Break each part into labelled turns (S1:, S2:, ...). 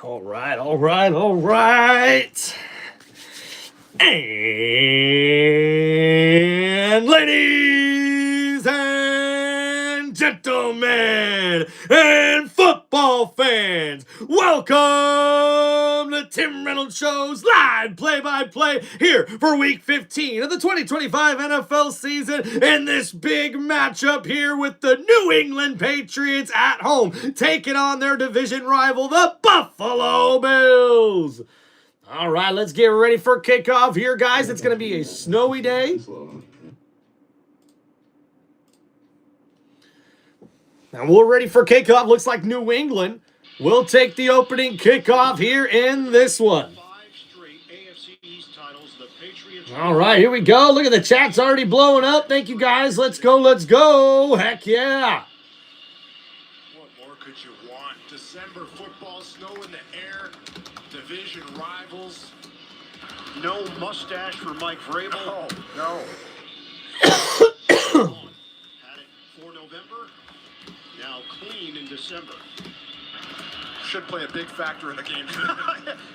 S1: All right. And ladies and gentlemen and football fans, welcome to Tim Reynolds Show's live play-by-play here for Week 15 of the 2025 NFL season in this big matchup here with the New England Patriots at home, taking on their division rival, the Buffalo Bills. All right, let's get ready for kickoff here, guys. It's going to be a snowy day. And we're ready for kickoff. Looks like New England will take the opening kickoff here in this one. All right, here we go. Look at the chat's already blowing up. Thank you, guys. Let's go. Heck yeah.
S2: What more could you want? December football, snow in the air, division rivals. No mustache for Mike Vrabel.
S3: Oh, no.
S2: Had it for November. Now clean in December.
S3: Should play a big factor in the game.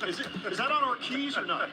S2: Is that on our keys or not?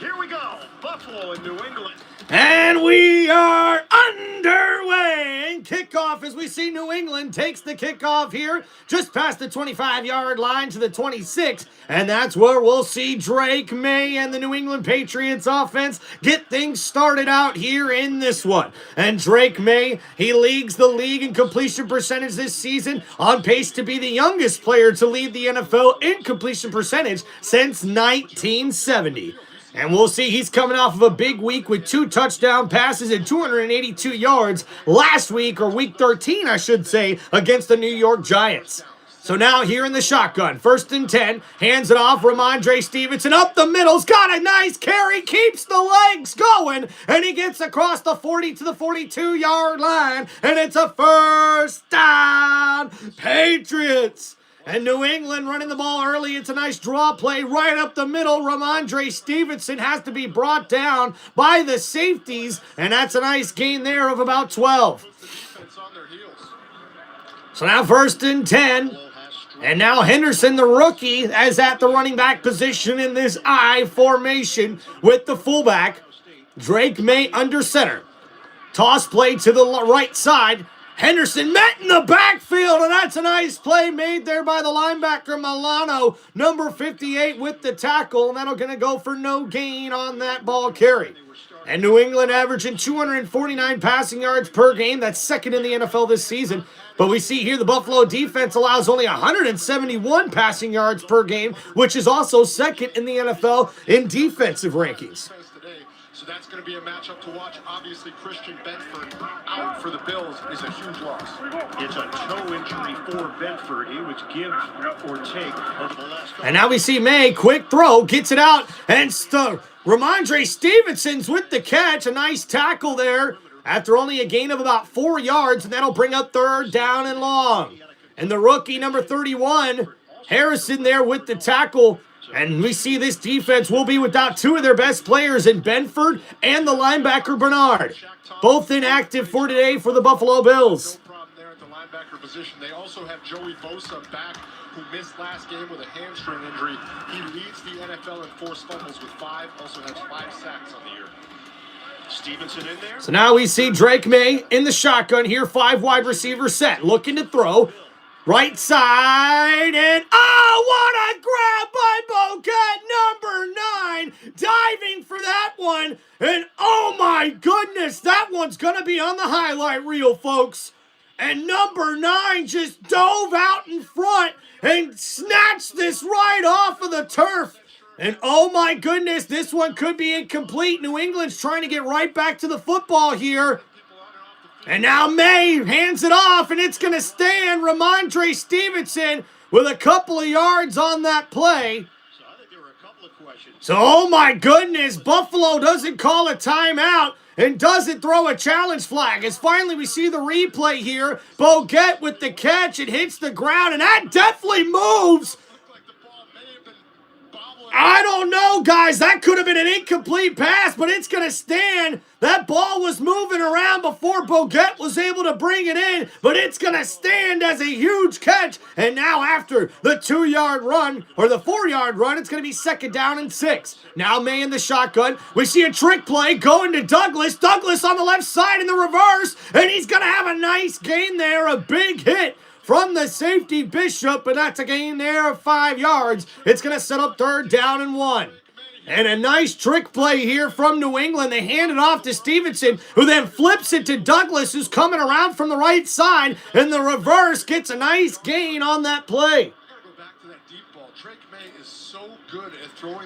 S2: Here we go. Buffalo and New England.
S1: And we are underway. And kickoff as we see New England takes the kickoff here just past the 25-yard line to the 26. And that's where we'll see Drake May and the New England Patriots offense get things started out here in this one. And Drake May, he leads the league in completion percentage this season, on pace to be the youngest player to lead the NFL in completion percentage since 1970. And we'll see, he's coming off of a big week with 2 touchdown passes and 282 yards last week, or week 13, I should say, against the New York Giants. So now here in the shotgun, 1st and 10, hands it off, Ramondre Stevenson up the middle's got a nice carry, keeps the legs going, and he gets across the 40 to the 42-yard line, and it's a first down, Patriots. And New England running the ball early. It's a nice draw play right up the middle. Ramondre Stevenson has to be brought down by the safeties, and that's a nice gain there of about 12. So now 1st and 10. And now Henderson, the rookie, is at the running back position in this I formation with the fullback. Drake May under center. Toss play to the right side. Henderson met in the backfield, and that's a nice play made there by the linebacker Milano, number 58 with the tackle, and that'll going to go for no gain on that ball carry. And New England averaging 249 passing yards per game. That's second in the NFL this season. But we see here the Buffalo defense allows only 171 passing yards per game, which is also second in the NFL in defensive rankings.
S3: So that's going to be a matchup to watch. Obviously, Christian Benford out for the Bills is a huge loss.
S2: It's a toe injury for Benford. He was give or take over the last couple.
S1: And now we see May, quick throw, gets it out, and Ramondre Stevenson's with the catch. A nice tackle there after only a gain of about 4 yards, and that'll bring up 3rd down and long. And the rookie, number 31, Harrison there with the tackle. And we see this defense will be without 2 of their best players in Benford and the linebacker Bernard. Both inactive for today for the Buffalo Bills.
S3: No problem there at the linebacker position. They also have Joey Bosa back, who missed last game with a hamstring injury. He leads the NFL in forced fumbles with 5, also has 5 sacks on the year.
S2: Stevenson in there.
S1: So now we see Drake May in the shotgun here, 5 wide receivers set, looking to throw. Right side, and what a grab by Boquet, number 9, diving for that one, and oh my goodness, that one's going to be on the highlight reel, folks. And number 9 just dove out in front and snatched this right off of the turf. And oh my goodness, this one could be incomplete. New England's trying to get right back to the football here. And now May hands it off, and it's going to stand. Ramondre Stevenson with a couple of yards on that play.
S2: So I think there were a couple of questions.
S1: So, oh my goodness, Buffalo doesn't call a timeout and doesn't throw a challenge flag. As finally we see the replay here. Boquet with the catch. It hits the ground, and that definitely moves. I don't know, guys. That could have been an incomplete pass, but it's going to stand. That ball was moving around before Boguet was able to bring it in, but it's going to stand as a huge catch. And now after the 2-yard run, or the 4-yard run, it's going to be 2nd down and 6. Now May in the shotgun. We see a trick play going to Douglas. Douglas on the left side in the reverse, and he's going to have a nice gain there, a big hit from the safety Bishop, but that's a gain there of 5 yards. It's going to set up 3rd down and 1. And a nice trick play here from New England. They hand it off to Stevenson, who then flips it to Douglas, who's coming around from the right side, and the reverse gets a nice gain on that play.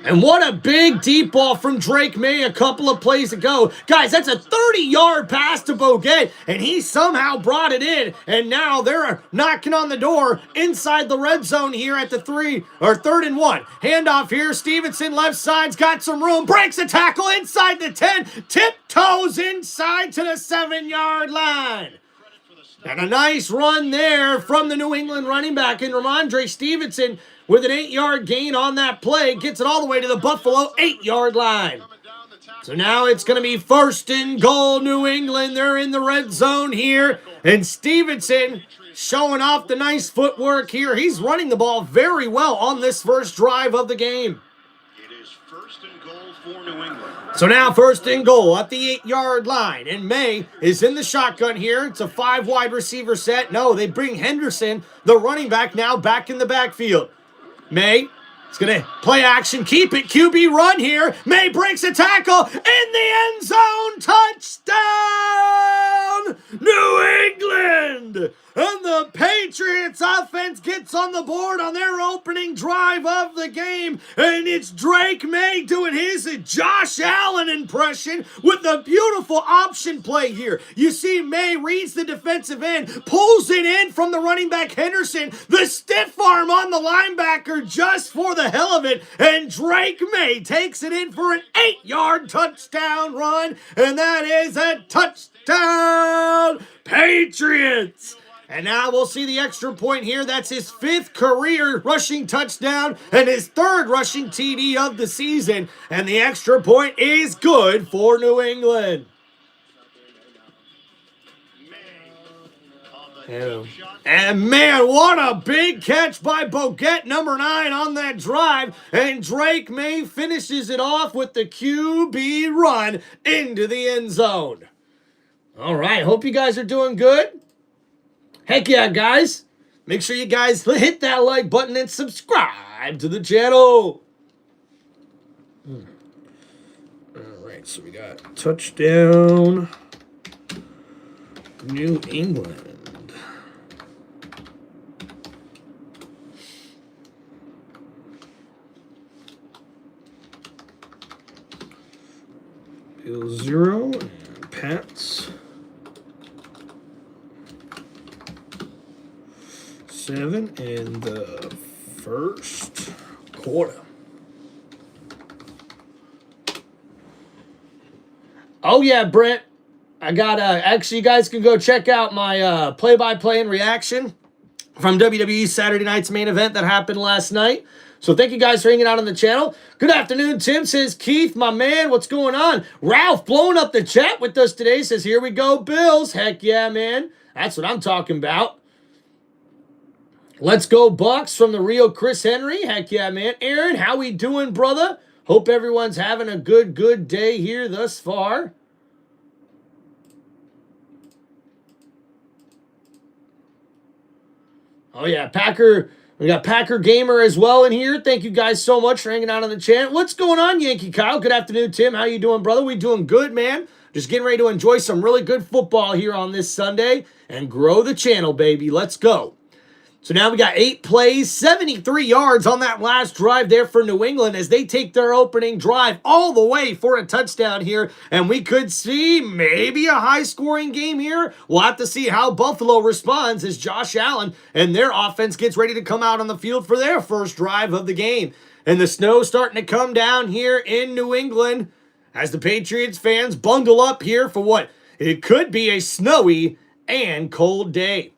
S1: And what a big deep ball from Drake May a couple of plays ago. Guys, that's a 30-yard pass to Boguet, and he somehow brought it in. And now they're knocking on the door inside the red zone here at the 3rd and 1. Handoff here. Stevenson left side's got some room. Breaks a tackle inside the 10. Tiptoes inside to the 7-yard line. And a nice run there from the New England running back in Ramondre Stevenson with an 8-yard gain on that play. Gets it all the way to the Buffalo 8-yard line. So now it's going to be 1st and goal, New England. They're in the red zone here. And Stevenson showing off the nice footwork here. He's running the ball very well on this first drive of the game.
S2: It is 1st and goal for New England.
S1: So now 1st and goal at the 8-yard line. And May is in the shotgun here. It's a 5 wide receiver set. No, they bring Henderson, the running back, now back in the backfield. May is going to play action, keep it, QB run here. May breaks a tackle in the end zone. Touchdown, New England! And the Patriots offense gets on the board on their opening drive of the game. And it's Drake May doing his Josh Allen impression with the beautiful option play here. You see May reads the defensive end, pulls it in from the running back Henderson, the stiff arm on the linebacker just for the hell of it. And Drake May takes it in for an 8-yard touchdown run. And that is a touchdown, Patriots! And now we'll see the extra point here. That's his 5th career rushing touchdown and his 3rd rushing TD of the season. And the extra point is good for New England. And man, what a big catch by Boguet, number 9, on that drive. And Drake May finishes it off with the QB run into the end zone. All right, hope you guys are doing good. Heck yeah, guys. Make sure you guys hit that like button and subscribe to the channel. All right, so we got touchdown, New England. Bill 0 and Pats 7 in the first quarter. Oh yeah, Brent. I got actually you guys can go check out my play-by-play and reaction from WWE Saturday night's main event that happened last night. So thank you guys for hanging out on the channel. Good afternoon, Tim, says Keith, my man. What's going on? Ralph blowing up the chat with us today says, here we go, Bills. Heck yeah, man. That's what I'm talking about. Let's go, Bucks, from the real Chris Henry. Heck yeah, man. Aaron, how we doing, brother? Hope everyone's having a good day here thus far. Oh, yeah, Packer. We got Packer Gamer as well in here. Thank you guys so much for hanging out on the channel. What's going on, Yankee Kyle? Good afternoon, Tim. How you doing, brother? We doing good, man. Just getting ready to enjoy some really good football here on this Sunday and grow the channel, baby. Let's go. So now we got 8 plays, 73 yards on that last drive there for New England as they take their opening drive all the way for a touchdown here. And we could see maybe a high-scoring game here. We'll have to see how Buffalo responds as Josh Allen and their offense gets ready to come out on the field for their first drive of the game. And the snow starting to come down here in New England as the Patriots fans bundle up here for what it could be a snowy and cold day.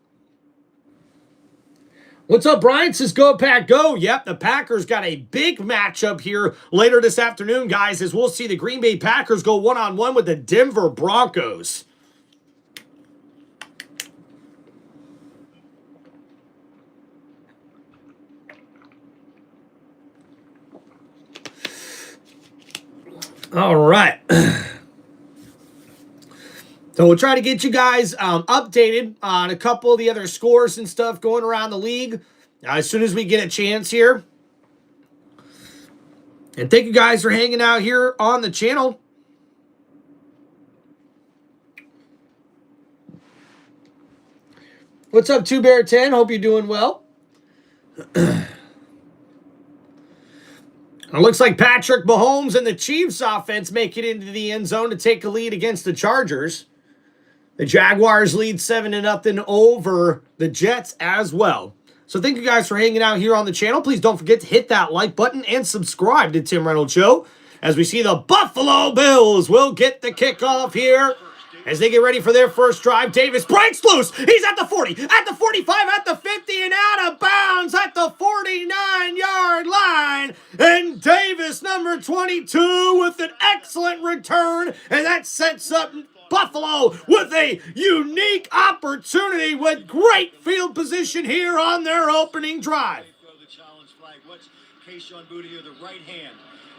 S1: What's up, Brian? Says go, Pack, go. Yep, the Packers got a big matchup here later this afternoon, guys, as we'll see the Green Bay Packers go one-on-one with the Denver Broncos. All right. So we'll try to get you guys updated on a couple of the other scores and stuff going around the league as soon as we get a chance here. And thank you guys for hanging out here on the channel. What's up, 2Bear10? Hope you're doing well. It looks like Patrick Mahomes and the Chiefs offense make it into the end zone to take a lead against the Chargers. The Jaguars lead 7-0 over the Jets as well. So thank you guys for hanging out here on the channel. Please don't forget to hit that like button and subscribe to Tim Reynolds Show as we see the Buffalo Bills will get the kickoff here as they get ready for their first drive. Davis breaks loose. He's at the 40, at the 45, at the 50, and out of bounds at the 49-yard line. And Davis, number 22, with an excellent return, and that sets up Buffalo with a unique opportunity with great field position here on their opening drive.
S2: The challenge flag. What's Kayshon Boutte, the right hand?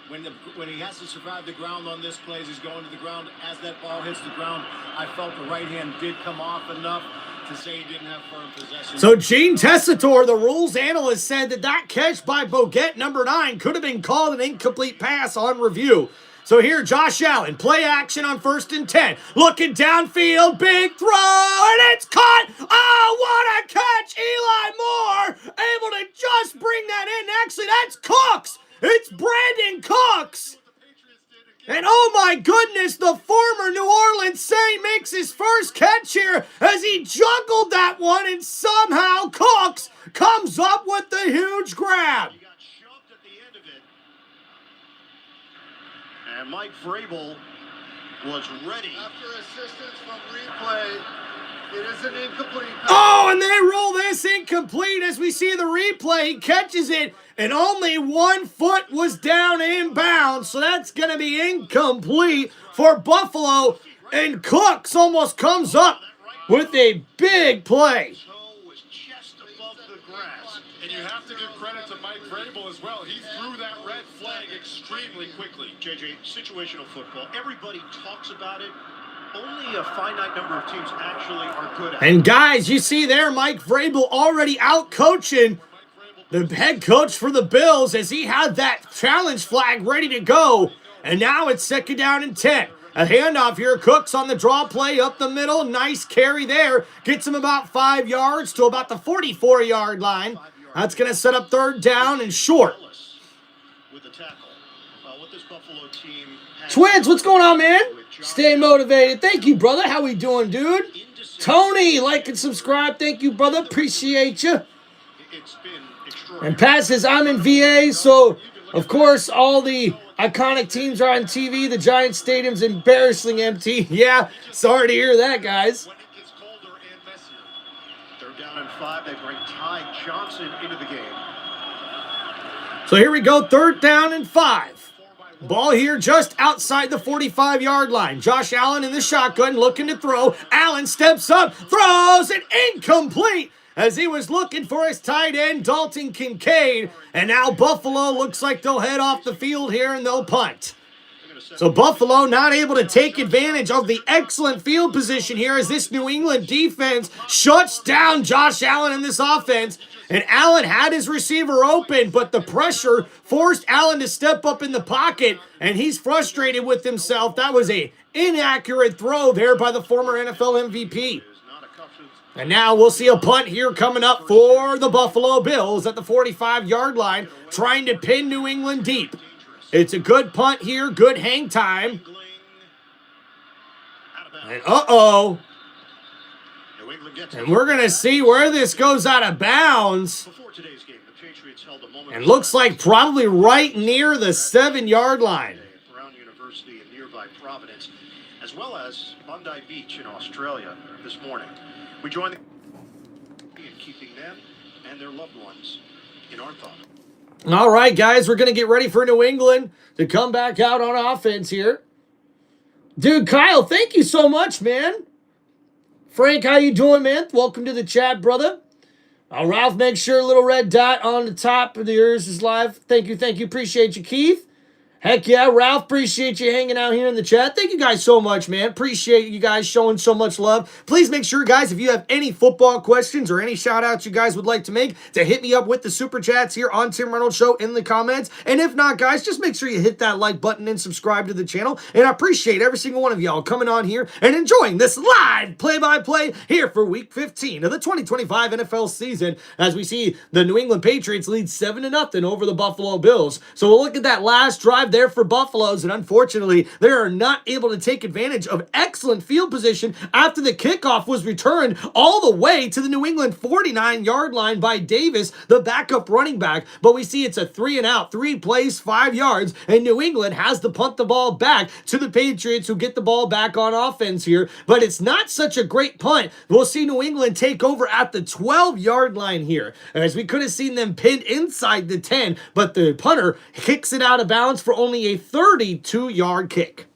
S2: When he has to survive the ground on this play, as he's going to the ground, as that ball hits the ground, I felt the right hand did come off enough to say he didn't have firm possession.
S1: So Gene Tessitore, the rules analyst, said that catch by Boguet, number 9, could have been called an incomplete pass on review. So here, Josh Allen, play action on 1st and 10. Looking downfield, big throw, and it's caught. Oh, what a catch. Eli Moore able to just bring that in. Actually, that's Cooks. It's Brandon Cooks. And oh my goodness, the former New Orleans Saint makes his first catch here as he juggled that one, and somehow Cooks comes up with the huge grab.
S2: He got shoved at the end of it. And Mike Vrabel was ready.
S3: After assistance from replay, it is an incomplete pass.
S1: Oh, and they roll this incomplete as we see the replay. He catches it, and only 1 foot was down inbounds, so that's going to be incomplete for Buffalo. And Cooks almost comes up with a big play.
S2: Toe was just above the grass.
S3: And you have to give credit to Mike Vrabel as well. He threw that red flag extremely quickly.
S2: JJ, situational football. Everybody talks about it. Only a finite number of teams actually are good at it.
S1: And guys, you see there, Mike Vrabel already out coaching the head coach for the Bills as he had that challenge flag ready to go. And now it's 2nd down and 10. A handoff here. Cooks on the draw play up the middle. Nice carry there. Gets him about 5 yards to about the 44-yard line. That's going to set up 3rd down and short.
S2: With the tackle. What this Buffalo team has
S1: Twins, what's going on, man? Stay motivated. Thank you, brother. How we doing, dude? Tony, like and subscribe. Thank you, brother. Appreciate you.
S2: It's been extraordinary.
S1: And Pat says, I'm in VA, so, of course, all the iconic teams are on TV. The Giants Stadium's embarrassingly empty. Yeah, sorry to hear that, guys.
S2: When it gets colder and messier. 3rd down and 5. They bring Ty Johnson into the game.
S1: So here we go, 3rd down and 5. Ball here just outside the 45-yard line. Josh Allen in the shotgun looking to throw. Allen steps up, throws it incomplete as he was looking for his tight end, Dalton Kincaid. And now Buffalo looks like they'll head off the field here and they'll punt. So Buffalo not able to take advantage of the excellent field position here as this New England defense shuts down Josh Allen in this offense. And Allen had his receiver open, but the pressure forced Allen to step up in the pocket, and he's frustrated with himself. That was an inaccurate throw there by the former NFL MVP. And now we'll see a punt here coming up for the Buffalo Bills at the 45-yard line, trying to pin New England deep. It's a good punt here, good hang time. And uh-oh. And we're going to see where this goes out of bounds.
S2: Before today's game, the Patriots held a moment.
S1: And looks like probably right near the 7-yard line.
S2: At Brown University in nearby Providence, as well as Bondi Beach in Australia this morning. We join the in keeping them and their loved ones in our thoughts.
S1: All right, guys, we're going to get ready for New England to come back out on offense here. Dude, Kyle, thank you so much, man. Frank, how you doing, man? Welcome to the chat, brother. Ralph, make sure a little red dot on the top of yours is live. Thank you, thank you. Appreciate you, Keith. Heck yeah, Ralph, appreciate you hanging out here in the chat. Thank you guys so much, man. Appreciate you guys showing so much love. Please make sure, guys, if you have any football questions or any shout-outs you guys would like to make, to hit me up with the super chats here on Tim Reynolds Show in the comments. And if not, guys, just make sure you hit that like button and subscribe to the channel. And I appreciate every single one of y'all coming on here and enjoying this live play-by-play here for Week 15 of the 2025 NFL season, as we see the New England Patriots lead 7-0 over the Buffalo Bills. So we'll look at that last drive there for Buffaloes, and unfortunately, they are not able to take advantage of excellent field position after the kickoff was returned all the way to the New England 49-yard line by Davis, the backup running back. But we see it's a 3-and-out, 3 plays, 5 yards, and New England has to punt the ball back to the Patriots, who get the ball back on offense here. But it's not such a great punt. We'll see New England take over at the 12-yard line here, as we could have seen them pinned inside the 10, but the punter kicks it out of bounds for only a 32-yard kick.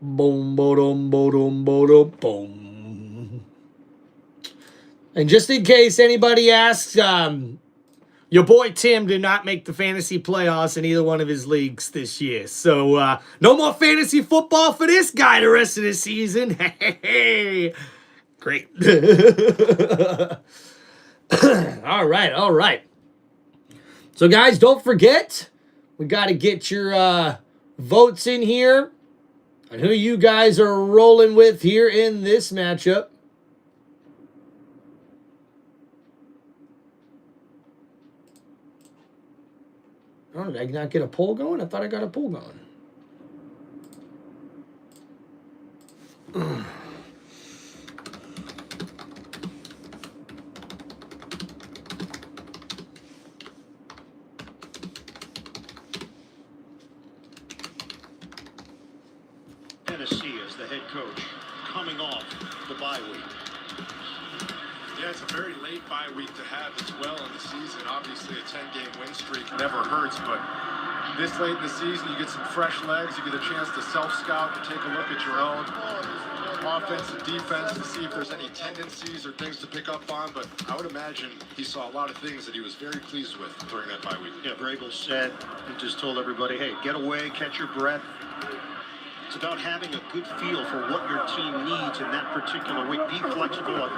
S1: Boom, boom, boom, boom, boom. And just in case anybody asks, your boy Tim did not make the fantasy playoffs in either one of his leagues this year. So, no more fantasy football for this guy the rest of the season. Hey, great. All right. So, guys, don't forget, we got to get your votes in here on who you guys are rolling with here in this matchup. Oh, did I not get a poll going? I thought I got a poll going.
S2: Tennessee as the head coach coming off the bye week.
S3: Yeah, it's a very late bye week to have as well in the season. Obviously, a 10-game win streak never hurts, but this late in the season, you get some fresh legs. You get a chance to self-scout and take a look at your own offense and defense to see if there's any tendencies or things to pick up on. But I would imagine he saw a lot of things that he was very pleased with during that bye week.
S2: Yeah, Vrabel said, he just told everybody, hey, get away, catch your breath. It's about having a good feel for what your team needs in that particular week. Be flexible.
S1: All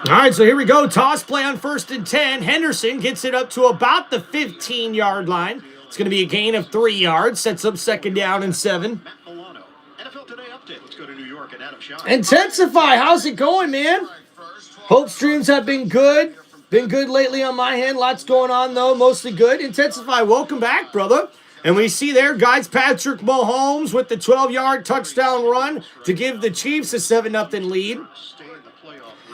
S1: right, so here we go. Toss play on 1st and 10. Henderson gets it up to about the 15-yard line. It's going to be a gain of 3 yards. Sets up 2nd down and 7.
S2: NFL Today update. Let's go to New York and Adam Shaw.
S1: Intensify. How's it going, man? Hope streams have been good. Been good lately on my hand. Lots going on, though. Mostly good. Intensify. Welcome back, brother. And we see there, guys, Patrick Mahomes with the 12-yard touchdown run to give the Chiefs a 7-0 lead.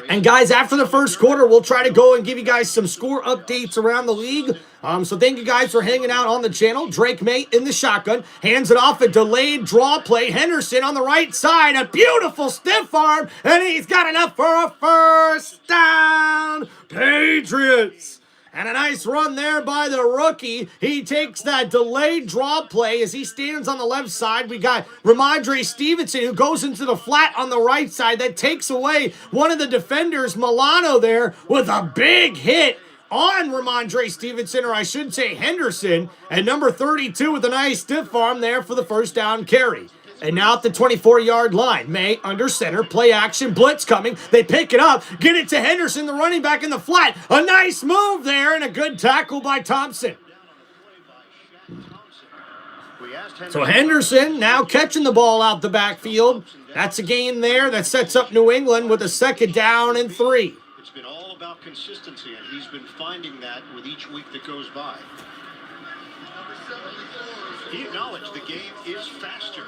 S1: And, guys, after the first quarter, we'll try to go and give you guys some score updates around the league. So thank you guys for hanging out on the channel. Drake May in the shotgun. Hands it off, a delayed draw play. Henderson on the right side. A beautiful stiff arm. And he's got enough for a first down. Patriots. And a nice run there by the rookie. He takes that delayed draw play as he stands on the left side. We got Ramondre Stevenson, who goes into the flat on the right side. That takes away one of the defenders, Milano, there with a big hit on Ramondre Stevenson, or I should say Henderson. And number 32 with a nice stiff arm there for the first down carry. And now at the 24-yard line, May under center, play action, blitz coming. They pick it up, get it to Henderson, the running back in the flat. A nice move there and a good tackle by Thompson. So Henderson now catching the ball out the backfield. That's a gain there that sets up New England with a 2nd down and 3.
S2: It's been all about consistency, and he's been finding that with each week that goes by. He acknowledged the game is faster.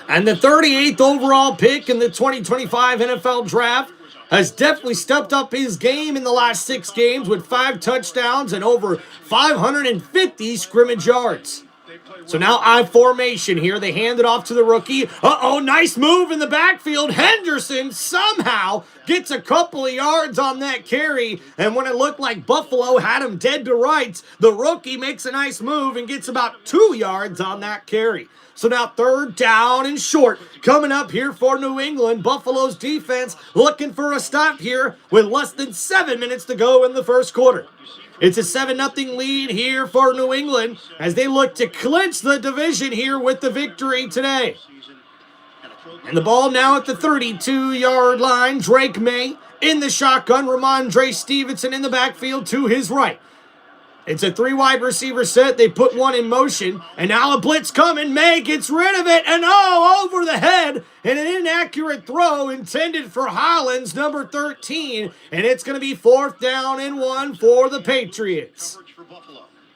S1: And the 38th overall pick in the 2025 NFL Draft has definitely stepped up his game in the last 6 games with 5 touchdowns and over 550 scrimmage yards.
S3: They
S1: So now I formation here. They hand it off to the rookie. Uh-oh, nice move in the backfield. Henderson somehow gets a couple of yards on that carry. And when it looked like Buffalo had him dead to rights, the rookie makes a nice move and gets about 2 yards on that carry. So now 3rd down and short coming up here for New England. Buffalo's defense looking for a stop here with less than 7 minutes to go in the first quarter. It's a 7-0 lead here for New England as they look to clinch the division here with the victory today. And the ball now at the 32-yard line. Drake May in the shotgun. Ramondre Stevenson in the backfield to his right. It's a 3-wide receiver set. They put one in motion. And now a blitz coming. May gets rid of it. And over the head. And an inaccurate throw intended for Hollins, number 13. And it's going to be 4th down and 1 for the Patriots.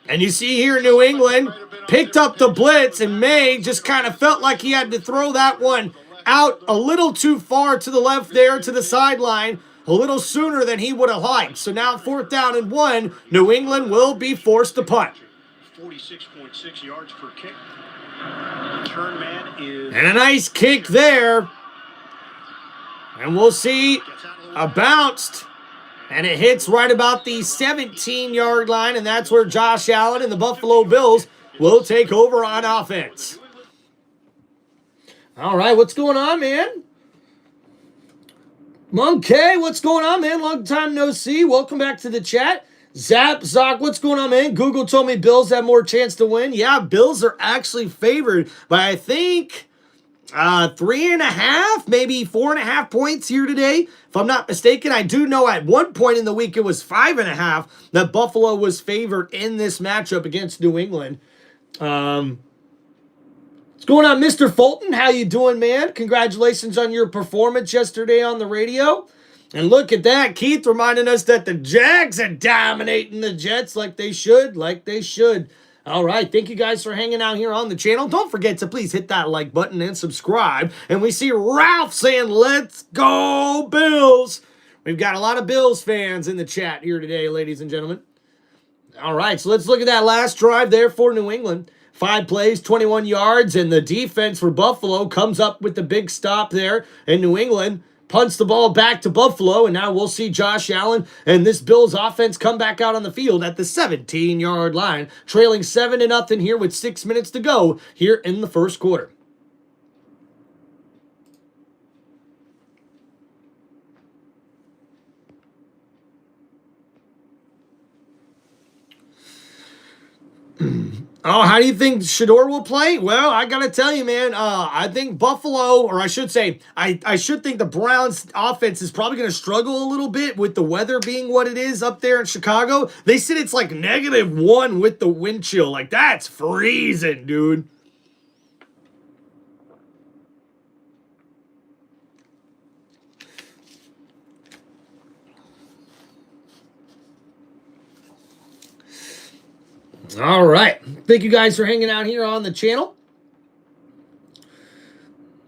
S1: And you see here New England picked up the blitz. And May just kind of felt like he had to throw that one out a little too far to the left there to the sideline. A little sooner than he would have liked. So now 4th down and 1, New England will be forced to punt.
S2: 46.6 yards per kick. Turn man is...
S1: And a nice kick there. And we'll see a bounced. And it hits right about the 17-yard line. And that's where Josh Allen and the Buffalo Bills will take over on offense. All right, what's going on, man? Monkey, what's going on, man? Long time no see. Welcome back to the chat. Zoc, what's going on, man? Google told me Bills have more chance to win. Yeah, Bills are actually favored by, I think, 3.5, maybe 4.5 points here today. If I'm not mistaken, I do know at one point in the week it was 5.5 that Buffalo was favored in this matchup against New England. What's going on, Mr. Fulton? How you doing, man? Congratulations on your performance yesterday on the radio. And look at that. Keith reminding us that the Jags are dominating the Jets like they should. All right. Thank you guys for hanging out here on the channel. Don't forget to please hit that like button and subscribe. And we see Ralph saying, let's go, Bills. We've got a lot of Bills fans in the chat here today, ladies and gentlemen. All right. So let's look at that last drive there for New England. 5 plays, 21 yards, and the defense for Buffalo comes up with the big stop there. And New England punts the ball back to Buffalo, and now we'll see Josh Allen and this Bills offense come back out on the field at the 17-yard line, trailing 7-0 here with 6 minutes to go here in the first quarter. Oh, how do you think Shador will play? Well, I got to tell you, man, I think Buffalo, or I should say, I should think the Browns offense is probably going to struggle a little bit with the weather being what it is up there in Chicago. They said it's like -1 with the wind chill. Like, that's freezing, dude. All right. Thank you guys for hanging out here on the channel.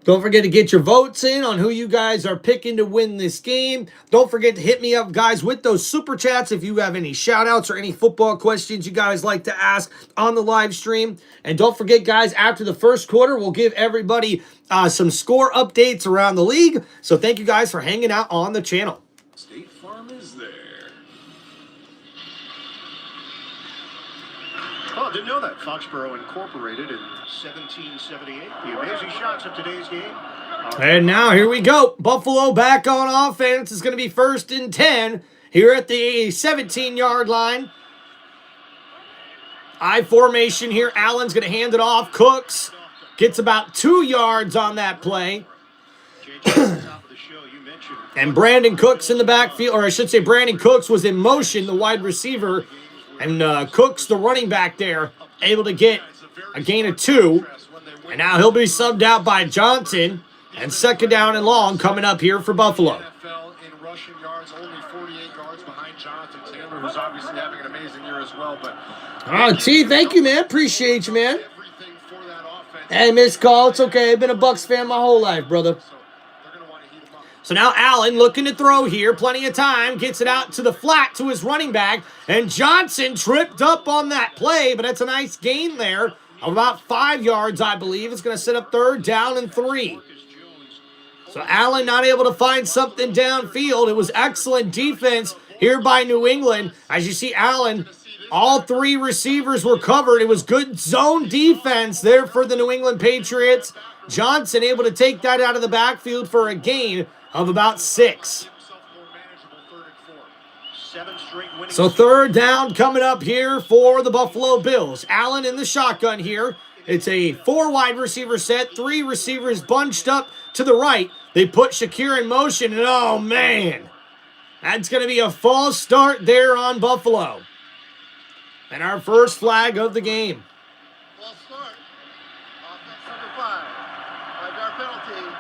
S1: Don't forget to get your votes in on who you guys are picking to win this game. Don't forget to hit me up, guys, with those super chats if you have any shout outs or any football questions you guys like to ask on the live stream. And don't forget, guys, after the first quarter, we'll give everybody some score updates around the league. So thank you guys for hanging out on the channel.
S3: State Farm is there.
S2: Oh, didn't know that. Foxborough incorporated in 1778. The amazing shots of today's game.
S1: And now here we go. Buffalo back on offense. It's going to be 1st and 10 here at the 17-yard line. I formation here. Allen's going to hand it off. Cooks gets about 2 yards on that play. And Brandon Cooks in the backfield, or I should say Brandon Cooks was in motion, the wide receiver. And Cooks, the running back there, able to get a gain of 2. And now he'll be subbed out by Johnson. And 2nd down and long coming up here for Buffalo.
S3: NFL in rushing yards, only 48 yards behind Jonathan Taylor, who's obviously having an amazing year as well. But
S1: T, thank you, man. Appreciate you, man. Hey, missed call. It's okay. I've been a Bucs fan my whole life, brother. So now Allen looking to throw here. Plenty of time. Gets it out to the flat to his running back. And Johnson tripped up on that play, but that's a nice gain there of about 5 yards, I believe. It's going to set up 3rd down and 3. So Allen not able to find something downfield. It was excellent defense here by New England. As you see, Allen, all 3 receivers were covered. It was good zone defense there for the New England Patriots. Johnson able to take that out of the backfield for a gain of about 6. So 3rd down coming up here for the Buffalo Bills. Allen in the shotgun here. It's a 4 wide receiver set, 3 receivers bunched up to the right. They put Shakir in motion, and oh man, that's going to be a false start there on Buffalo. And our first flag of the game.
S4: False start. Offense number 5. 5-yard penalty.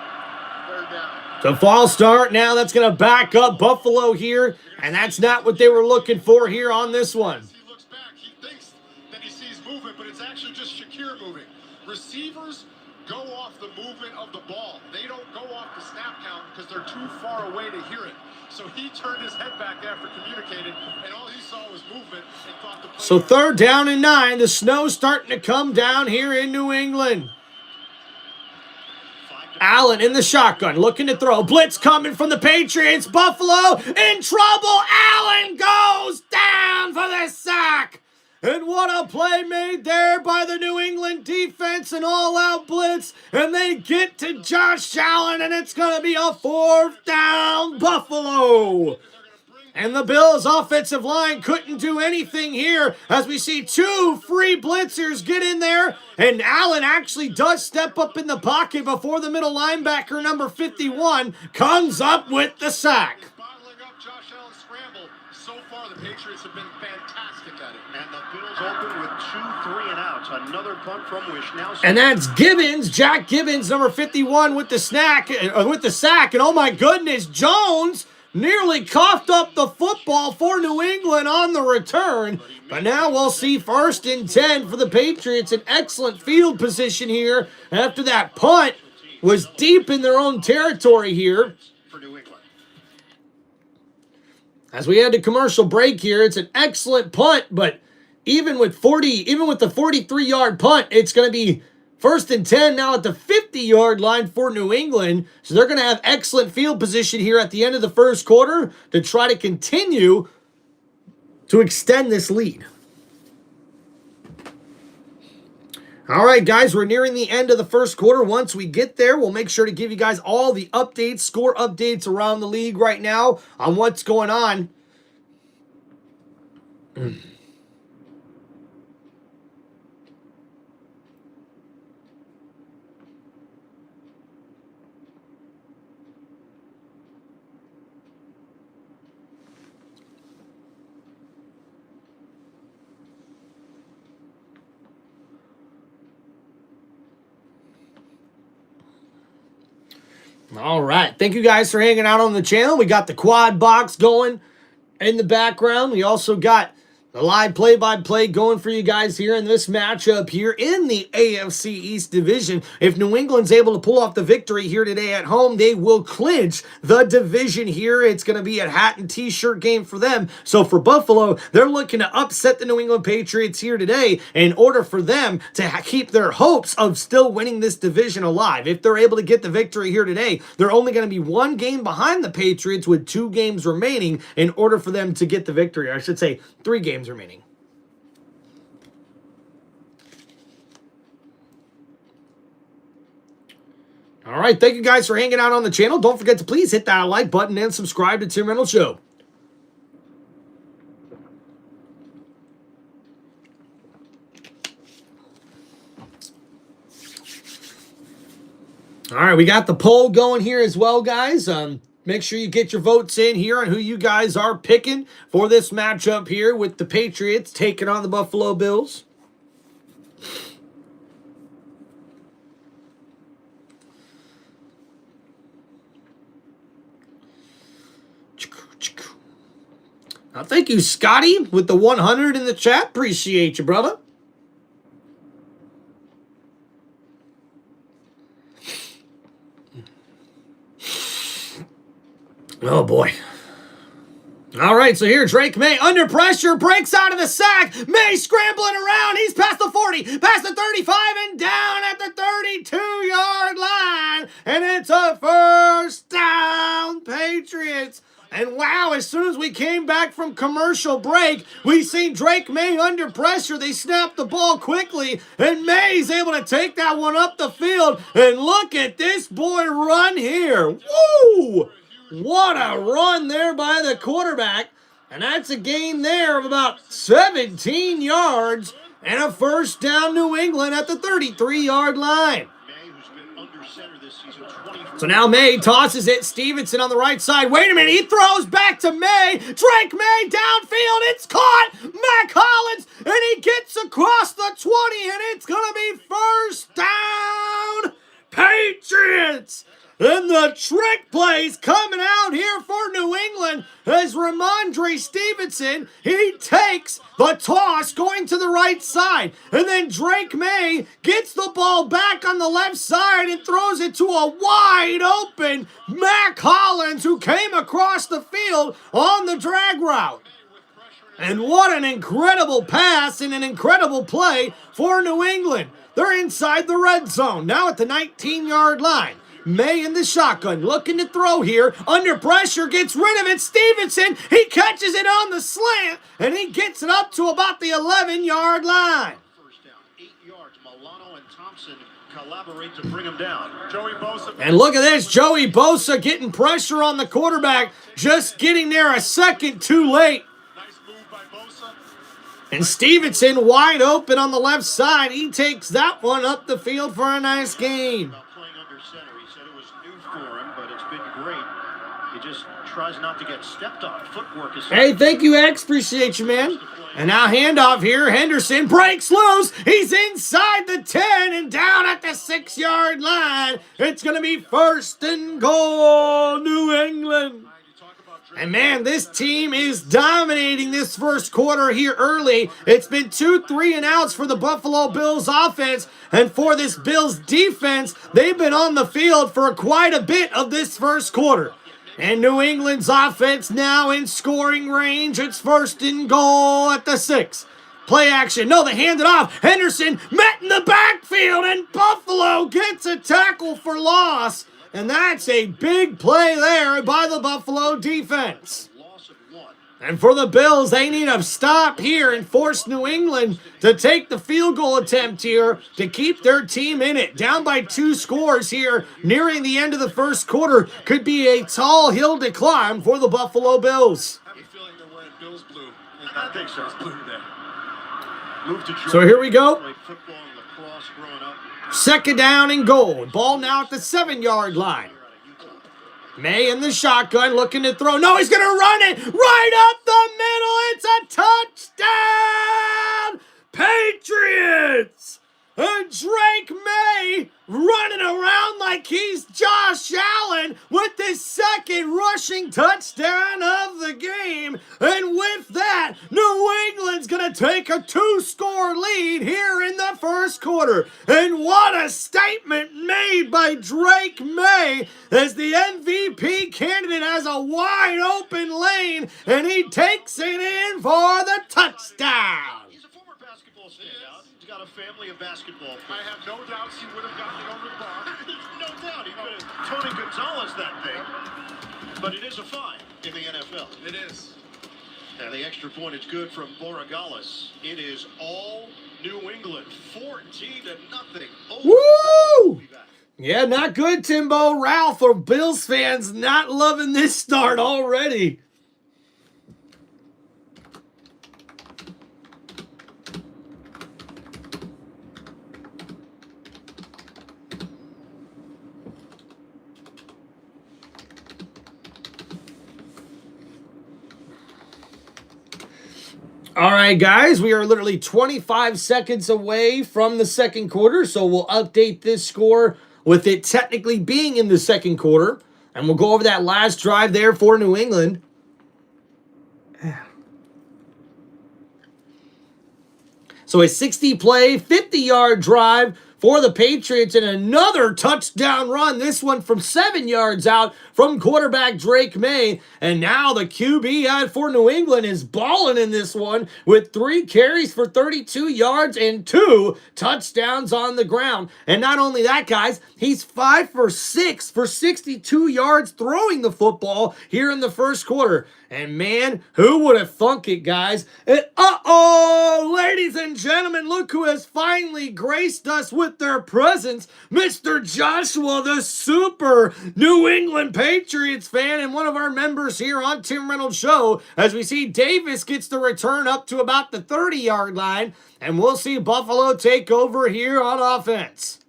S4: 3rd down.
S1: So false start. Now that's going to back up Buffalo here, and that's not what they were looking for here on this one.
S3: He looks back, he thinks that he sees movement, but it's actually just Shakir moving. Receivers go off the movement of the ball. They don't go off the snap count because they're too far away to hear it. So he turned his head back after communicating, and all he saw was movement and thought the play.
S1: So 3rd down and 9. The snow's starting to come down here in New England. Allen in the shotgun, looking to throw. Blitz coming from the Patriots. Buffalo in trouble. Allen goes down for the sack. And what a play made there by the New England defense, an all-out blitz. And they get to Josh Allen, and it's going to be a 4th down Buffalo. And the Bills' offensive line couldn't do anything here as we see 2 free blitzers get in there. And Allen actually does step up in the pocket before the middle linebacker, number 51, comes up with the sack.
S3: Bottling up Josh Allen's scramble. So far, the Patriots have been fantastic at it.
S2: And the Bills open with 2 3-and-outs. Another punt from Wish now.
S1: And that's Gibbons, Jack Gibbons, number 51, with the sack. And oh my goodness, Jones nearly coughed up the football for New England on the return. But now we'll see 1st and 10 for the Patriots. An excellent field position here after that punt was deep in their own territory here.
S2: For New England.
S1: As we had a commercial break here, it's an excellent punt, but even with the 43-yard punt, it's going to be 1st and 10 now at the 50-yard line for New England. So they're going to have excellent field position here at the end of the 1st quarter to try to continue to extend this lead. All right, guys, we're nearing the end of the 1st quarter. Once we get there, we'll make sure to give you guys all the updates, score updates around the league right now on what's going on. All right. Thank you guys for hanging out on the channel. We got the quad box going in the background. We also got the live play-by-play going for you guys here in this matchup here in the AFC East Division. If New England's able to pull off the victory here today at home, they will clinch the division here. It's going to be a hat and t-shirt game for them. So for Buffalo, they're looking to upset the New England Patriots here today in order for them to keep their hopes of still winning this division alive. If they're able to get the victory here today, they're only going to be 1 game behind the Patriots with 2 games remaining in order for them to get the victory. I should say 3 games remaining. All right, thank you guys for hanging out on the channel. Don't forget to please hit that like button and subscribe to Tim Reynolds Show. All right, we got the poll going here as well, guys. Make sure you get your votes in here on who you guys are picking for this matchup here with the Patriots taking on the Buffalo Bills. Now, thank you, Scotty, with the 100 in the chat. Appreciate you, brother. Oh, boy. All right, so here Drake May under pressure breaks out of the sack. May scrambling around. He's past the 40, past the 35, and down at the 32-yard line. And it's a first down, Patriots. And wow, as soon as we came back from commercial break, we seen Drake May under pressure. They snapped the ball quickly, and May's able to take that one up the field. And look at this boy run here. Woo! What a run there by the quarterback. And that's a gain there of about 17 yards and a first down New England at the 33-yard line. So now May tosses it. Stevenson on the right side. Wait a minute. He throws back to May. Drake May downfield. It's caught. Mac Hollins. And he gets across the 20. And it's going to be first down. Patriots. And the trick plays coming out here for New England as Ramondre Stevenson, he takes the toss going to the right side. And then Drake May gets the ball back on the left side and throws it to a wide open Mac Hollins, who came across the field on the drag route. And what an incredible pass and an incredible play for New England. They're inside the red zone, now at the 19-yard line. May in the shotgun, looking to throw here. Under pressure, gets rid of it. Stevenson, he catches it on the slant, and he gets it up to about the 11-yard line.
S2: First down, 8 yards. Milano and Thompson collaborate to bring him down.
S3: Joey Bosa.
S1: And look at this, Joey Bosa getting pressure on the quarterback, just getting there a second too late.
S3: Nice move by Bosa.
S1: And Stevenson wide open on the left side. He takes that one up the field for a nice gain.
S2: About playing under center. He said it was new for him, but it's been great. He just tries not to get stepped on. Footwork is...
S1: Hey, thank you, X. Appreciate you, man. And now handoff here. Henderson breaks loose. He's inside the 10 and down at the 6-yard line. It's going to be first and goal, New England. And man, this team is dominating this first quarter here early. It's been 2 3-and-outs for the Buffalo Bills offense. And for this Bills defense, they've been on the field for quite a bit of this first quarter. And New England's offense now in scoring range. It's first and goal at the 6. Play action. No, they hand it off. Henderson met in the backfield, and Buffalo gets a tackle for loss. And that's a big play there by the Buffalo defense. And for the Bills, they need a stop here and force New England to take the field goal attempt here to keep their team in it. Down by 2 scores here, nearing the end of the first quarter, could be a tall hill to climb for the Buffalo Bills.
S3: I have a feeling they're wearing Bills blue.
S2: I think so.
S3: It's blue today.
S2: Move to
S1: So here we go.
S2: Played football and lacrosse growing up.
S1: Second down and goal. Ball now at the 7-yard line. May in the shotgun looking to throw. No, he's going to run it right up the middle. It's a touchdown. Patriots. And Drake May running around like he's Josh Allen with his second rushing touchdown of the game. And with that, New England's going to take a 2-score lead here in the first quarter. And what a statement made by Drake May as the MVP candidate has a wide open lane and he takes it in for the touchdown.
S2: He's a former basketball standout. He's got a family of basketball
S3: I
S2: players.
S3: have no doubts he would have gotten it over the bar.
S2: No doubt. He could have Tony Gonzalez that thing. But it is a fine in the NFL.
S3: It is.
S2: And the extra point is good from Borregales. It is all New England, 14-0.
S1: Woo! Yeah, not good, Timbo. Ralph or Bills fans not loving this start already. All right, guys, we are literally 25 seconds away from the second quarter, so we'll update this score with it technically being in the second quarter, and we'll go over that last drive there for New England. So a 60-play, 50-yard drive for the Patriots, and another touchdown run, this one from 7 yards out from quarterback Drake May. And now the QB for New England is balling in this one with 3 carries for 32 yards and 2 touchdowns on the ground. And not only that, guys, he's 5 for 6 for 62 yards throwing the football here in the first quarter. And man, who would have thunk it, guys? And ladies and gentlemen, look who has finally graced us with their presence. Mr. Joshua, the super New England Patriots fan and one of our members here on Tim Reynolds Show, as we see Davis gets the return up to about the 30-yard line, and we'll see Buffalo take over here on offense.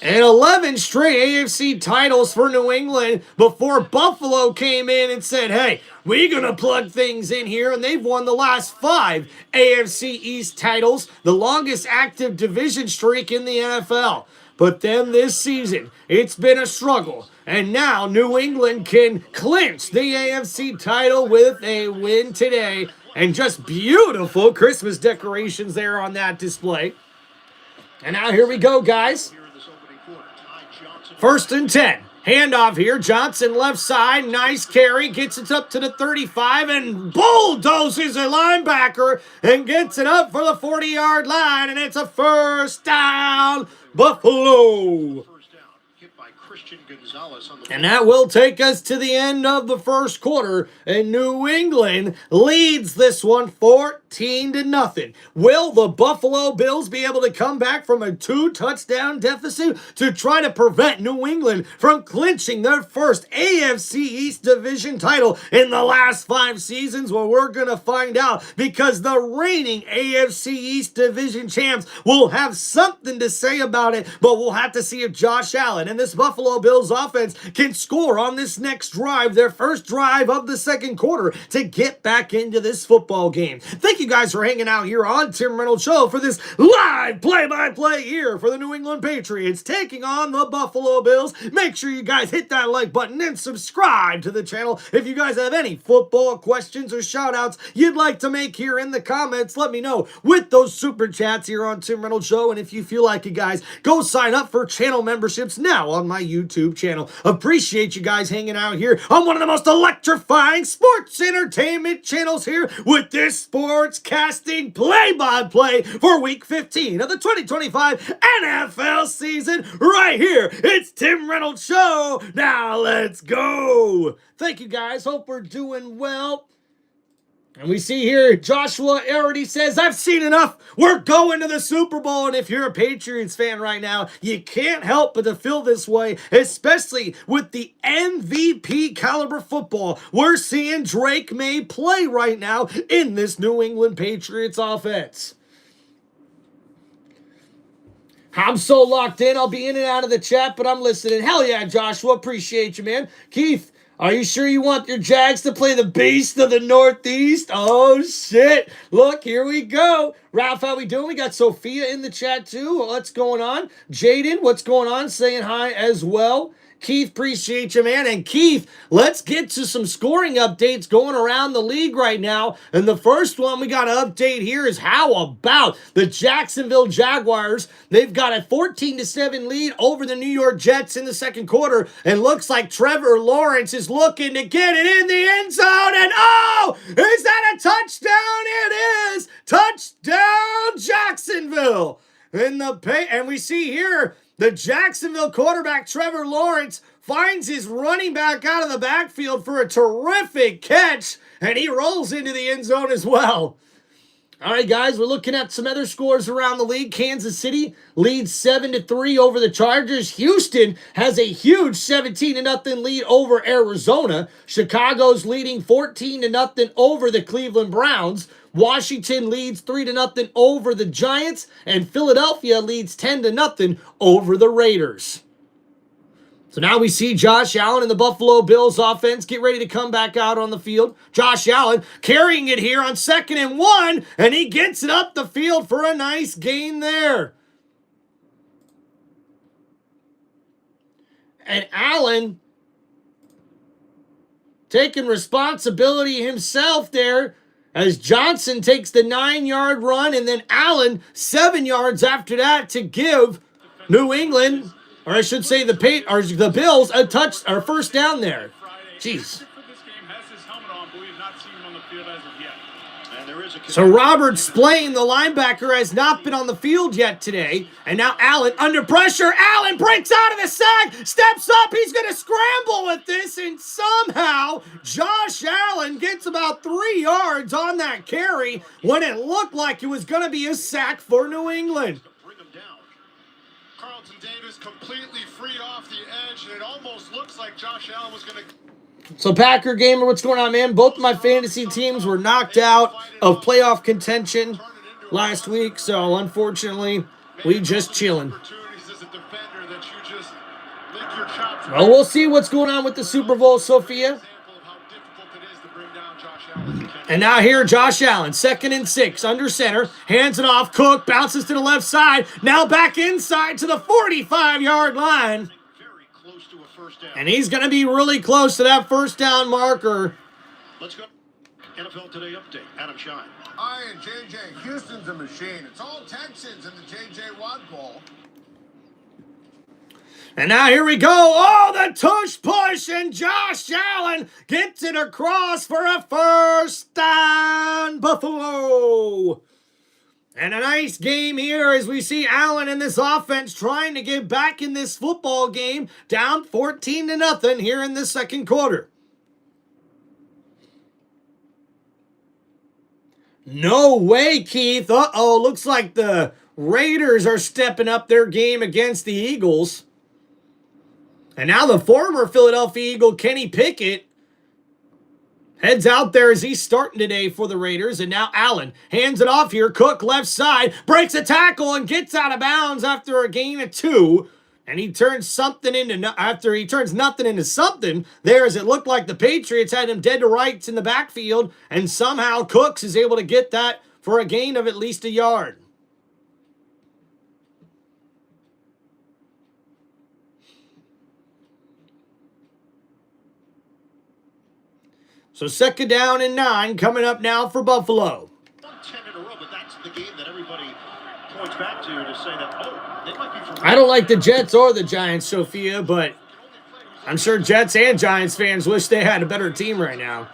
S1: And 11 straight AFC titles for New England before Buffalo came in and said, hey, we're going to plug things in here. And they've won the last 5 AFC East titles, the longest active division streak in the NFL. But then this season, it's been a struggle. And now New England can clinch the AFC title with a win today. And just beautiful Christmas decorations there on that display. And now here we go, guys. 1st and 10. Handoff here. Johnson left side. Nice carry. Gets it up to the 35 and bulldozes a linebacker and gets it up for the 40-yard line. And it's a first down, Buffalo. And that will take us to the end of the first quarter. And New England leads this one 14-0. Will the Buffalo Bills be able to come back from a 2-touchdown deficit to try to prevent New England from clinching their first AFC East division title in the last 5 seasons? Well, we're going to find out, because the reigning AFC East division champs will have something to say about it, but we'll have to see if Josh Allen and this Buffalo Bills offense can score on this next drive, their first drive of the second quarter, to get back into this football game. Thank you guys for hanging out here on Tim Reynolds Show for this live play-by-play here for the New England Patriots taking on the Buffalo Bills. Make sure you guys hit that like button and subscribe to the channel. If you guys have any football questions or shout-outs you'd like to make here in the comments, let me know with those super chats here on Tim Reynolds Show. And if you feel like it, guys, go sign up for channel memberships now on my YouTube channel. Appreciate you guys hanging out here on one of the most electrifying sports entertainment channels here with this sports casting play-by-play for Week 15 of the 2025 NFL season right here. It's Tim Reynolds Show. Now let's go. Thank you guys. Hope we're doing well. And we see here, Joshua already says, I've seen enough. We're going to the Super Bowl. And if you're a Patriots fan right now, you can't help but to feel this way, especially with the MVP caliber football we're seeing Drake May play right now in this New England Patriots offense. I'm so locked in. I'll be in and out of the chat, but I'm listening. Hell yeah, Joshua. Appreciate you, man. Keith, are you sure you want your Jags to play the Beast of the Northeast? Oh, shit. Look, here we go. Ralph, how we doing? We got Sophia in the chat, too. What's going on? Jaden, what's going on? Saying hi as well. Keith, appreciate you, man. And Keith, let's get to some scoring updates going around the league right now. And the first one we got to update here is how about the Jacksonville Jaguars? They've got a 14-7 lead over the New York Jets in the second quarter. And looks like Trevor Lawrence is looking to get it in the end zone. And oh, is that a touchdown? It is. Touchdown, Jacksonville. And we see here, the Jacksonville quarterback, Trevor Lawrence, finds his running back out of the backfield for a terrific catch, and he rolls into the end zone as well. All right, guys, we're looking at some other scores around the league. Kansas City leads 7-3 over the Chargers. Houston has a huge 17-0 lead over Arizona. Chicago's leading 14-0 over the Cleveland Browns. Washington leads 3-0 over the Giants, and Philadelphia leads 10-0 over the Raiders. So now we see Josh Allen and the Buffalo Bills offense get ready to come back out on the field. Josh Allen carrying it here on 2nd and 1, and he gets it up the field for a nice gain there. And Allen taking responsibility himself there, as Johnson takes the 9-yard run, and then Allen 7 yards after that to give New England, or I should say the Bills, a first down there. Jeez. So Robert Spillane, the linebacker, has not been on the field yet today. And now Allen under pressure. Allen breaks out of the sack, steps up. He's going to scramble with this. And somehow Josh Allen gets about 3 yards on that carry when it looked like it was going to be a sack for New England.
S3: Carlton Davis completely free off the edge, and it almost looks like Josh Allen was going to...
S1: So Packer Gamer, what's going on, man? Both of my fantasy teams were knocked out of playoff contention last week, so unfortunately, we just chilling. Well, we'll see what's going on with the Super Bowl, Sophia. And now here, Josh Allen, 2nd and 6, under center, hands it off, Cook, bounces to the left side, now back inside to the 45-yard line. And he's going to be really close to that first down marker.
S2: Let's go. NFL Today update. Adam Shine.
S4: And J.J. Houston's a machine. It's all Texans in the J.J. Watt Bowl.
S1: And now here we go. Oh, the tush push, and Josh Allen gets it across for a first down, Buffalo. And a nice game here as we see Allen and this offense trying to get back in this football game, down 14-0 here in the second quarter. No way, Keith. Uh-oh, looks like the Raiders are stepping up their game against the Eagles. And now the former Philadelphia Eagle, Kenny Pickett, heads out there as he's starting today for the Raiders. And now Allen hands it off here. Cook left side, breaks a tackle and gets out of bounds after a gain of 2. And he turns nothing into something there, as it looked like the Patriots had him dead to rights in the backfield. And somehow Cooks is able to get that for a gain of at least a yard. So 2nd down and 9 coming up now for Buffalo.
S2: 10 in a row, but that's the game that everybody points back to say that, they might be for...
S1: I don't like the Jets or the Giants, Sophia, but I'm sure Jets and Giants fans wish they had a better team right now.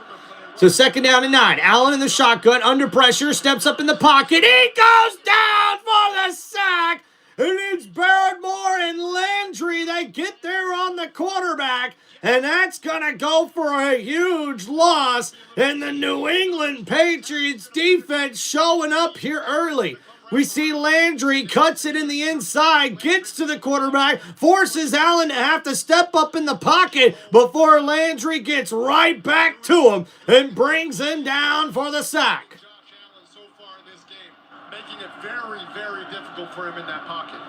S1: So 2nd down and 9. Allen in the shotgun, under pressure, steps up in the pocket. He goes down for the sack. And it's Barrymore and Landry. They get there on the quarterback. And that's going to go for a huge loss. And the New England Patriots defense showing up here early. We see Landry cuts it in the inside, gets to the quarterback, forces Allen to have to step up in the pocket before Landry gets right back to him and brings him down for the sack.
S3: Josh Allen so far in this game, making it very, very difficult for him in that pocket.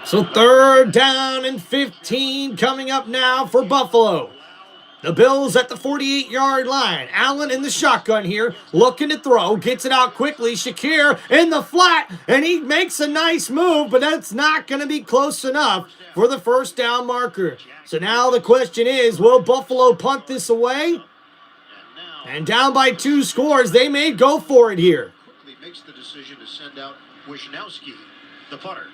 S1: So 3rd down and 15 coming up now for Buffalo. The Bills at the 48-yard line. Allen in the shotgun here, looking to throw, gets it out quickly. Shakir in the flat, and he makes a nice move, but that's not going to be close enough for the first down marker. So now the question is, will Buffalo punt this away? And down by 2 scores, they may go for it here.
S2: Quickly makes the decision to send out Wisnowski, the punter.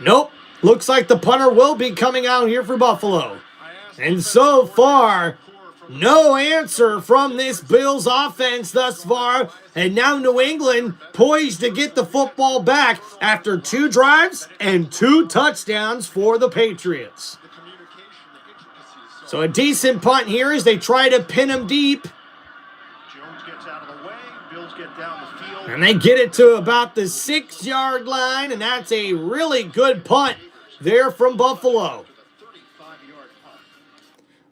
S1: Nope. Looks like the punter will be coming out here for Buffalo. And so far, no answer from this Bills offense thus far. And now New England poised to get the football back after 2 drives and 2 touchdowns for the Patriots. So a decent punt here as they try to pin him deep.
S2: Jones gets out of the way. Bills get down the field.
S1: And they get it to about the 6-yard line. And that's a really good punt there from Buffalo.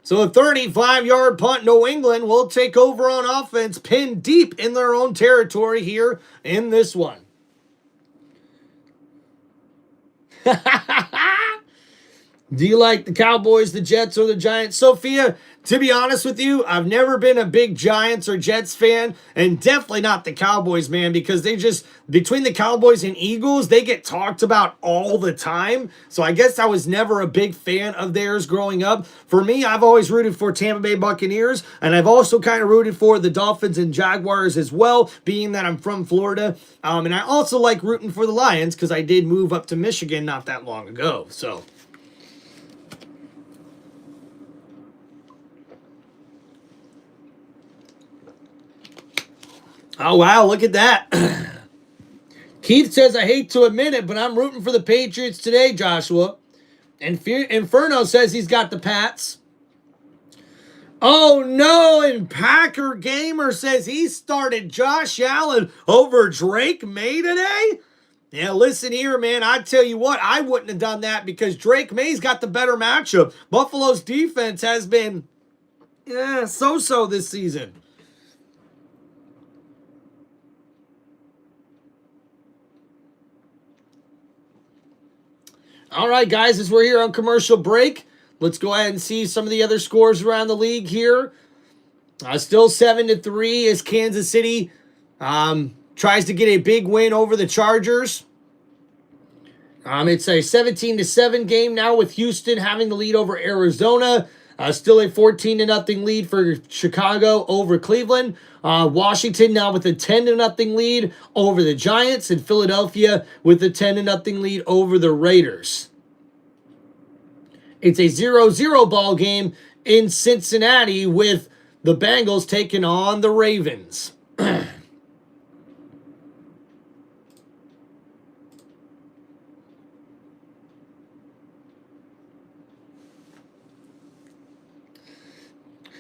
S1: So a 35-yard punt, New England will take over on offense, pinned deep in their own territory here in this one. Do you like the Cowboys, the Jets, or the Giants? Sophia, To be honest with you, I've never been a big Giants or Jets fan, and definitely not the Cowboys, man, because they just, between the Cowboys and Eagles, they get talked about all the time. So I guess I was never a big fan of theirs growing up. For me, I've always rooted for Tampa Bay Buccaneers, and I've also kind of rooted for the Dolphins and Jaguars as well, being that I'm from Florida. And I also like rooting for the Lions because I did move up to Michigan not that long ago. So oh, wow, look at that. Keith says, I hate to admit it, but I'm rooting for the Patriots today, Joshua. And Inferno says he's got the Pats. Oh, no, and Packer Gamer says he started Josh Allen over Drake May today? Yeah, listen here, man. I tell you what, I wouldn't have done that because Drake May's got the better matchup. Buffalo's defense has been so-so this season. All right, guys, as we're here on commercial break, let's go ahead and see some of the other scores around the league here. Still 7-3 as Kansas City tries to get a big win over the Chargers. It's a 17-7 game now with Houston having the lead over Arizona. Still a 14-0 lead for Chicago over Cleveland. Washington now with a 10-0 lead over the Giants, and Philadelphia with a 10-0 lead over the Raiders. It's a 0-0 ball game in Cincinnati with the Bengals taking on the Ravens.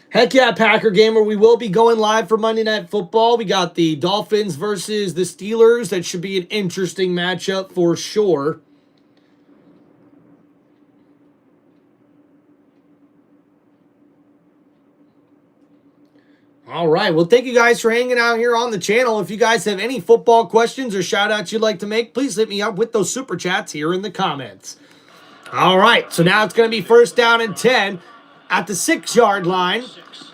S1: Heck yeah, Packer Gamer. We will be going live for Monday Night Football. We got the Dolphins versus the Steelers. That should be an interesting matchup for sure. All right. Well, thank you guys for hanging out here on the channel. If you guys have any football questions or shout-outs you'd like to make, please hit me up with those super chats here in the comments. All right. So now it's going to be 1st down and 10 at the 6-yard line.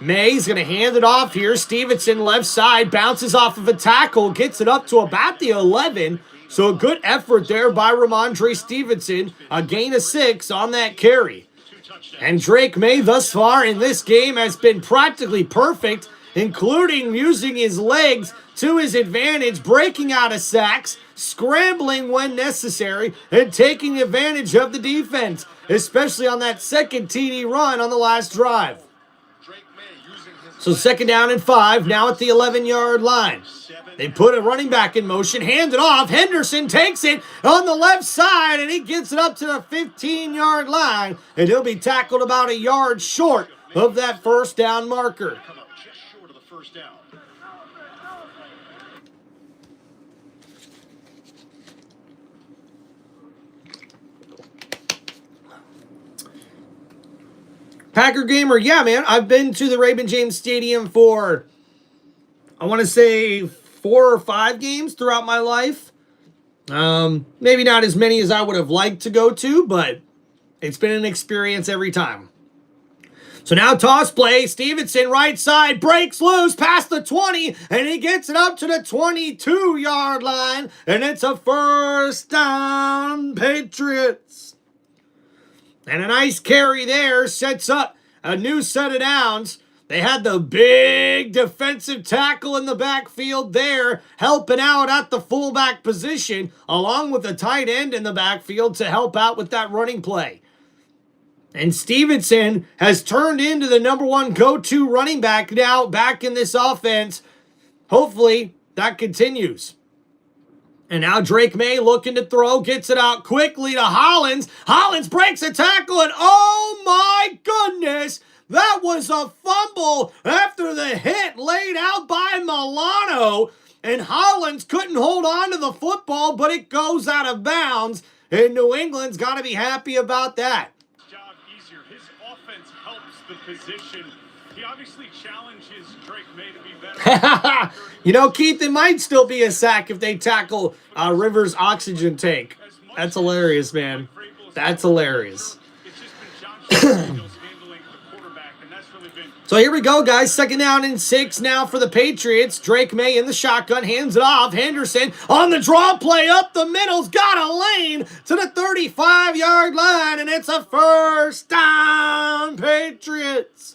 S1: May's going to hand it off here. Stevenson left side, bounces off of a tackle, gets it up to about the 11. So a good effort there by Ramondre Stevenson. A gain of 6 on that carry. And Drake May thus far in this game has been practically perfect, including using his legs to his advantage, breaking out of sacks, scrambling when necessary, and taking advantage of the defense, especially on that second TD run on the last drive. So 2nd down and 5, now at the 11-yard line. They put a running back in motion, hand it off. Henderson takes it on the left side, and he gets it up to the 15-yard line, and he'll be tackled about a yard short of that 1st down marker. Packer Gamer, yeah, man. I've been to the Raymond James Stadium for, I want to say, 4 or 5 games throughout my life. Maybe not as many as I would have liked to go to, but it's been an experience every time. So now toss play. Stevenson right side breaks loose past the 20, and he gets it up to the 22-yard line, and it's a 1st down, Patriots. And a nice carry there sets up a new set of downs. They had the big defensive tackle in the backfield there, helping out at the fullback position, along with the tight end in the backfield to help out with that running play. And Stevenson has turned into the #1 go-to running back now back in this offense. Hopefully that continues. And now Drake May looking to throw, gets it out quickly to Hollins. Hollins breaks a tackle, and oh my goodness, that was a fumble after the hit laid out by Milano. And Hollins couldn't hold on to the football, but it goes out of bounds. And New England's got to be happy about that.
S3: Job easier. His offense helps the position. He obviously challenges Drake May to be better.
S1: You know, Keith, it might still be a sack if they tackle Rivers' oxygen tank. That's hilarious, man. That's hilarious.
S3: It's just been John Daniels handling the quarterback, and that's
S1: So here we go, guys. 2nd down and 6 now for the Patriots. Drake May in the shotgun, hands it off. Henderson on the draw play up the middle's got a lane to the 35-yard line, and it's a 1st down, Patriots.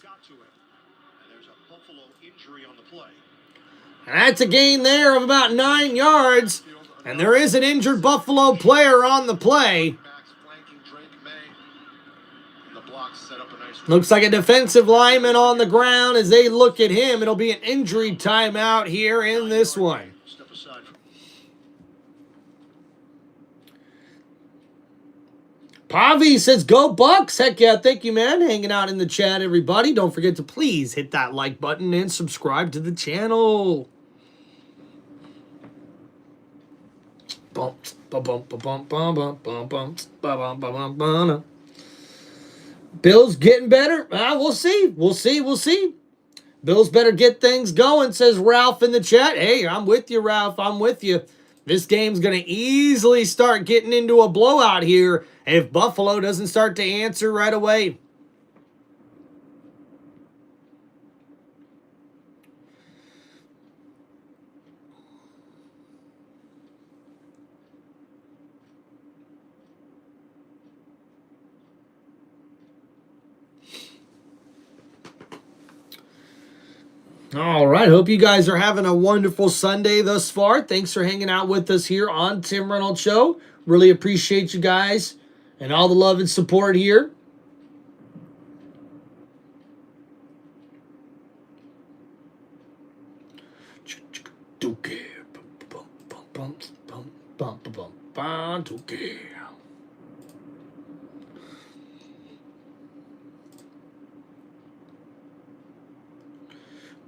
S1: And that's a gain there of about 9 yards, and there is an injured Buffalo player on the play. Looks like a defensive lineman on the ground as they look at him. It'll be an injury timeout here in this one. Pavi says, go Bucks. Heck yeah, thank you, man. Hanging out in the chat, everybody. Don't forget to please hit that like button and subscribe to the channel. Bills getting better? We'll see. We'll see. Bills better get things going, says Ralph in the chat. Hey, I'm with you, Ralph. I'm with you. This game's going to easily start getting into a blowout here if Buffalo doesn't start to answer right away. All right, hope you guys are having a wonderful Sunday thus far. Thanks for hanging out with us here on Tim Reynolds Show. Really appreciate you guys and all the love and support here.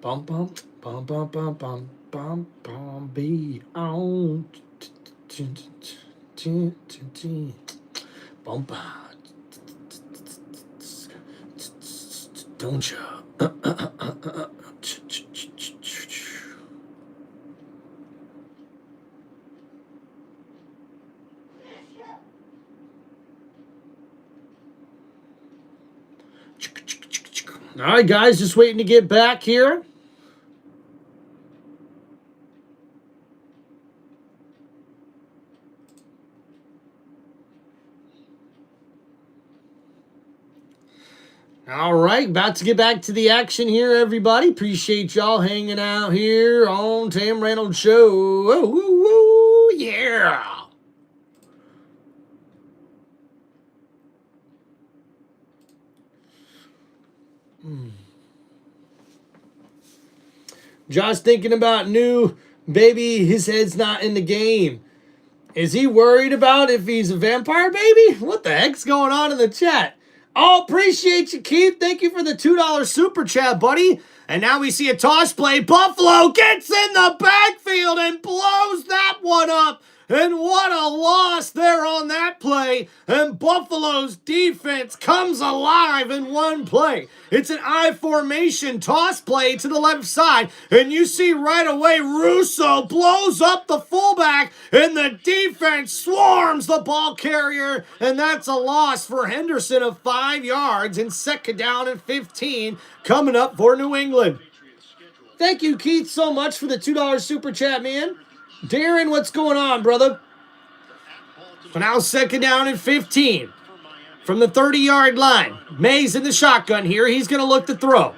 S1: Bum bum bum bum bum bum bum bum be on bum bum don't you all right, guys, just waiting to get back here. All right, about to get back to the action here, everybody. Appreciate y'all hanging out here on Tim Reynolds Show. Woo, woo, woo, yeah. Josh thinking about new baby. His head's not in the game. Is he worried about if he's a vampire baby? What the heck's going on in the chat? Oh, appreciate you, Keith. Thank you for the $2 super chat, buddy. And now we see a toss play. Buffalo gets in the backfield and blows that one up. And what a loss there on that play. And Buffalo's defense comes alive in one play. It's an I formation toss play to the left side. And you see right away Russo blows up the fullback. And the defense swarms the ball carrier. And that's a loss for Henderson of 5 yards. And 2nd down and 15 coming up for New England. Thank you, Keith, so much for the $2 super chat, man. Darren, what's going on, brother? So now 2nd down and 15 from the 30-yard line. May's in the shotgun here. He's going to look to throw.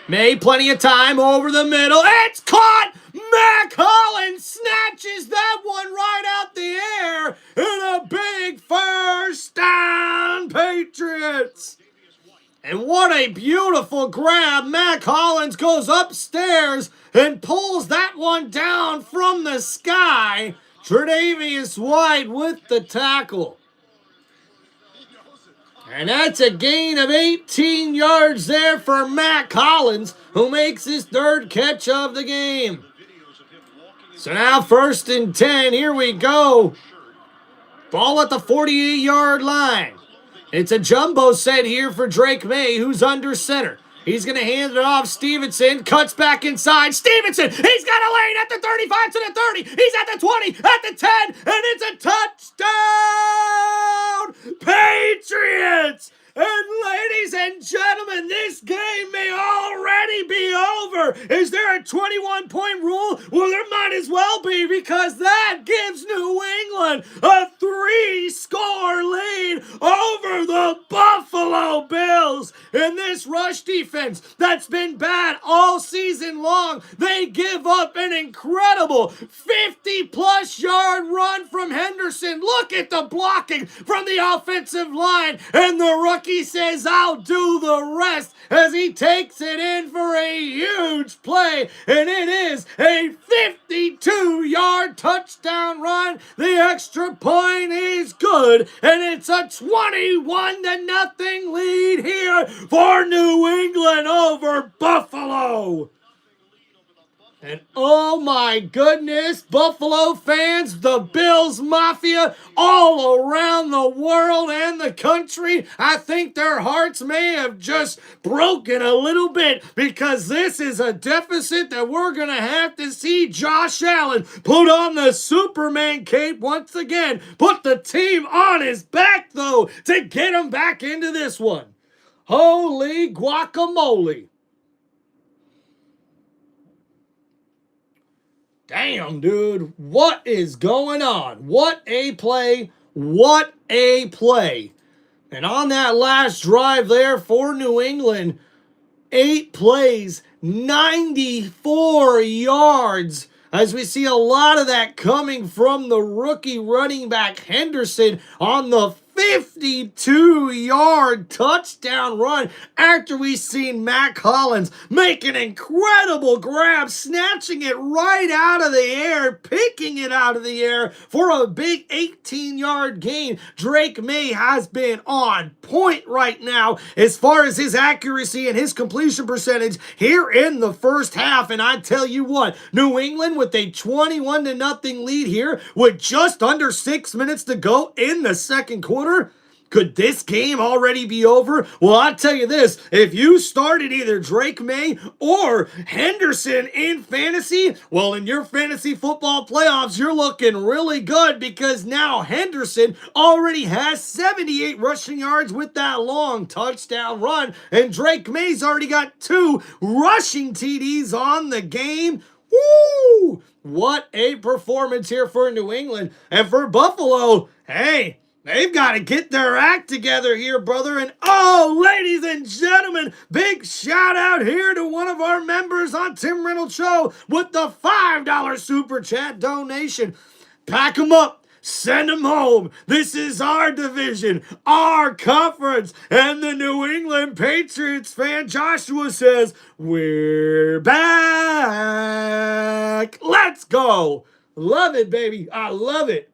S1: May, plenty of time over the middle. It's caught! Mac Hollins snatches that one right out the air. And a big 1st down, Patriots. And what a beautiful grab. Mac Hollins goes upstairs and pulls that one down from the sky. Tre'Davious White with the tackle. And that's a gain of 18 yards there for Mac Hollins, who makes his 3rd catch of the game. So now 1st and 10. Here we go. Ball at the 48-yard line. It's a jumbo set here for Drake May, who's under center. He's going to hand it off. Stevenson cuts back inside. Stevenson, he's got a lane at the 35 to the 30. He's at the 20, at the 10, and it's a touchdown! Patriots! And ladies and gentlemen, this game may already be over. Is there a 21-point rule? Well, there might as well be, because that gives New England a 3-score lead over the Buffalo Bills. In this rush defense that's been bad all season long, they give up an incredible 50-plus yard run from Henderson. Look at the blocking from the offensive line, and the rookie says, "I'll do the rest," as he takes it in for a huge play, and it is a 52-yard touchdown run. The extra point is good, and it's a 21-0 lead here for New England over Buffalo. And oh my goodness, Buffalo fans, the Bills Mafia all around the world and the country, I think their hearts may have just broken a little bit, because this is a deficit that we're going to have to see Josh Allen put on the Superman cape once again. Put the team on his back, though, to get him back into this one. Holy guacamole. Damn, dude, what is going on? What a play. What a play. And on that last drive there for New England, 8 plays, 94 yards. As we see a lot of that coming from the rookie running back Henderson on the 52-yard touchdown run, after we seen Mac Hollins make an incredible grab, snatching it right out of the air, picking it out of the air for a big 18-yard gain. Drake May has been on point right now as far as his accuracy and his completion percentage here in the first half. And I tell you what, New England with a 21-0 lead here with just under 6 minutes to go in the second quarter. Could this game already be over? Well, I'll tell you this. If you started either Drake May or Henderson in fantasy, well, in your fantasy football playoffs, you're looking really good, because now Henderson already has 78 rushing yards with that long touchdown run, and Drake May's already got 2 rushing TDs on the game. Woo! What a performance here for New England. And for Buffalo, hey, they've got to get their act together here, brother. And oh, ladies and gentlemen, big shout out here to one of our members on Tim Reynolds Show with the $5 super chat donation. Pack them up. Send them home. This is our division, our conference. And the New England Patriots fan Joshua says, "We're back. Let's go." Love it, baby. I love it.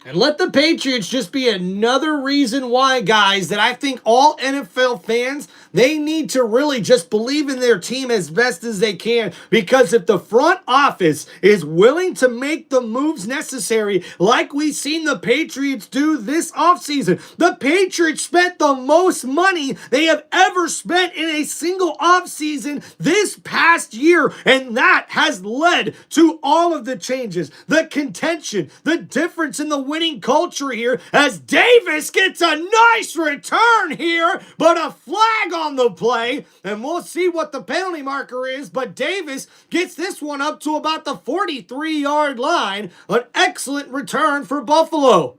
S1: And let the Patriots just be another reason why, guys, that I think all NFL fans, they need to really just believe in their team as best as they can. Because if the front office is willing to make the moves necessary, like we've seen the Patriots do this offseason, the Patriots spent the most money they have ever spent in a single offseason this past year. And that has led to all of the changes, the contention, the difference in the winning culture here, as Davis gets a nice return here, but a flag on the play, and we'll see what the penalty marker is, but Davis gets this one up to about the 43-yard line. An excellent return for Buffalo.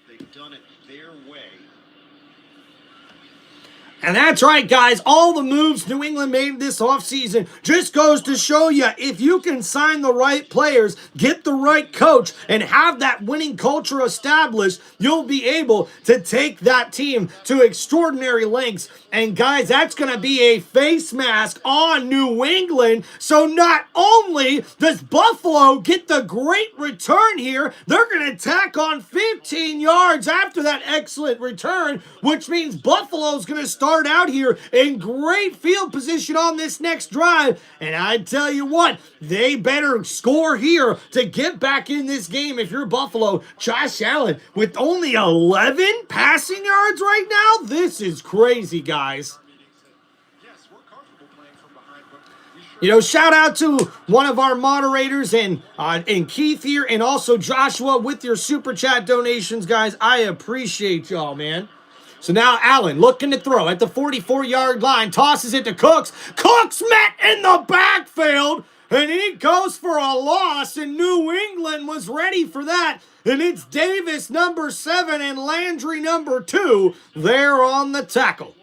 S2: They've done it their way.
S1: And that's right, guys. All the moves New England made this offseason just goes to show you, if you can sign the right players, get the right coach, and have that winning culture established, you'll be able to take that team to extraordinary lengths. And guys, that's going to be a face mask on New England. So not only does Buffalo get the great return here, they're going to tack on 15 yards after that excellent return, which means Buffalo's going to start out here in great field position on this next drive. And I tell you what, they better score here to get back in this game if you're Buffalo. Josh Allen with only 11 passing yards right now? This is crazy, guys.
S3: Yes, we're comfortable playing from behind, but we
S1: You know, shout out to one of our moderators and Keith here, and also Joshua with your super chat donations, guys. I appreciate y'all, man. So now Allen looking to throw at the 44-yard line, tosses it to Cooks. Cooks met in the backfield, and he goes for a loss, and New England was ready for that. And it's Davis, number 7, and Landry, number 2, there on the tackle.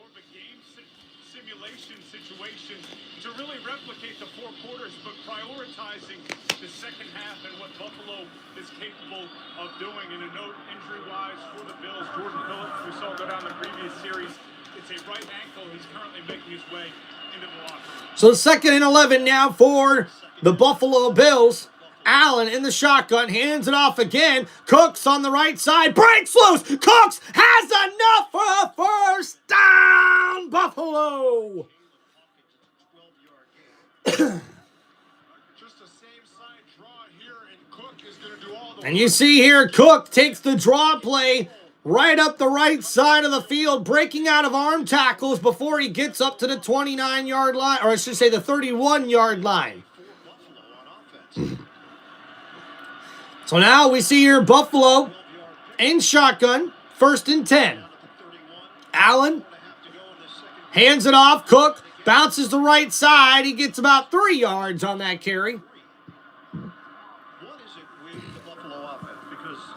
S3: Of doing. And a note injury-wise for the Bills, Jordan Phillips, we saw go down the previous series. It's a right ankle. He's currently making his way into the locker room.
S1: So 2nd and 11 now for the Buffalo Bills. Allen in the shotgun, hands it off again. Cooks on the right side, breaks loose. Cooks has enough for a first down, Buffalo. And you see here, Cook takes the draw play right up the right side of the field, breaking out of arm tackles before he gets up to the 29-yard line, or I should say the 31-yard line. So now we see here Buffalo in shotgun, 1st and 10. Allen hands it off. Cook bounces the right side. He gets about 3 yards on that carry.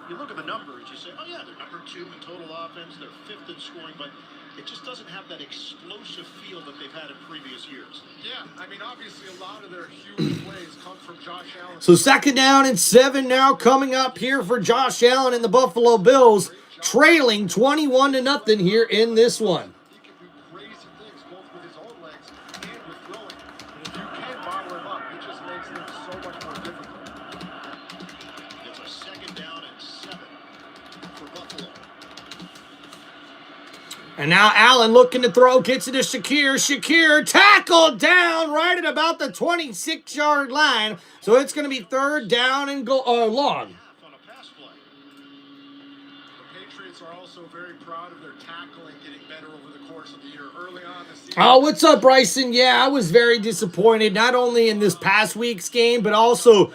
S2: You look at the numbers, you say, oh yeah, they're number 2 in total offense, they're 5th in scoring, but it just doesn't have that explosive feel that they've had in previous years.
S3: Yeah, I mean, obviously a lot of their huge plays come from Josh Allen.
S1: So 2nd down and 7 now coming up here for Josh Allen and the Buffalo Bills, trailing 21-0 here in this one.
S3: He can do crazy things both with his own legs and with throwing. And if you can bottle him up, it just makes things so much more difficult.
S2: It's a 2nd down and 7 for Buffalo.
S1: And now Allen looking to throw, gets it to Shakir. Shakir tackled down right at about the 26-yard line. So it's going to be 3rd down and long.
S2: On a pass play.
S3: The Patriots are also very proud of their tackling getting better over the course of the year. Early on the season.
S1: Oh, what's up, Bryson? Yeah, I was very disappointed, not only in this past week's game, but also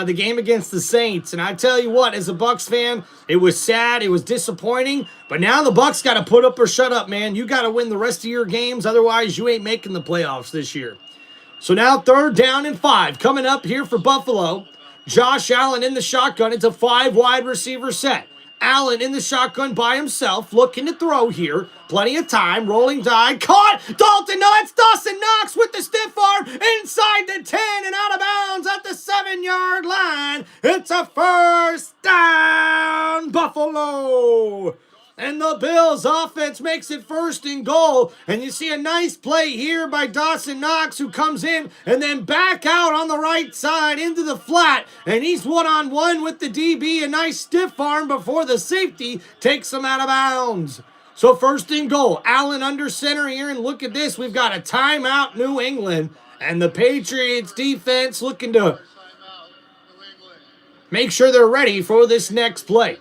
S1: the game against the Saints. And I tell you what, as a Bucs fan, it was sad, it was disappointing, but now the Bucs got to put up or shut up, man. You got to win the rest of your games, otherwise you ain't making the playoffs this year. So now 3rd down and 5 coming up here for Buffalo. Josh Allen in the shotgun. It's a 5-wide receiver set. Allen in the shotgun by himself, looking to throw here. Plenty of time, rolling die, caught! Dalton, no, it's Dawson Knox with the stiff arm inside the 10 and out of bounds at the 7-yard line. It's a 1st down, Buffalo! And the Bills offense makes it 1st and goal. And you see a nice play here by Dawson Knox, who comes in and then back out on the right side into the flat. And he's one-on-one with the DB. A nice stiff arm before the safety takes him out of bounds. So 1st and goal. Allen under center here. And look at this. We've got a timeout, New England. And the Patriots defense looking to make sure they're ready for this next play.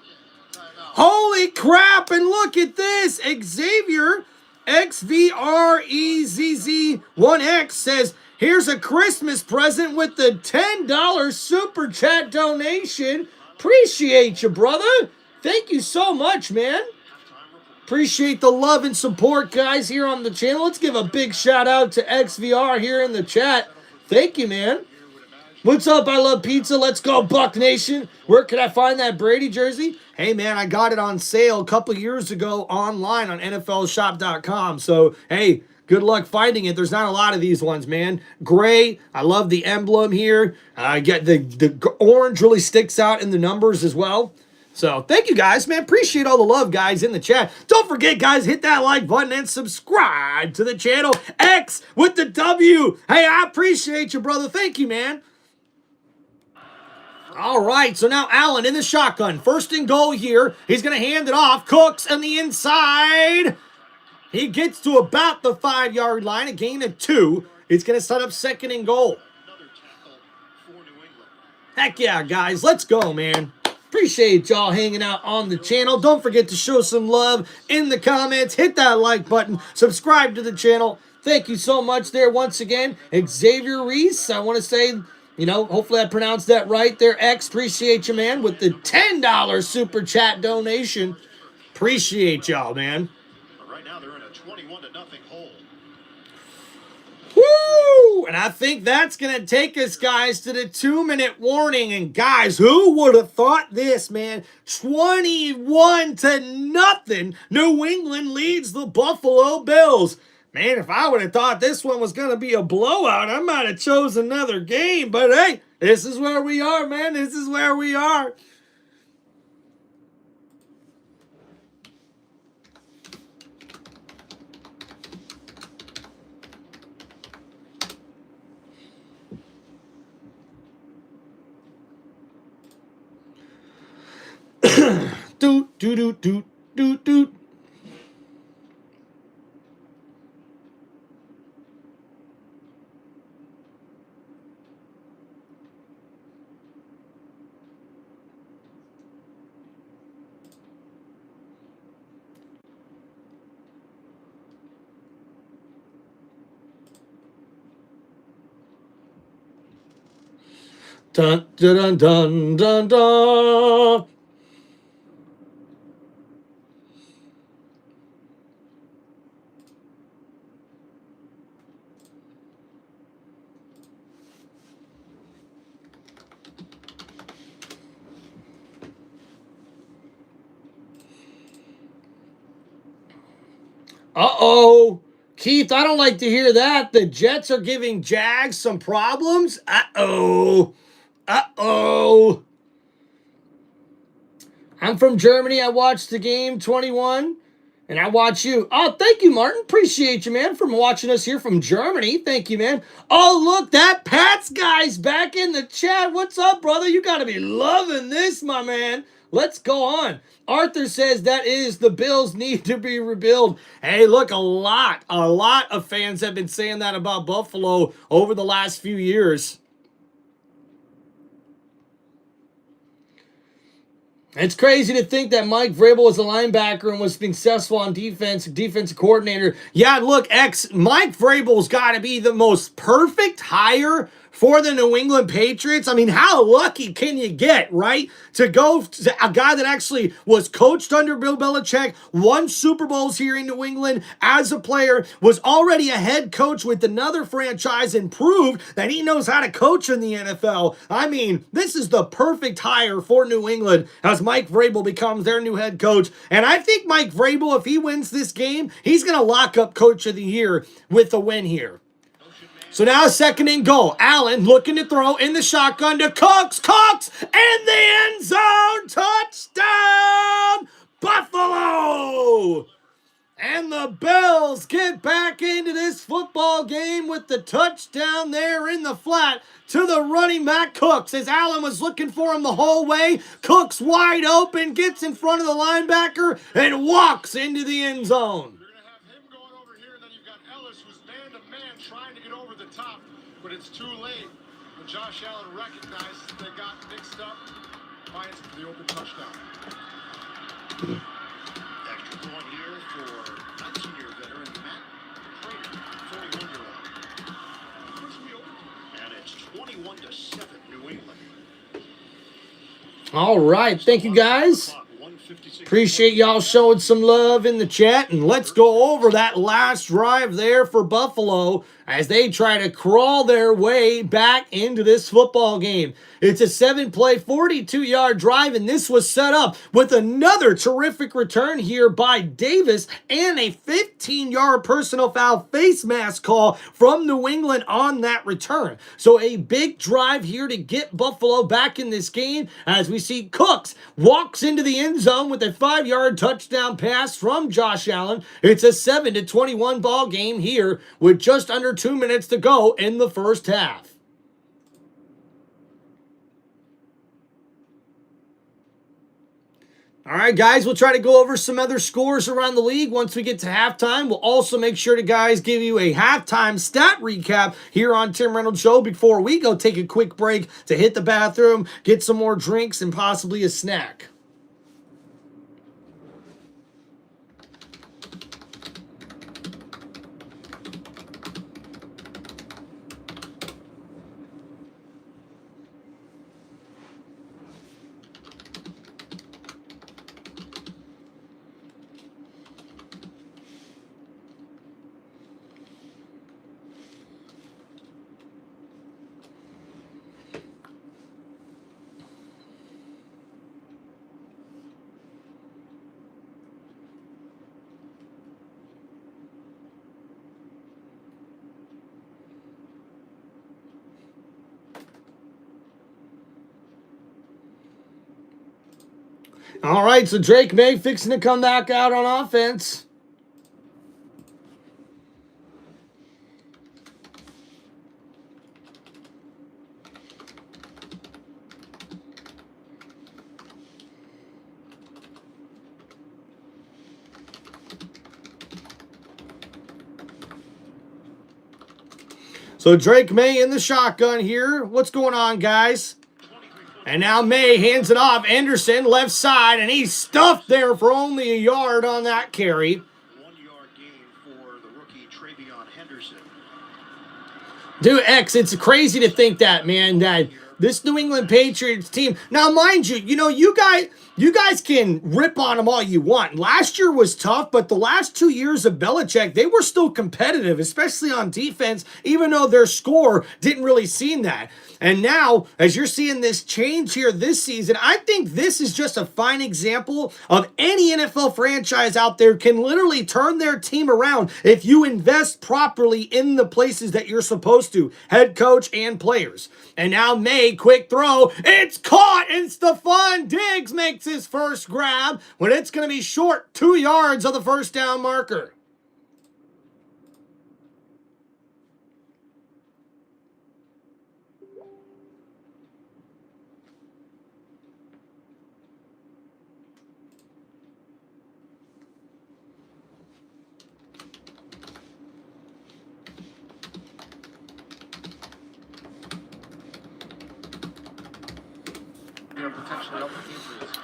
S1: Holy crap, and look at this. Xavier, XVREZZ1X says, here's a Christmas present with the $10 super chat donation. Appreciate you, brother. Thank you so much, man. Appreciate the love and support, guys, here on the channel. Let's give a big shout out to XVR here in the chat. Thank you, man. What's up? I love pizza. Let's go, Buck Nation. Where can I find that Brady jersey? Hey, man, I got it on sale a couple years ago online on NFLshop.com. So, hey, good luck finding it. There's not a lot of these ones, man. Gray, I love the emblem here. I get the orange really sticks out in the numbers as well. So, thank you, guys, man. Appreciate all the love, guys, in the chat. Don't forget, guys, hit that like button and subscribe to the channel. X with the W. Hey, I appreciate you, brother. Thank you, man. All right, so now Allen in the shotgun. 1st and goal here. He's going to hand it off. Cooks on the inside. He gets to about the 5-yard line, a gain of 2. It's going to set up 2nd and goal. Heck yeah, guys. Let's go, man. Appreciate y'all hanging out on the channel. Don't forget to show some love in the comments. Hit that like button. Subscribe to the channel. Thank you so much there once again. Xavier Reese, I want to say, hopefully I pronounced that right there. X, appreciate you, man, with the $10 super chat donation. Appreciate y'all, man.
S2: But right now they're in a 21-0 hole.
S1: Woo! And I think that's going to take us, guys, to the 2-minute warning. And, guys, who would have thought this, man? 21-0. New England leads the Buffalo Bills. Man, if I would have thought this one was going to be a blowout, I might have chose another game. But, hey, this is where we are, man. This is where we are. Doot, doot, doot, doot, doot, doot. Dun, dun, dun, dun, dun. Uh-oh. Keith, I don't like to hear that. The Jets are giving Jags some problems. Uh-oh. Uh-oh. I'm from Germany. I watched the game 21, and I watch you. Oh, thank you, Martin. Appreciate you, man, for watching us here from Germany. Thank you, man. Oh, look, that Pats guy's back in the chat. What's up, brother? You got to be loving this, my man. Let's go on. Arthur says that is the Bills need to be rebuilt. Hey, look, a lot of fans have been saying that about Buffalo over the last few years. It's crazy to think that Mike Vrabel was a linebacker and was successful on defensive coordinator. Yeah, look, Mike Vrabel's got to be the most perfect hire for the New England Patriots. I mean, how lucky can you get, right? To go to a guy that actually was coached under Bill Belichick, won Super Bowls here in New England as a player, was already a head coach with another franchise and proved that he knows how to coach in the NFL. I mean, this is the perfect hire for New England as Mike Vrabel becomes their new head coach. And I think Mike Vrabel, if he wins this game, he's going to lock up Coach of the Year with a win here. So now 2nd and goal. Allen looking to throw in the shotgun to Cooks. Cooks in the end zone. Touchdown, Buffalo. And the Bills get back into this football game with the touchdown there in the flat to the running back Cooks. As Allen was looking for him the whole way, Cooks wide open, gets in front of the linebacker, and walks into the end zone.
S3: But it's too late. When Josh Allen recognized they got mixed up, finds the open touchdown.
S2: Extra point here for 19-year veteran Matt Prater, 41-year-old. And it's 21-7 New England.
S1: All right, thank you guys. Appreciate y'all showing some love in the chat. And let's go over that last drive there for Buffalo as they try to crawl their way back into this football game. It's a 7-play, 42-yard drive, and this was set up with another terrific return here by Davis and a 15-yard personal foul face mask call from New England on that return. So a big drive here to get Buffalo back in this game as we see Cooks walks into the end zone with a 5-yard touchdown pass from Josh Allen. It's a 7-21 ball game here with just under 2 minutes to go in the first half. All right, guys, we'll try to go over some other scores around the league once we get to halftime. We'll also make sure to, guys, give you a halftime stat recap here on Tim Reynolds Show before we go take a quick break to hit the bathroom, get some more drinks, and possibly a snack. All right, so Drake May fixing to come back out on offense. So Drake May in the shotgun here. What's going on, guys? And now May hands it off. Anderson, left side, and he's stuffed there for only a yard on that carry.
S2: 1 yard gain for the rookie Travion Henderson.
S1: Dude, X, it's crazy to think that, man, that this New England Patriots team. Now, mind you, you guys can rip on them all you want. Last year was tough, but the last 2 years of Belichick, they were still competitive, especially on defense, even though their score didn't really seem that. And now, as you're seeing this change here this season, I think this is just a fine example of any NFL franchise out there can literally turn their team around if you invest properly in the places that you're supposed to, head coach and players. And now May, quick throw, it's caught, and Stephon Diggs makes his first grab when it's going to be short 2 yards of the first down marker.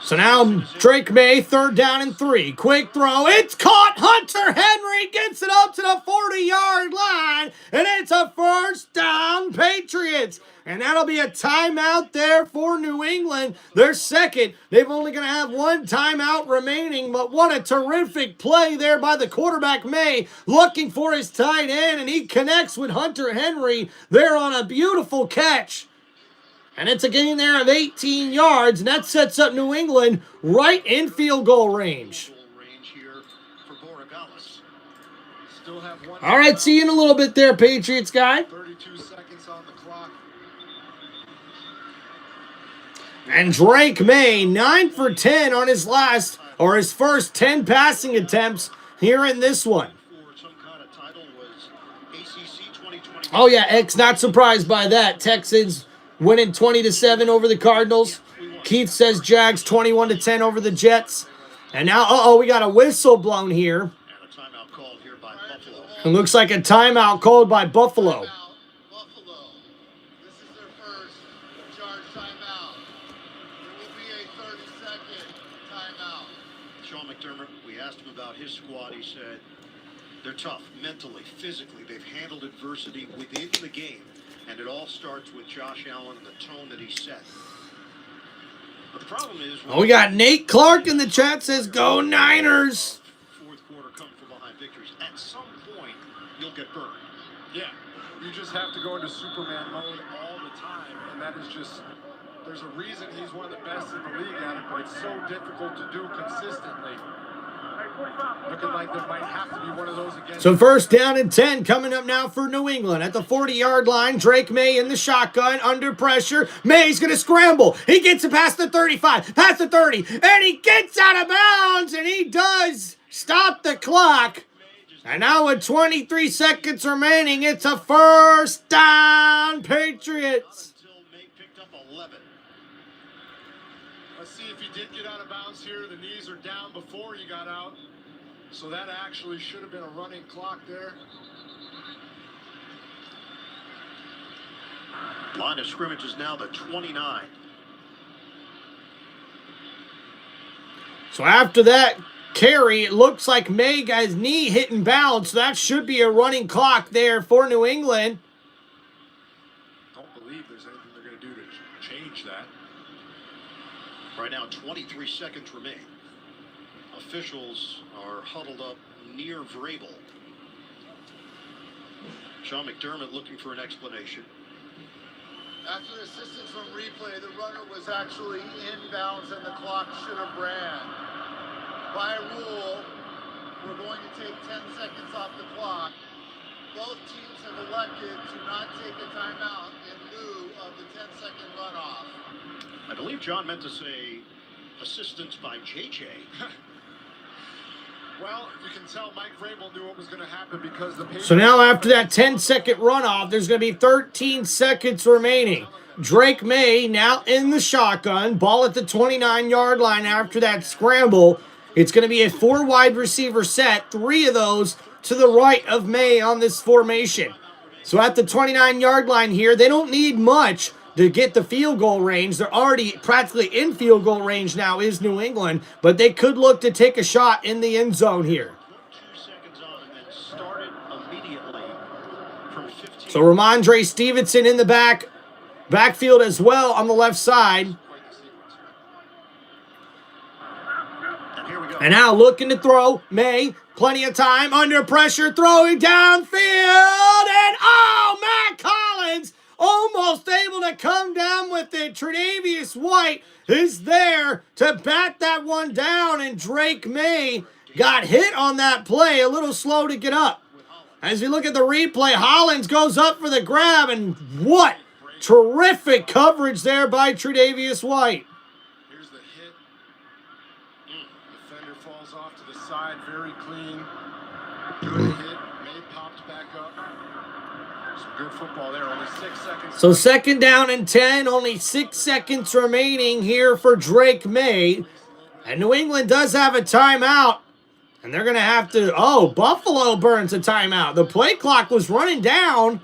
S1: So now Drake May, 3rd down and 3. Quick throw. It's caught. Hunter Henry gets it up to the 40-yard line. And it's a first down, Patriots. And that'll be a timeout there for New England. Their second. They've only going to have one timeout remaining. But what a terrific play there by the quarterback, May, looking for his tight end. And he connects with Hunter Henry there on a beautiful catch. And it's a gain there of 18 yards, and that sets up New England right in field goal range. All right, see you in a little bit there, Patriots guy.
S3: 32 seconds on the clock.
S1: And Drake May, 9 for 10 on his first 10 passing attempts here in this one. Oh yeah, X, not surprised by that. Texans winning 20-7 over the Cardinals. Keith says Jags 21-10 over the Jets. And now, we got a whistle blown here. It looks like a timeout called by Buffalo.
S4: Buffalo. This is their first charge timeout. It will be a 30-second timeout.
S2: Sean McDermott, we asked him about his squad. He said they're tough mentally, physically. They've handled adversity within the game. And it all starts with Josh Allen and the tone that he set. But the problem is...
S1: we got Nate Clark in the chat says, go Niners.
S2: Fourth quarter come from behind victories. At some point, you'll get burned.
S3: Yeah, you just have to go into Superman mode all the time. And that is just... There's a reason he's one of the best in the league at it, but it's so difficult to do consistently. Looking like there might have to be one of those again.
S1: So 1st down and 10 coming up now for New England. At the 40-yard line, Drake May in the shotgun, under pressure. May's going to scramble. He gets it past the 35, past the 30, and he gets out of bounds, and he does stop the clock. And now with 23 seconds remaining, it's a first down, Patriots.
S2: Until May picked up 11.
S3: Let's see if he did get out of bounds here. The knees are down before he got out. So that actually should have been a running clock there.
S2: Line of scrimmage is now the 29.
S1: So after that carry, it looks like May got his knee hitting bounds. So that should be a running clock there for New England.
S3: Don't believe there's anything they're going to do to change that.
S2: Right now, 23 seconds remain. Officials are huddled up near Vrabel. Sean McDermott looking for an explanation.
S4: After the assistance from replay, the runner was actually inbounds and the clock should have ran. By rule, we're going to take 10 seconds off the clock. Both teams have elected to not take a timeout in lieu of the 10-second runoff.
S2: I believe John meant to say assistance by JJ.
S3: Well, you can tell Mike Vrabel knew what was going to happen because the Patriots...
S1: So now after that 10-second runoff, there's going to be 13 seconds remaining. Drake May now in the shotgun. Ball at the 29-yard line after that scramble. It's going to be a 4 wide receiver set. 3 of those to the right of May on this formation. So at the 29-yard line here, they don't need much to get the field goal range. They're already practically in field goal range now is New England, but they could look to take a shot in the end zone here.
S2: 2 seconds on and then started immediately from 15.
S1: So Ramondre Stevenson in the backfield as well on the left side.
S2: And here we go.
S1: And now looking to throw. May, plenty of time, under pressure, throwing downfield. And oh, Matt Collins almost able to come down with it. Tre'Davious White is there to bat that one down. And Drake May got hit on that play. A little slow to get up. As we look at the replay, Hollins goes up for the grab. And what terrific coverage there by Tre'Davious White.
S3: Here's the hit. Defender falls off to the side, very clean. Good hit. May popped back up. Some good football there. Only 6 seconds.
S1: So 2nd down and 10. Only 6 seconds remaining here for Drake May. And New England does have a timeout. And they're going to have to... Oh, Buffalo burns a timeout. The play clock was running down.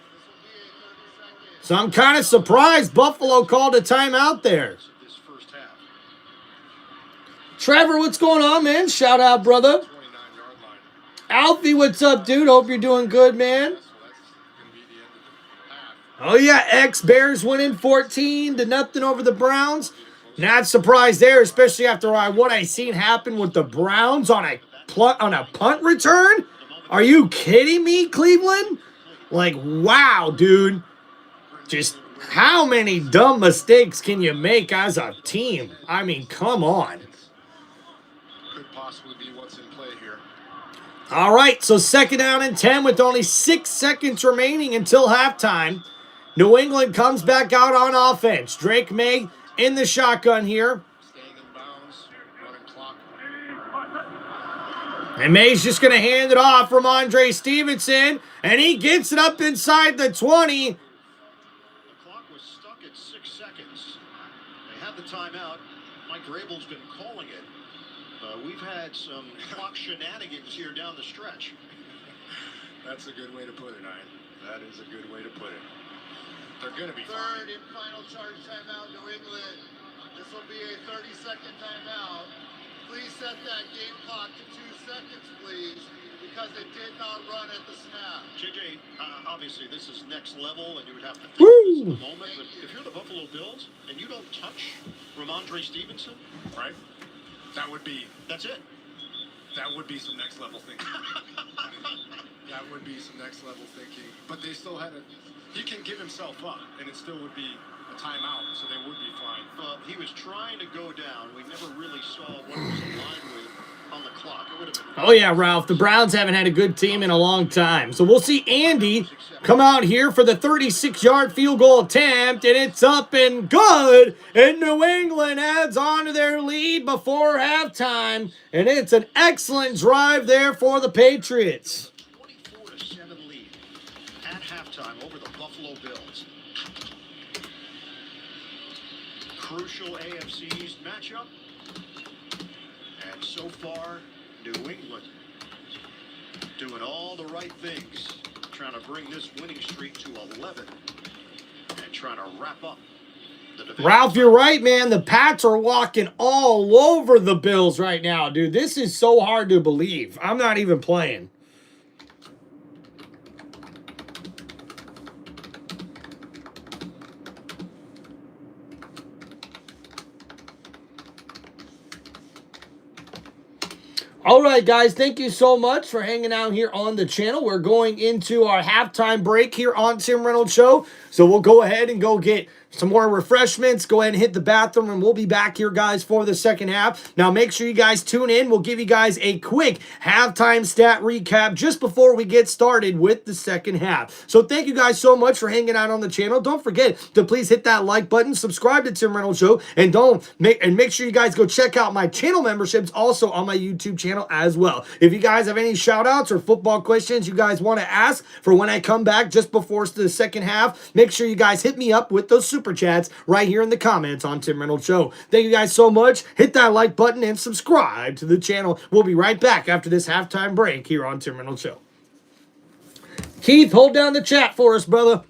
S1: So I'm kind of surprised Buffalo called a timeout there.
S2: This first half.
S1: Trevor, what's going on, man? Shout out, brother.
S3: 29-yard line.
S1: Alfie, what's up, dude? Hope you're doing good, man.
S3: So that's going to be the end of the half.
S1: Oh, yeah, ex-Bears winning 14-0 over the Browns. Not surprised there, especially after what I seen happen with the Browns on a punt return. Are you kidding me, Cleveland? Like, wow, dude. Just how many dumb mistakes can you make as a team? I mean, come on.
S3: Could possibly be what's in play here.
S1: All right, so 2nd down and 10 with only 6 seconds remaining until halftime. New England comes back out on offense. Drake May in the shotgun here.
S3: Staying in bounds, running clock.
S1: And May's just going to hand it off from Ramondre Stevenson. And he gets it up inside the 20.
S2: The clock was stuck at 6 seconds. They had the timeout. Mike Vrabel's been calling it. We've had some clock shenanigans here down the stretch.
S3: That's a good way to put it, Ian. That is a good way to put it. They're going to be
S4: Third
S3: fine.
S4: and final charge timeout, New England. This will be a 30-second timeout. Please set that game clock to 2 seconds, please, because it did not run at the snap.
S2: JJ, obviously this is next level, and you would have to think
S1: Woo!
S2: this in the moment. But if you're the Buffalo Bills and you don't touch Ramondre Stevenson,
S3: Right?
S2: that's it.
S3: That would be some next level thinking. That would be some next level thinking. But they still had he can give himself up, and it still would be a timeout, so they would be fine.
S2: He was trying to go down. We never really saw what he was aligned with on the clock. It would have been.
S1: Oh, yeah, Ralph. The Browns haven't had a good team in a long time. So we'll see Andy come out here for the 36-yard field goal attempt, and it's up and good. And New England adds on to their lead before halftime, and it's an excellent drive there for the Patriots.
S2: 24-7 lead at halftime over the Buffalo Bills. Crucial AFC East matchup. And so far, New England doing all the right things, trying to bring this winning streak to 11 and trying to wrap up the division.
S1: Ralph, you're right, man. The Pats are walking all over the Bills right now, dude. This is so hard to believe. I'm not even playing. All right, guys, thank you so much for hanging out here on the channel. We're going into our halftime break here on Tim Reynolds Show. So we'll go ahead and go get some more refreshments. Go ahead and hit the bathroom, and we'll be back here, guys, for the second half. Now, make sure you guys tune in. We'll give you guys a quick halftime stat recap just before we get started with the second half. So thank you guys so much for hanging out on the channel. Don't forget to please hit that like button, subscribe to Tim Reynolds Show, and make sure you guys go check out my channel memberships also on my YouTube channel as well. If you guys have any shout outs or football questions you guys want to ask for when I come back just before the second half, make sure you guys hit me up with those super chats right here in the comments on Tim Reynolds Show. Thank you guys so much. Hit that like button and subscribe to the channel. We'll be right back after this halftime break here on Tim Reynolds Show. Keith, hold down the chat for us, brother.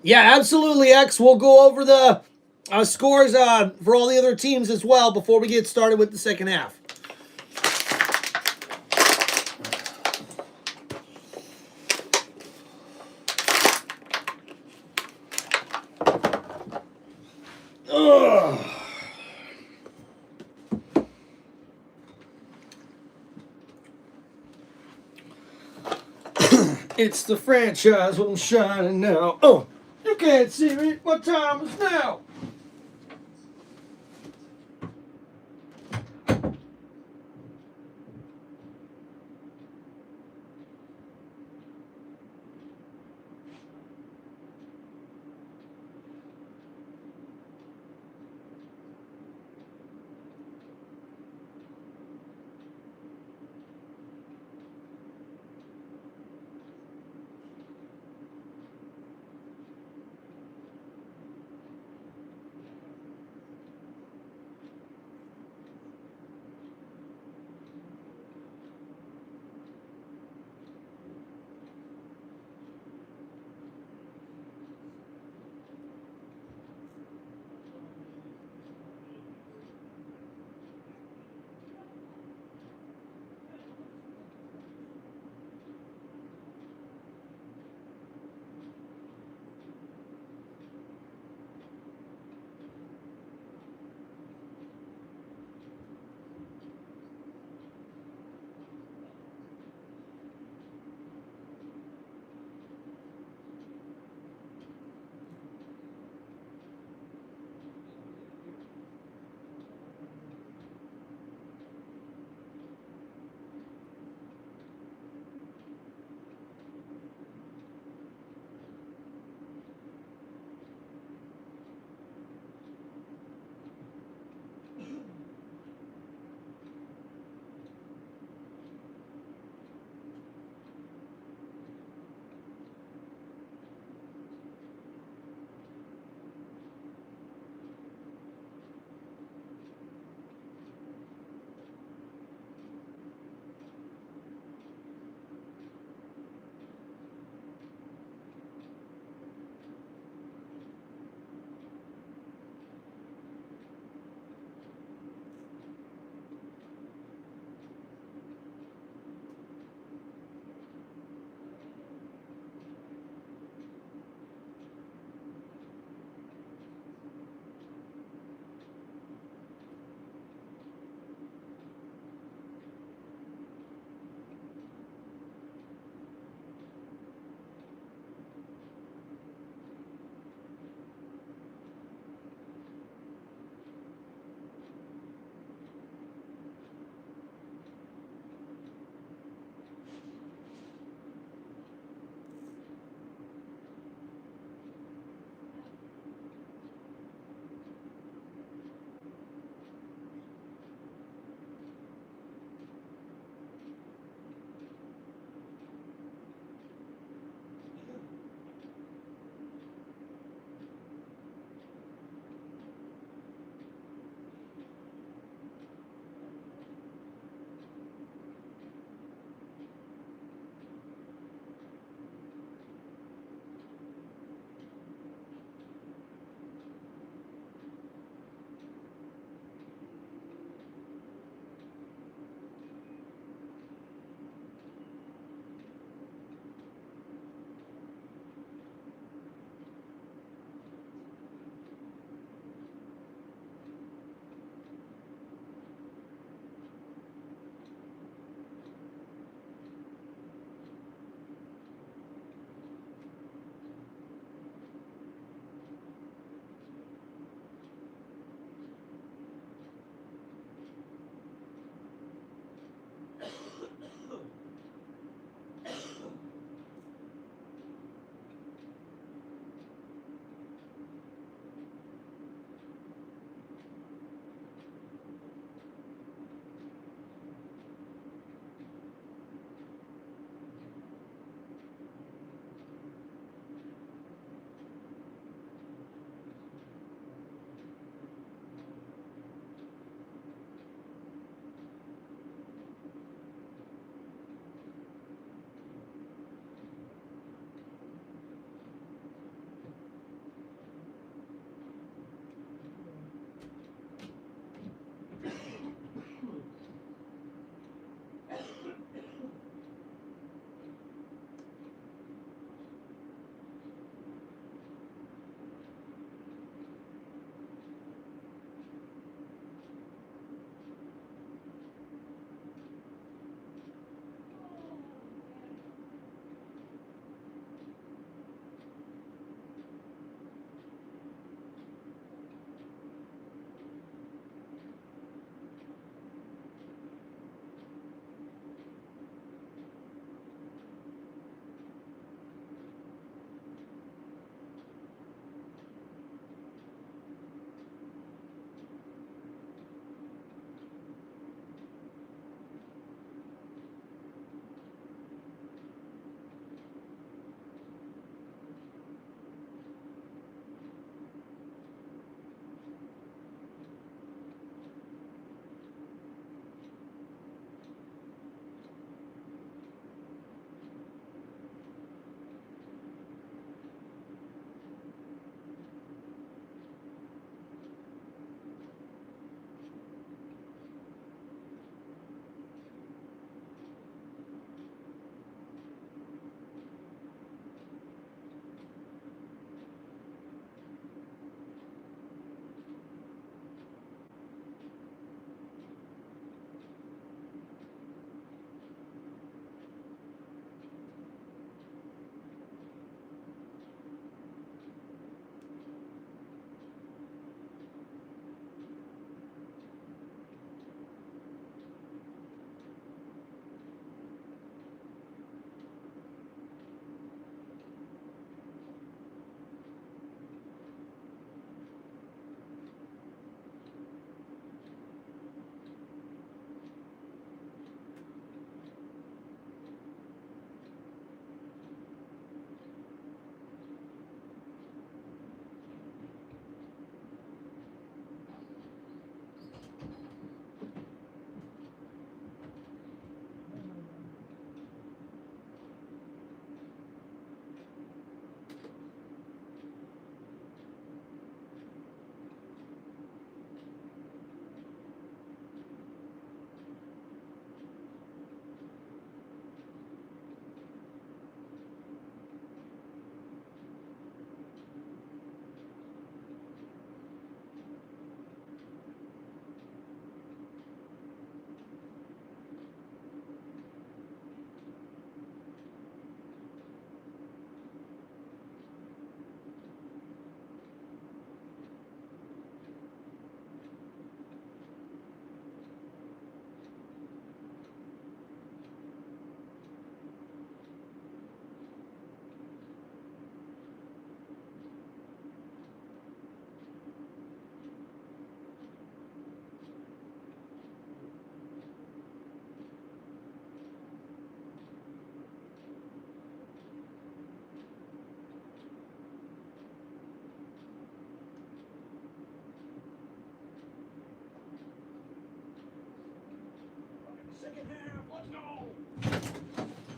S1: Yeah, absolutely, X. We'll go over the scores for all the other teams as well before we get started with the second half. Ugh. It's the franchise when I'm shining now. Oh, you can't see me. What time is now?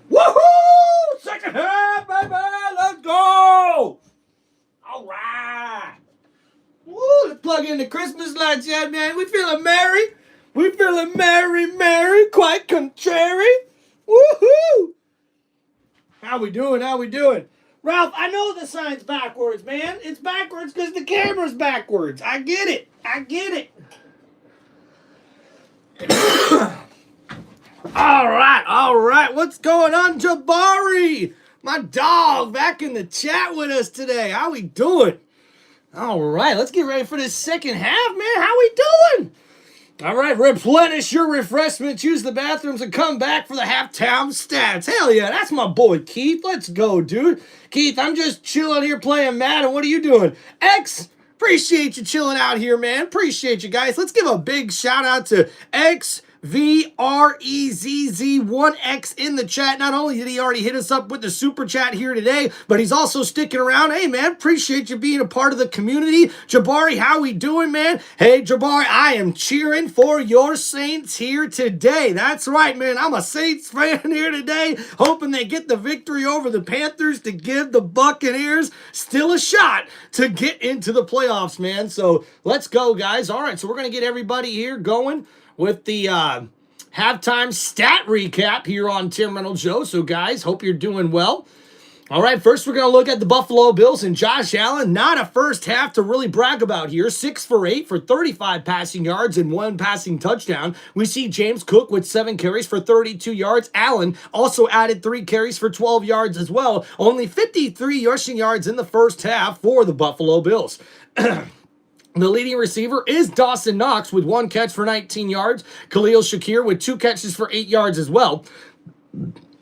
S1: Woohoo! Second half, baby! Let's go! All right. Woo! Let's plug in the Christmas lights, yeah, man. We feeling merry. We feeling merry, quite contrary. Woohoo! How we doing? How we doing? Ralph, I know the sign's backwards, man. It's backwards because the camera's backwards. I get it. I get it. All right. What's going on, Jabari? My dog back in the chat with us today. How we doing? All right, let's get ready for this second half, man. How we doing? All right, replenish your refreshments, use the bathrooms, and come back for the halftime stats. Hell yeah, that's my boy Keith. Let's go, dude. Keith, I'm just chilling here playing Madden. What are you doing? X, appreciate you chilling out here, man. Appreciate you guys. Let's give a big shout out to XVREZZ1X in the chat. Not only did he already hit us up with the super chat here today, but he's also sticking around. Hey, man, appreciate you being a part of the community. Jabari, how we doing, man? Hey, Jabari, I am cheering for your Saints here today. That's right, man. I'm a Saints fan here today, hoping they get the victory over the Panthers to give the Buccaneers still a shot to get into the playoffs, man. So let's go, guys. All right, so we're going to get everybody here going with the halftime stat recap here on Tim Reynolds Show. So, guys, hope you're doing well. All right, first we're going to look at the Buffalo Bills and Josh Allen. Not a first half to really brag about here. 6 for 8 for 35 passing yards and 1 passing touchdown. We see James Cook with 7 carries for 32 yards. Allen also added 3 carries for 12 yards as well. Only 53 rushing yards in the first half for the Buffalo Bills. The leading receiver is Dawson Knox with 1 catch for 19 yards. Khalil Shakir with 2 catches for 8 yards as well.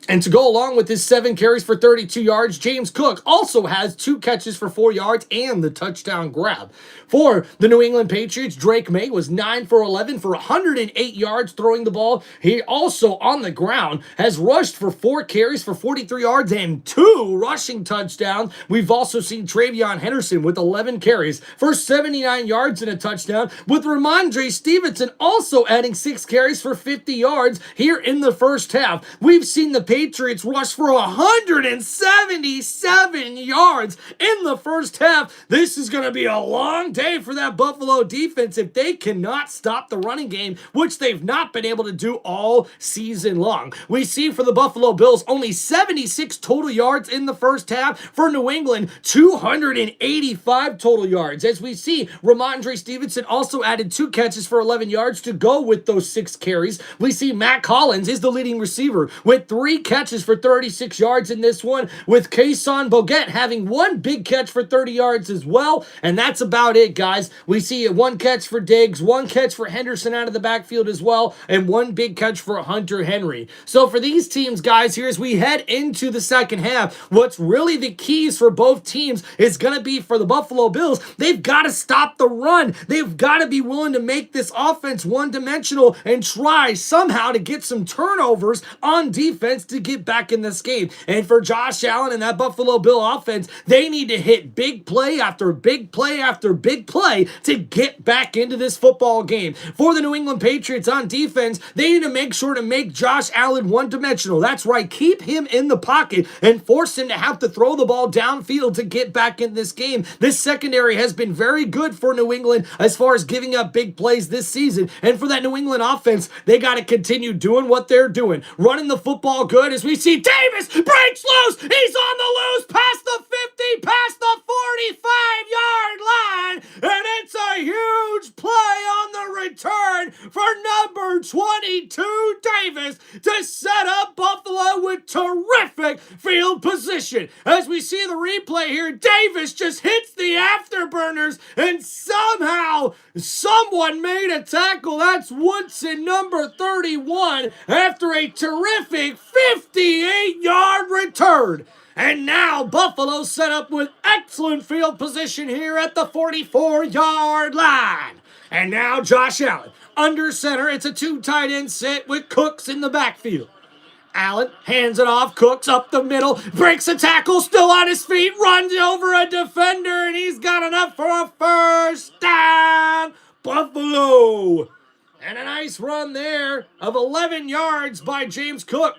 S1: And to go along with his 7 carries for 32 yards, James Cook also has 2 catches for 4 yards and the touchdown grab. For the New England Patriots, Drake May was 9 for 11 for 108 yards throwing the ball. He also, on the ground, has rushed for 4 carries for 43 yards and 2 rushing touchdowns. We've also seen Travion Henderson with 11 carries for 79 yards and a touchdown, with Ramondre Stevenson also adding 6 carries for 50 yards here in the first half. We've seen the Patriots rush for 177 yards in the first half. This is going to be a long day for that Buffalo defense if they cannot stop the running game, which they've not been able to do all season long. We see for the Buffalo Bills only 76 total yards in the first half. For New England, 285 total yards. As we see, Ramondre Stevenson also added 2 catches for 11 yards to go with those 6 carries. We see Matt Collins is the leading receiver with 3 catches for 36 yards in this one, with Kayson Boguet having 1 big catch for 30 yards as well. And that's about it, guys. We see 1 catch for Diggs, 1 catch for Henderson out of the backfield as well, and 1 big catch for Hunter Henry. So for these teams, guys, here as we head into the second half, what's really the keys for both teams is going to be for the Buffalo Bills. They've got to stop the run. They've got to be willing to make this offense one-dimensional and try somehow to get some turnovers on defense to get back in this game. And for Josh Allen and that Buffalo Bill offense, they need to hit big play after big play after big play to get back into this football game. For the New England Patriots on defense, they need to make sure to make Josh Allen one-dimensional. That's right, keep him in the pocket and force him to have to throw the ball downfield to get back in this game. This secondary has been very good for New England as far as giving up big plays this season. And for that New England offense, they got to continue doing what they're doing, running the football good, as we see Davis breaks loose. He's on the loose past the 50, past the 45-yard line, and it's a huge play on the return for number 22 Davis to set up Buffalo with terrific field position. As we see the replay here, Davis just hits the afterburners and somehow someone made a tackle. That's Woodson, number 31, after a terrific 58-yard return. And now Buffalo set up with excellent field position here at the 44-yard line. And now Josh Allen under center. It's a 2 tight end set with Cooks in the backfield. Allen hands it off. Cooks up the middle, breaks a tackle, still on his feet, runs over a defender, and he's got enough for a first down. Buffalo. And a nice run there of 11 yards by James Cook.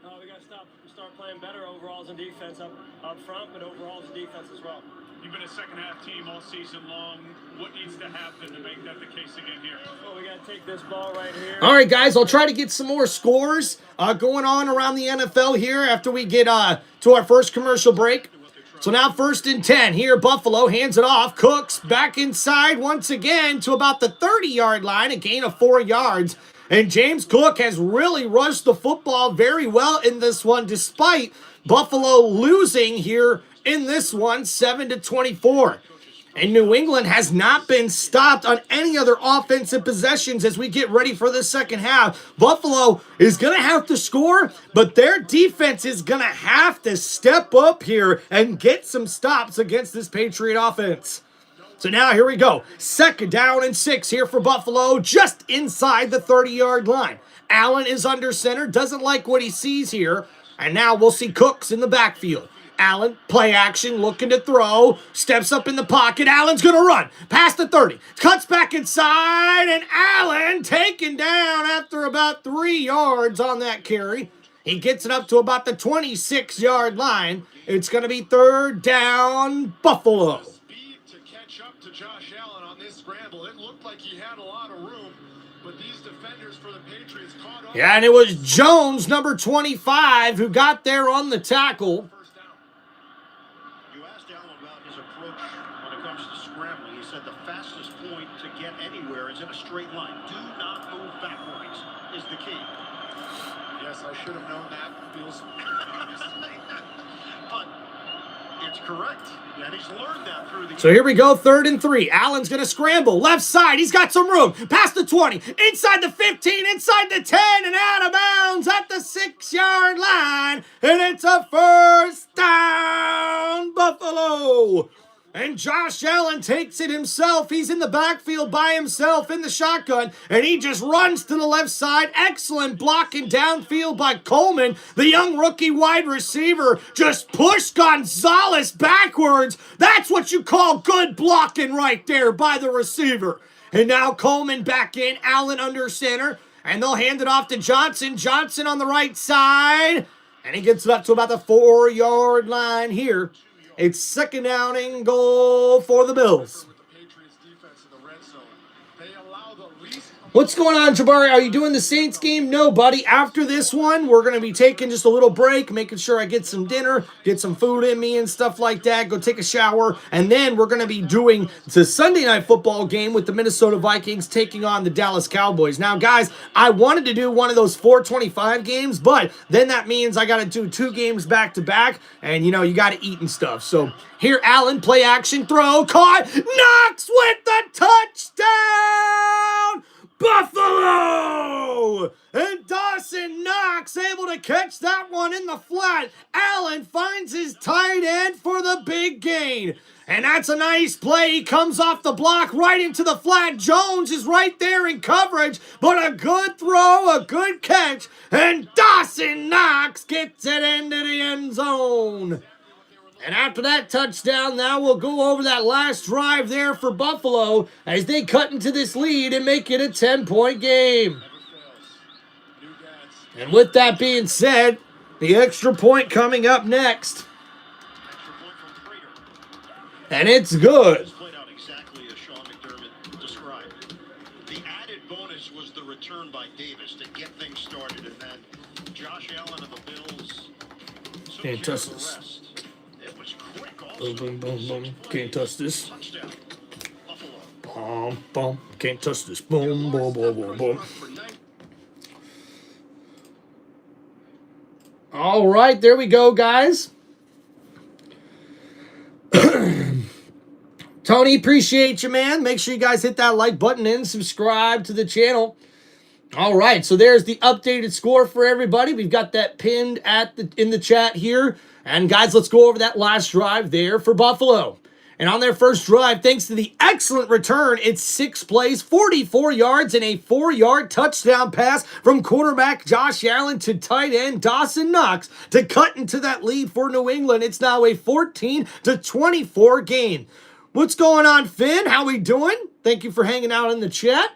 S5: We got to start playing better overalls and defense up front, but overalls and defense as well.
S6: You've been a second-half team all season long. What needs to happen to make that the case again here?
S5: Well, we got to take this ball right here.
S1: All right, guys, I'll try to get some more scores going on around the NFL here after we get to our first commercial break. So now 1st and 10 here. Buffalo hands it off. Cooks back inside once again to about the 30-yard line, a gain of 4 yards. And James Cook has really rushed the football very well in this one, despite Buffalo losing here in this one, 7-24. And New England has not been stopped on any other offensive possessions as we get ready for the second half. Buffalo is going to have to score, but their defense is going to have to step up here and get some stops against this Patriot offense. So now here we go. 2nd down and 6 here for Buffalo, just inside the 30-yard line. Allen is under center, doesn't like what he sees here. And now we'll see Cooks in the backfield. Allen, play action, looking to throw, steps up in the pocket. Allen's going to run past the 30, cuts back inside, and Allen taken down after about 3 yards on that carry. He gets it up to about the 26-yard line. It's going to be 3rd down, Buffalo.
S3: Speed to catch up to Josh Allen on this scramble. It looked like he had a lot of room, but these defenders for the Patriots caught up.
S1: Yeah, and it was Jones, number 25, who got there on the tackle.
S2: You asked Allen about his approach when it comes to scrambling. He said the fastest point to get anywhere is in a straight line. Do not move backwards is the key.
S3: Yes, I should have known that. Feels
S2: But it's correct. And he's learned that through the
S1: So here we go, 3rd and 3. Allen's going to scramble. Left side, he's got some room. Past the 20, inside the 15, inside the 10, and out of bounds at the 6-yard line. And it's a 1st down, Buffalo. And Josh Allen takes it himself. He's in the backfield by himself in the shotgun, and he just runs to the left side. Excellent blocking downfield by Coleman. The young rookie wide receiver just pushed Gonzalez backwards. That's what you call good blocking right there by the receiver. And now Coleman back in, Allen under center, and they'll hand it off to Johnson. Johnson on the right side, and he gets it up to about the 4-yard line here. It's 2nd down and goal for the Bills. What's going on, Jabari? Are you doing the Saints game? No, buddy. After this one, we're going to be taking just a little break, making sure I get some dinner, get some food in me and stuff like that, go take a shower, and then we're going to be doing the Sunday Night Football game with the Minnesota Vikings taking on the Dallas Cowboys. Now, guys, I wanted to do one of those 425 games, but then that means I got to do 2 games back-to-back, and, you know, you got to eat and stuff. So here, Allen, play action, throw, caught, Knox with the touchdown! Buffalo! And Dawson Knox able to catch that one in the flat. Allen finds his tight end for the big gain. And that's a nice play. He comes off the block right into the flat. Jones is right there in coverage, but a good throw, a good catch, and Dawson Knox gets it into the end zone. And after that touchdown, now we'll go over that last drive there for Buffalo as they cut into this lead and make it a 10-point game. And with that being said, the extra point coming up next. And it's good.
S2: played out exactly as Sean McDermott described. The added bonus was the return by Davis to get things started, and then Josh Allen of the Bills.
S1: Can't touch this. Boom, boom, boom, boom. Can't touch this. Boom, boom. Can't touch this. Boom, boom, boom, boom, boom. All right, there we go, guys. Tony, appreciate you, man. Make sure you guys hit that like button and subscribe to the channel. All right, so there's the updated score for everybody. We've got that pinned in the chat here. And guys, let's go over that last drive there for Buffalo. And on their first drive, thanks to the excellent return, it's 6 plays, 44 yards, and a 4-yard touchdown pass from quarterback Josh Allen to tight end Dawson Knox to cut into that lead for New England. It's now a 14-24 game. What's going on, Finn? How we doing? Thank you for hanging out in the chat.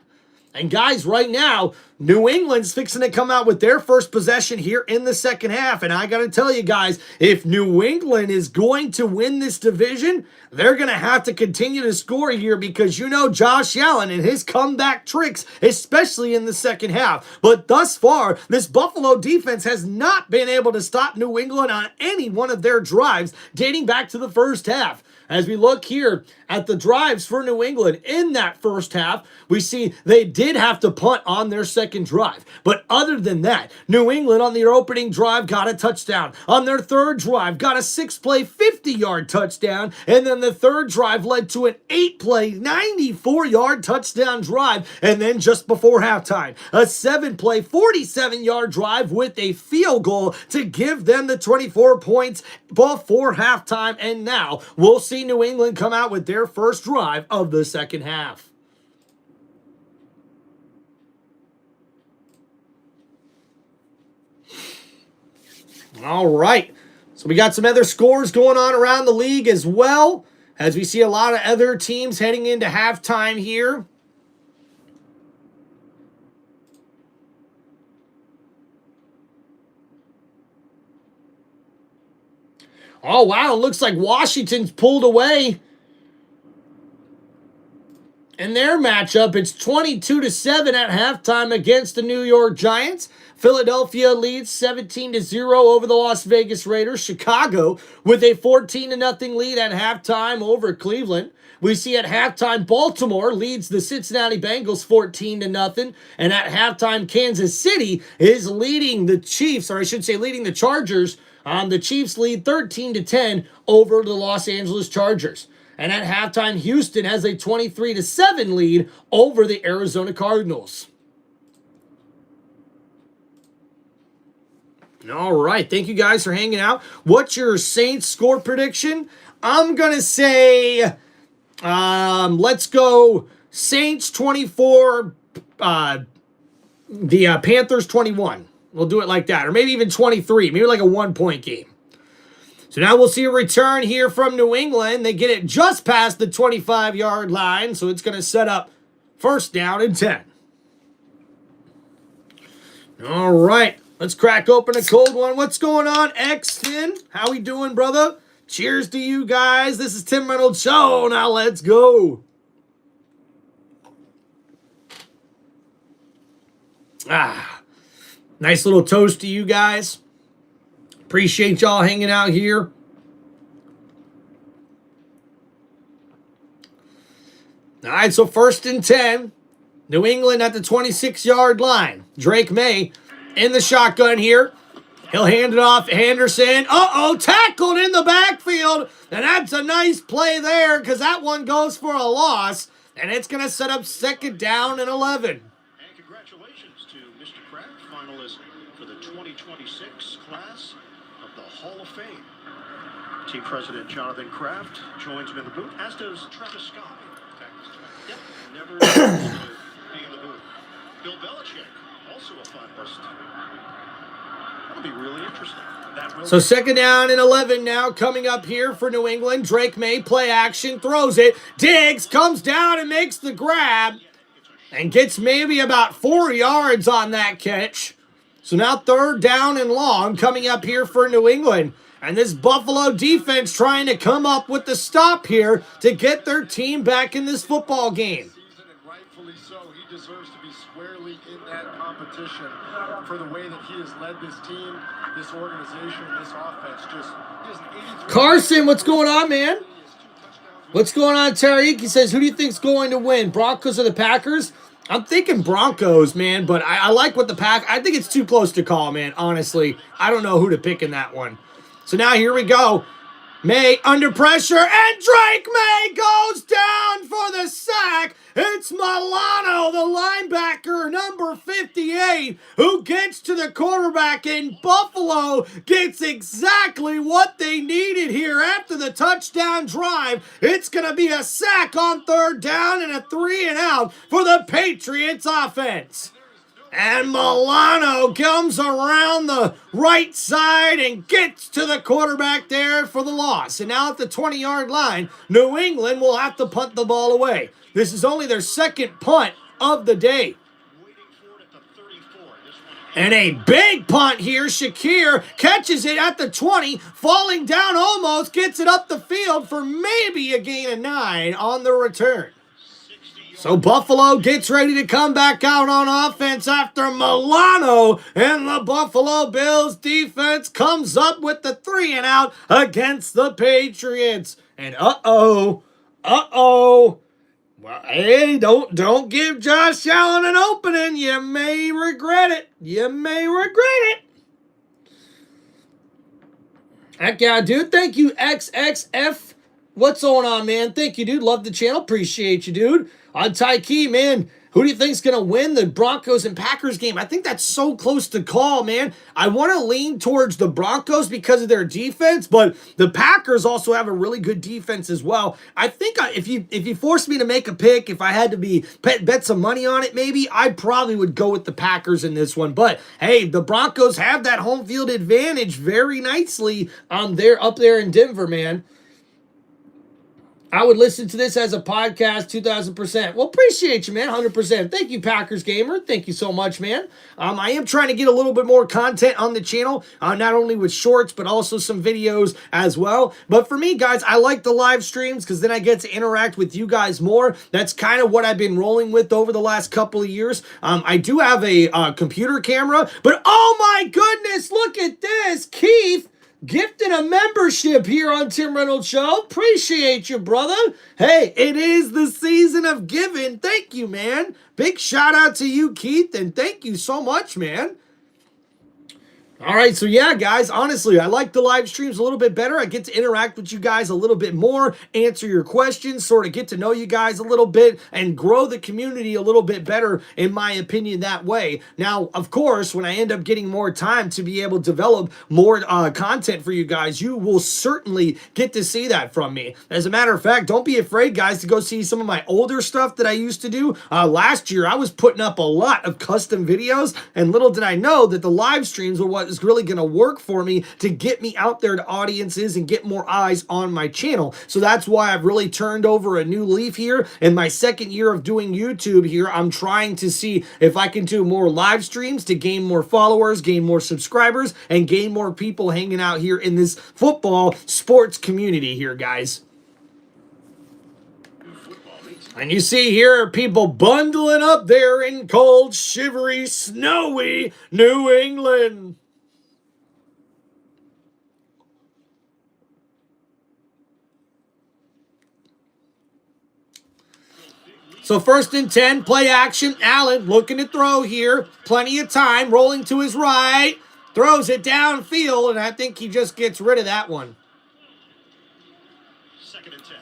S1: And guys, right now, New England's fixing to come out with their first possession here in the second half. And I got to tell you guys, if New England is going to win this division, they're going to have to continue to score here because you know Josh Allen and his comeback tricks, especially in the second half. But thus far, this Buffalo defense has not been able to stop New England on any one of their drives dating back to the first half. As we look here at the drives for New England in that first half, we see they did have to punt on their second drive. But other than that, New England on their opening drive got a touchdown. On their third drive, got a 6-play, 50-yard touchdown. And then the third drive led to an 8-play, 94-yard touchdown drive. And then just before halftime, a 7-play, 47-yard drive with a field goal to give them the 24 points before halftime. And now we'll see New England come out with their first drive of the second half. All right, so we got some other scores going on around the league as well, as we see a lot of other teams heading into halftime here. Oh, wow, it looks like Washington's pulled away in their matchup. It's 22-7 at halftime against the New York Giants. Philadelphia leads 17-0 over the Las Vegas Raiders. Chicago with a 14-0 lead at halftime over Cleveland. We see at halftime Baltimore leads the Cincinnati Bengals 14-0. And at halftime Kansas City is leading the Chiefs, or I should say leading the Chargers. The Chiefs lead 13-10 over the Los Angeles Chargers. And at halftime, Houston has a 23-7 lead over the Arizona Cardinals. All right, thank you guys for hanging out. What's your Saints score prediction? I'm going to say, let's go Saints 24, the Panthers 21. We'll do it like that. Or maybe even 23, maybe like a 1-point game. So now we'll see a return here from New England. They get it just past the 25-yard line, so it's going to set up first down and 10. All right, let's crack open a cold one. What's going on, X-Fin? How we doing, brother? Cheers to you guys. This is Tim Reynolds Show. Now let's go. Nice little toast to you guys. Appreciate y'all hanging out here. All right, so first and 10. New England at the 26-yard line. Drake May in the shotgun here. He'll hand it off to Henderson. Tackled in the backfield. And that's a nice play there because that one goes for a loss. And it's going to set up second down and 11.
S7: And congratulations to Mr. Kraft, finalist for the 2026 class of the Hall of Fame. Team President Jonathan Kraft joins him in the booth, as does Travis Scott. Yep, never used to be in the booth. Bill Belichick, also a finalist. That'll be really interesting.
S1: So second down and 11 now coming up here for New England. Drake May, play action, throws it. Diggs comes down and makes the grab and gets maybe about 4 yards on that catch. So now third down and long coming up here for New England. And this Buffalo defense trying to come up with the stop here to get their team back in this football game.
S3: And rightfully so. He deserves to be squarely in that competition for the way that he has led this team, this organization, and this offense.
S1: Carson, what's going on, man? What's going on, Tariq? He says, who do you think's going to win, Broncos or the Packers? I'm thinking Broncos, man, but I like what the I think it's too close to call, man, honestly. I don't know who to pick in that one. So now here we go. May under pressure, and Drake May goes down for the sack. It's Milano, the linebacker, number 58, who gets to the quarterback, and Buffalo gets exactly what they needed here after the touchdown drive. It's going to be a sack on third down and a 3-and-out for the Patriots offense. And Milano comes around the right side and gets to the quarterback there for the loss. And now at the 20-yard line, New England will have to punt the ball away. This is only their second punt of the day. And a big punt here. Shakir catches it at the 20, falling down almost, gets it up the field for maybe a gain of 9 on the return. So Buffalo gets ready to come back out on offense after Milano, and the Buffalo Bills defense comes up with the 3-and-out against the Patriots. And uh-oh. Well, hey, don't give Josh Allen an opening. You may regret it. Heck yeah, dude. Thank you, XXF. What's going on, man? Thank you, dude. Love the channel. Appreciate you, dude. On Tyke, man. Who do you think's going to win the Broncos and Packers game? I think that's so close to call, man. I want to lean towards the Broncos because of their defense, but the Packers also have a really good defense as well. I think if you forced me to make a pick, if I had to bet some money on it, maybe I probably would go with the Packers in this one. But hey, the Broncos have that home field advantage very nicely. They're up there in Denver, man. I would listen to this as a podcast 2,000%. Well, appreciate you, man. 100%. Thank you, Packers Gamer. Thank you so much, man. I am trying to get a little bit more content on the channel, not only with shorts, but also some videos as well. But for me, guys, I like the live streams because then I get to interact with you guys more. That's kind of what I've been rolling with over the last couple of years. I do have a computer camera, but oh my goodness, look at this. Keith gifting a membership here on Tim Reynolds Show. Appreciate you, brother. Hey, it is the season of giving. Thank you, man. Big shout out to you, Keith, and thank you so much, man. All right, so yeah, guys, honestly, I like the live streams a little bit better. I get to interact with you guys a little bit more, answer your questions, sort of get to know you guys a little bit, and grow the community a little bit better, in my opinion, that way. Now, of course, when I end up getting more time to be able to develop more content for you guys, you will certainly get to see that from me. As a matter of fact, don't be afraid, guys, to go see some of my older stuff that I used to do. Last year, I was putting up a lot of custom videos, and little did I know that the live streams were what is really going to work for me to get me out there to audiences and get more eyes on my channel. So that's why I've really turned over a new leaf here. In my second year of doing YouTube here, I'm trying to see if I can do more live streams to gain more followers, gain more subscribers, and gain more people hanging out here in this football sports community here, guys. And you see here people bundling up there in cold, shivery, snowy New England. So 1st and 10, play action. Allen looking to throw here. Plenty of time, rolling to his right. Throws it downfield, and I think he just gets rid of that one.
S7: 2nd and 10.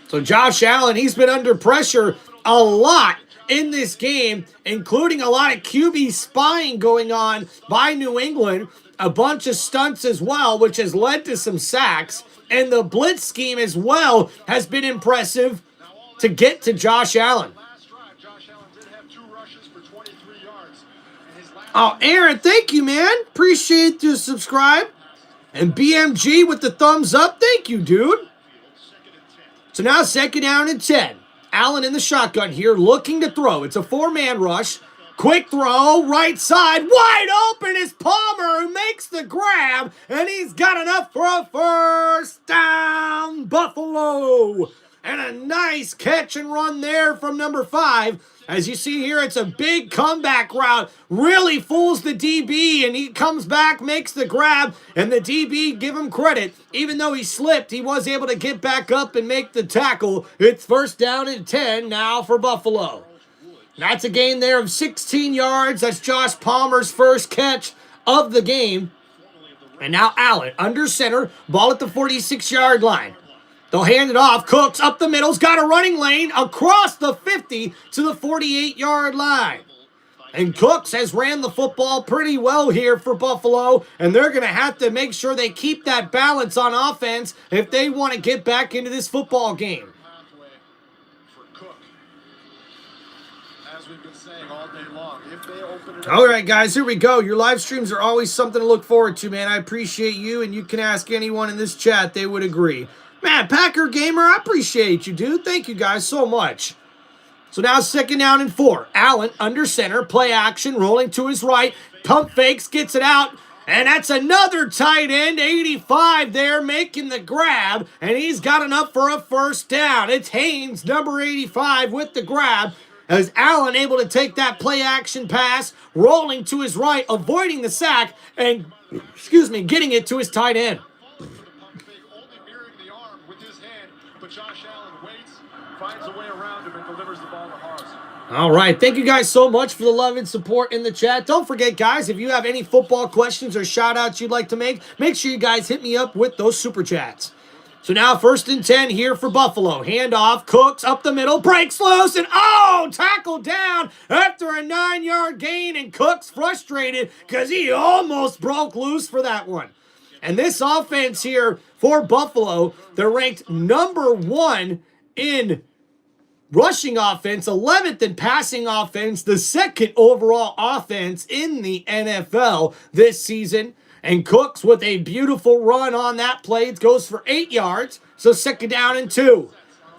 S1: So Josh Allen, he's been under pressure a lot in this game, including a lot of QB spying going on by New England. A bunch of stunts as well, which has led to some sacks. And the blitz scheme as well has been impressive to get to Josh Allen. Oh, Aaron, thank you, man. Appreciate the subscribe. And BMG with the thumbs up. Thank you, dude. So now 2nd down and 10. Allen in the shotgun here, looking to throw. It's a 4-man rush. Quick throw, right side, wide open is Palmer, who makes the grab, and he's got enough for a 1st down, Buffalo. And a nice catch and run there from number 5. As you see here, it's a big comeback route. Really fools the DB, and he comes back, makes the grab, and the DB, give him credit. Even though he slipped, he was able to get back up and make the tackle. It's 1st down and 10 now for Buffalo. That's a gain there of 16 yards. That's Josh Palmer's first catch of the game. And now Allen under center, ball at the 46-yard line. They'll hand it off. Cooks up the middle's got a running lane across the 50 to the 48-yard line. And Cooks has ran the football pretty well here for Buffalo, and they're going to have to make sure they keep that balance on offense if they want to get back into this football game. All right, guys, here we go. Your live streams are always something to look forward to, man. I appreciate you, and you can ask anyone in this chat. They would agree. Man, Packer Gamer, I appreciate you, dude. Thank you guys so much. So now 2nd down and 4. Allen under center, play action, rolling to his right, pump fakes, gets it out, and that's another tight end, 85 there, making the grab, and he's got enough for a 1st down. It's Haynes, number 85, with the grab, as Allen able to take that play action pass, rolling to his right, avoiding the sack, and, getting it to his tight end.
S3: Falling for the pump fake, only mirroring the arm with his hand, but Josh Allen waits, finds a way around him, and delivers the ball to Haas.
S1: All right. Thank you guys so much for the love and support in the chat. Don't forget, guys, if you have any football questions or shout-outs you'd like to make sure you guys hit me up with those super chats. So now 1st and 10 here for Buffalo. Handoff, Cooks up the middle, breaks loose, and tackled down after a 9-yard gain, and Cooks frustrated because he almost broke loose for that one. And this offense here for Buffalo, they're ranked number 1 in rushing offense, 11th in passing offense, the 2nd overall offense in the NFL this season. And Cooks with a beautiful run on that play. It goes for 8 yards, so 2nd down and 2.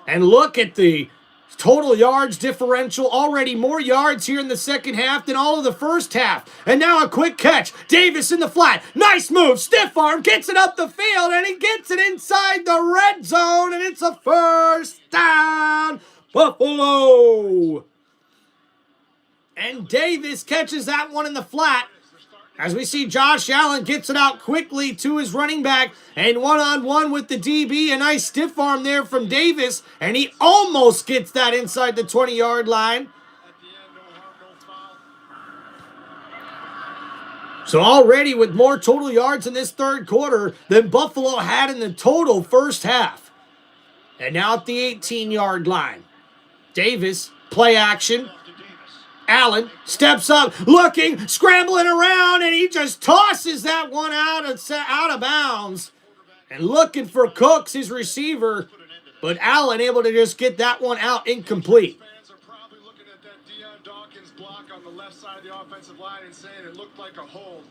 S1: And look at the total yards differential. Already more yards here in the 2nd half than all of the 1st half. And now a quick catch. Davis in the flat. Nice move. Stiff arm. Gets it up the field, and he gets it inside the red zone, and it's a 1st down. Buffalo! And Davis catches that one in the flat. As we see Josh Allen gets it out quickly to his running back, and one-on-one with the DB. A nice stiff arm there from Davis, and he almost gets that inside the 20-yard line. So already with more total yards in this 3rd quarter than Buffalo had in the total 1st half. And now at the 18-yard line. Davis, play action. Allen steps up, looking, scrambling around, and he just tosses that one out of bounds. And looking for Cooks, his receiver, but Allen able to just get that one out incomplete.
S3: Fans are probably looking at that Deion Dawkins block on the left side of the offensive line and saying it looked like a hold.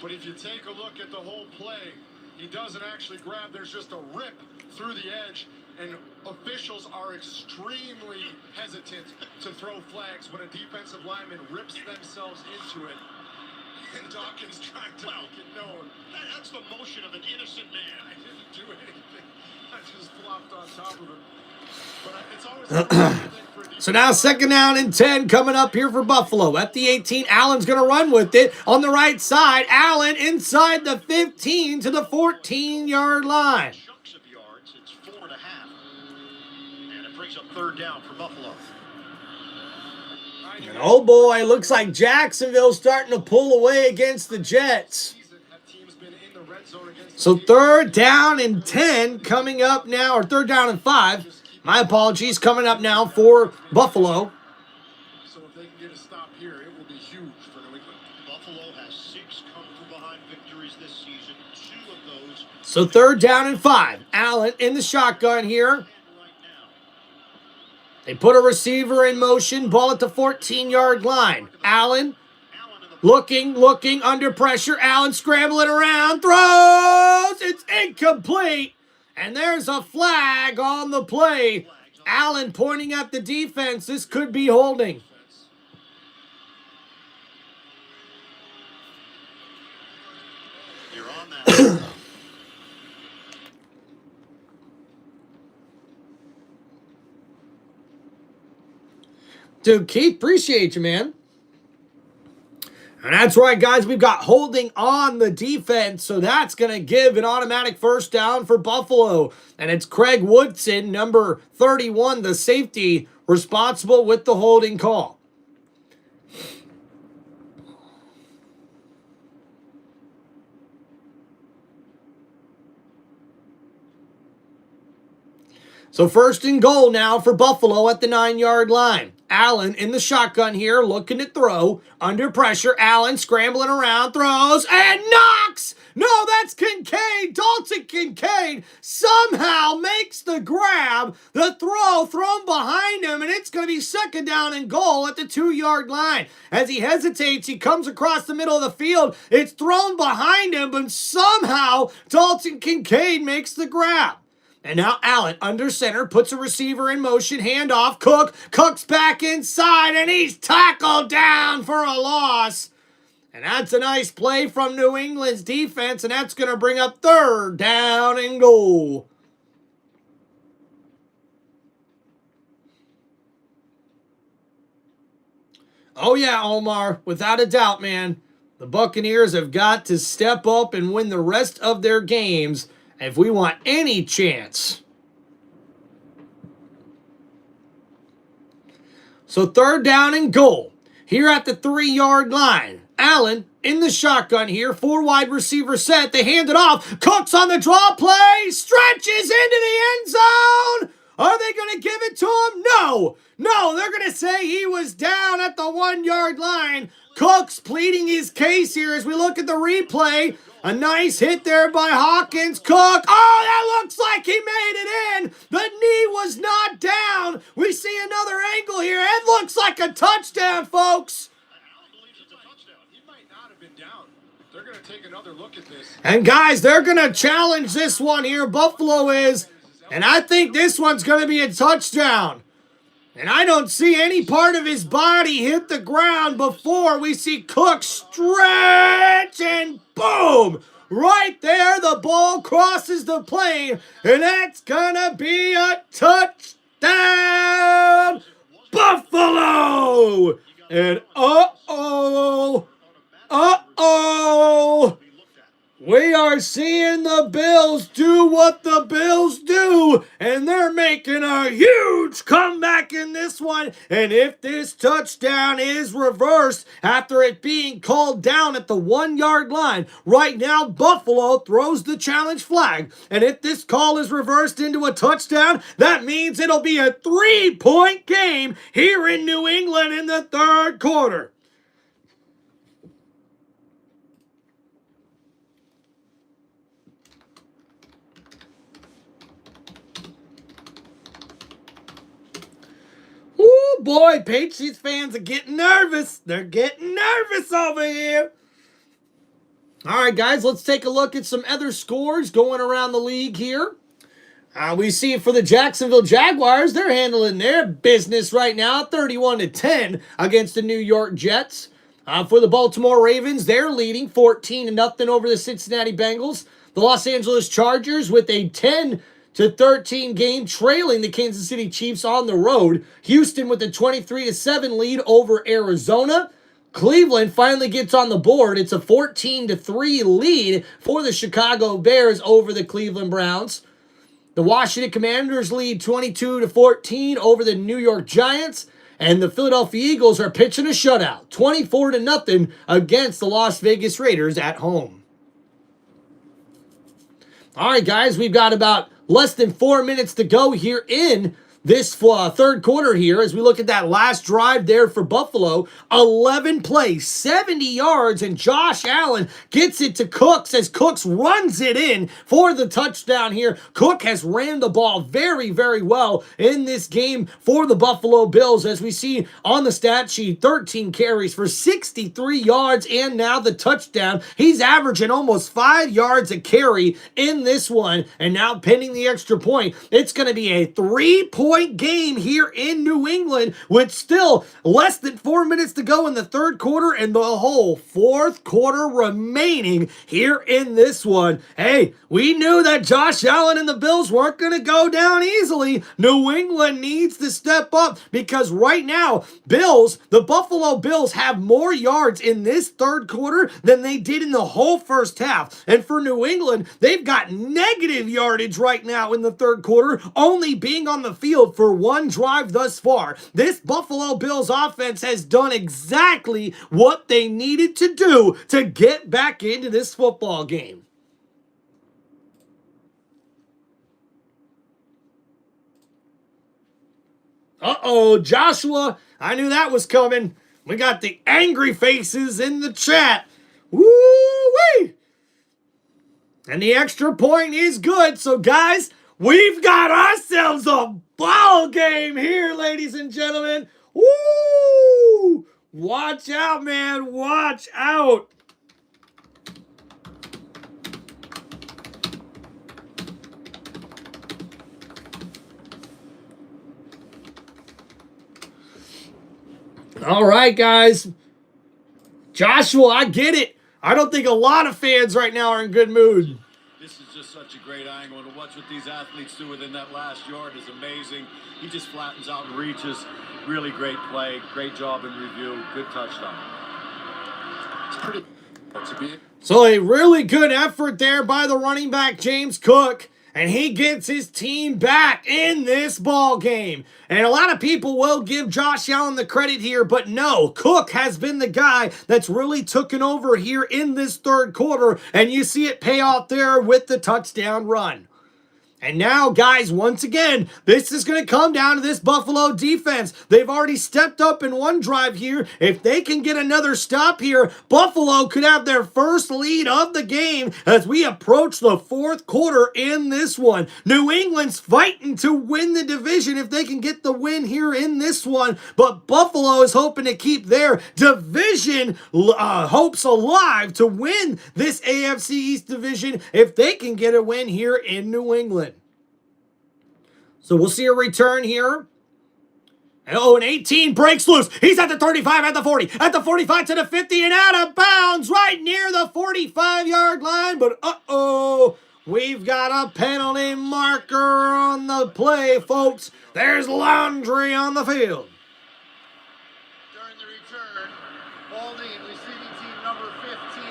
S3: But if you take a look at the whole play, he doesn't actually grab. There's just a rip through the edge, and officials are extremely hesitant to throw flags when a defensive lineman rips themselves into it. And Dawkins trying to make it known.
S7: That's the motion of an innocent man.
S3: I didn't do anything. I just flopped on top of him. But it's always a thing for a
S1: So now 2nd down and 10 coming up here for Buffalo. At the 18, Allen's going to run with it. On the right side, Allen inside the 15 to the 14-yard line.
S7: Chunks of yards. It's 4.5. And it brings up 3rd down for Buffalo.
S1: And oh boy, looks like Jacksonville's starting to pull away against the Jets. So 3rd down and 10 coming up now, or 3rd down and 5. My apologies, coming up now for Buffalo.
S3: So if they can get a stop here, it will be huge for New England.
S7: Buffalo has 6 come-from-behind victories this season. 2 of those.
S1: So 3rd down and 5. Allen in the shotgun here. They put a receiver in motion, ball at the 14-yard line. Allen looking, under pressure. Allen scrambling around, throws. It's incomplete. And there's a flag on the play. Allen pointing at the defense. This could be holding.
S7: You're on that.
S1: Dude, Keith, appreciate you, man. And that's right, guys. We've got holding on the defense, so that's going to give an automatic 1st down for Buffalo. And it's Craig Woodson, number 31, the safety, responsible with the holding call. So 1st and goal now for Buffalo at the 9-yard line. Allen in the shotgun here, looking to throw. Under pressure, Allen scrambling around, throws, and knocks! No, that's Kincaid. Dalton Kincaid somehow makes the grab. The throw thrown behind him, and it's going to be 2nd down and goal at the 2-yard line. As he hesitates, he comes across the middle of the field. It's thrown behind him, but somehow Dalton Kincaid makes the grab. And now Allen under center, puts a receiver in motion, handoff, Cook. Cook's back inside, and he's tackled down for a loss. And that's a nice play from New England's defense, and that's going to bring up 3rd down and goal. Oh yeah, Omar, without a doubt, man. The Buccaneers have got to step up and win the rest of their games if we want any chance. So 3rd down and goal. Here at the 3-yard line. Allen in the shotgun here. 4 wide receiver set. They hand it off. Cook's on the draw play. Stretches into the end zone. Are they going to give it to him? No. No, they're going to say he was down at the 1-yard line. Cook's pleading his case here as we look at the replay. A nice hit there by Hawkins. Cook. Oh, that looks like he made it in. The knee was not down. We see another angle here. It looks like a touchdown, folks.
S3: He might not have been down. They're going to take another look at this.
S1: And guys, they're going to challenge this one here. Buffalo is. And I think this one's going to be a touchdown. And I don't see any part of his body hit the ground before we see Cook stretch and boom! Right there, the ball crosses the plane, and that's gonna be a touchdown! Buffalo! And uh-oh! We are seeing the Bills do what the Bills do, and they're making a huge comeback in this one. And if this touchdown is reversed after it being called down at the 1-yard line, right now Buffalo throws the challenge flag. And if this call is reversed into a touchdown, that means it'll be a 3-point game here in New England in the 3rd quarter. Oh boy, Patriots fans are getting nervous. They're getting nervous over here. All right, guys, let's take a look at some other scores going around the league here. We see for the Jacksonville Jaguars, they're handling their business right now, 31-10 against the New York Jets. For the Baltimore Ravens, they're leading 14-0 over the Cincinnati Bengals. The Los Angeles Chargers with a 10-13 game trailing the Kansas City Chiefs on the road. Houston with a 23-7 lead over Arizona. Cleveland finally gets on the board. It's a 14-3 lead for the Chicago Bears over the Cleveland Browns. The Washington Commanders lead 22-14 over the New York Giants. And the Philadelphia Eagles are pitching a shutout, 24-0 against the Las Vegas Raiders at home. All right, guys, we've got about less than 4 minutes to go here in this 3rd quarter here as we look at that last drive there for Buffalo. 11 plays, 70 yards, and Josh Allen gets it to Cooks as Cooks runs it in for the touchdown here. Cook has ran the ball very, very well in this game for the Buffalo Bills as we see on the stat sheet, 13 carries for 63 yards and now the touchdown. He's averaging almost 5 yards a carry in this one, and now pending the extra point, it's going to be a 3-point game here in New England with still less than 4 minutes to go in the 3rd quarter and the whole 4th quarter remaining here in this one. Hey, we knew that Josh Allen and the Bills weren't going to go down easily. New England needs to step up because right now, the Buffalo Bills have more yards in this 3rd quarter than they did in the whole first half. And for New England, they've got negative yardage right now in the 3rd quarter, only being on the field for one drive thus far. This Buffalo Bills offense has done exactly what they needed to do to get back into this football game. Uh-oh, Joshua, I knew that was coming. We got the angry faces in the chat. Woo-wee! And the extra point is good. So, guys, we've got ourselves a ball game here, ladies and gentlemen. Woo! Watch out, man. Watch out. All right, guys. Joshua, I get it. I don't think a lot of fans right now are in good mood.
S2: This is just such a great angle. To watch what these athletes do within that last yard is amazing. He just flattens out and reaches. Really great play. Great job in review. Good touchdown.
S3: It's pretty to be.
S1: So a really good effort there by the running back, James Cook. And he gets his team back in this ball game. And a lot of people will give Josh Allen the credit here, but no, Cook has been the guy that's really taken over here in this third quarter. And you see it pay off there with the touchdown run. And now, guys, once again, this is going to come down to this Buffalo defense. They've already stepped up in one drive here. If they can get another stop here, Buffalo could have their first lead of the game as we approach the fourth quarter in this one. New England's fighting to win the division if they can get the win here in this one. But Buffalo is hoping to keep their division hopes alive to win this AFC East division if they can get a win here in New England. So we'll see a return here. Oh, an 18 breaks loose. He's at the 35, at the 40, at the 45 to the 50, and out of bounds right near the 45-yard line. But uh-oh, we've got a penalty marker on the play, folks. There's laundry on the field.
S4: During the return, holding receiving team number 15.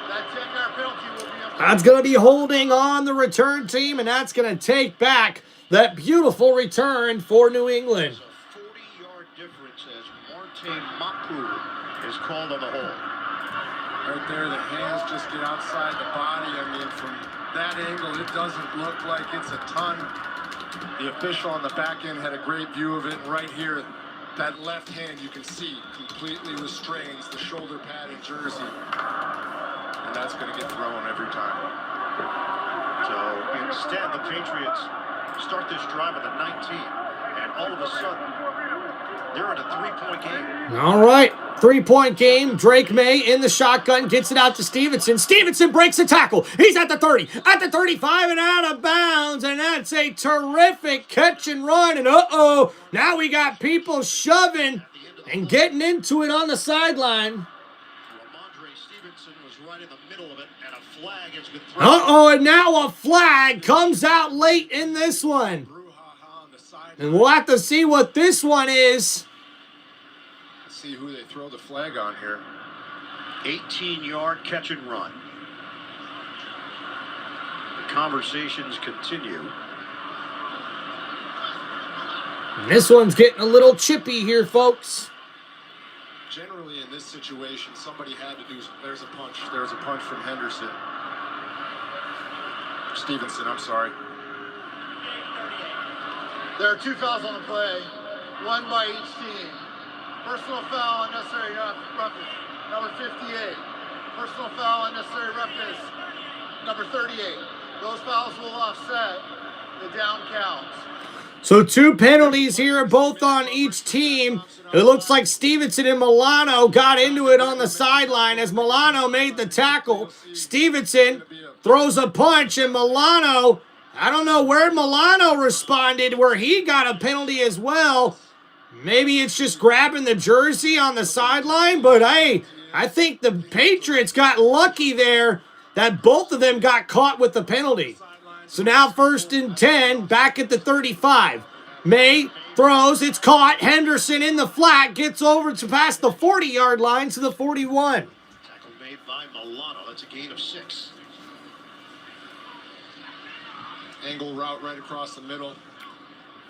S4: That 10-yard penalty will be up.
S1: That's going to be holding on the return team, and that's going to take back that beautiful return for New England.
S7: A 40-yard difference as Martin Mapu is called on the hold.
S3: Right there, the hands just get outside the body. I mean, from that angle, it doesn't look like it's a ton. The official on the back end had a great view of it. And right here, that left hand you can see completely restrains the shoulder pad and jersey. And that's going to get thrown every time.
S7: So instead, the Patriots start this drive at the 19, and all of a sudden, they're in a three-point game.
S1: All right, three-point game. Drake May in the shotgun, gets it out to Stevenson. Stevenson breaks the tackle. He's at the 30, at the 35, and out of bounds. And that's a terrific catch and run. And uh-oh, now we got people shoving and getting into it on the sideline. Uh-oh, and now a flag comes out late in this one. And we'll have to see what this one is.
S3: Let's see who they throw the flag on here.
S7: 18-yard catch and run. The conversations continue.
S1: And this one's getting a little chippy here, folks.
S3: Generally, in this situation, somebody had to do. There's a punch. There's a punch from Henderson. Stevenson, I'm sorry.
S4: There are 2 fouls on the play, one by each team. Personal foul, unnecessary roughness, number 58. Personal foul, unnecessary roughness, number 38. Those fouls will offset the down counts.
S1: So 2 penalties here, both on each team. It looks like Stevenson and Milano got into it on the sideline as Milano made the tackle. Stevenson throws a punch, and Milano, I don't know where Milano responded, where he got a penalty as well. Maybe it's just grabbing the jersey on the sideline, but hey, I think the Patriots got lucky there that both of them got caught with the penalty. So now 1st and 10, back at the 35. May throws, it's caught. Henderson in the flat, gets over to past the 40-yard line to the 41.
S7: Tackle made by Milano. That's a gain of 6.
S3: Angle route right across the middle,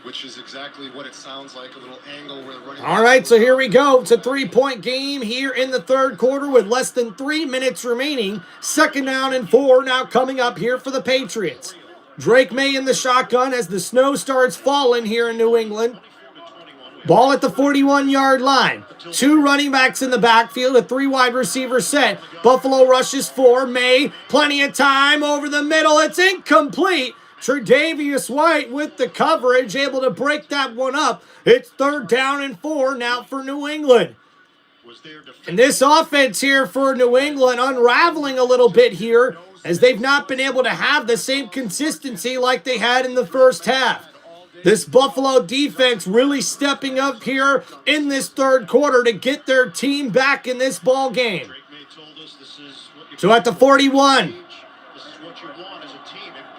S3: which is exactly what it sounds like, a little angle where the running.
S1: All right, so here we go. It's a 3-point game here in the third quarter with less than 3 minutes remaining. 2nd down and 4 now coming up here for the Patriots. Drake May in the shotgun as the snow starts falling here in New England. Ball at the 41-yard line. 2 running backs in the backfield, a 3 wide receiver set. Buffalo rushes 4. May, plenty of time over the middle. It's incomplete. Tre'Davious White with the coverage, able to break that one up. It's 3rd down and 4 now for New England. And this offense here for New England unraveling a little bit here as they've not been able to have the same consistency like they had in the first half. This Buffalo defense really stepping up here in this third quarter to get their team back in this ball game. So at the 41,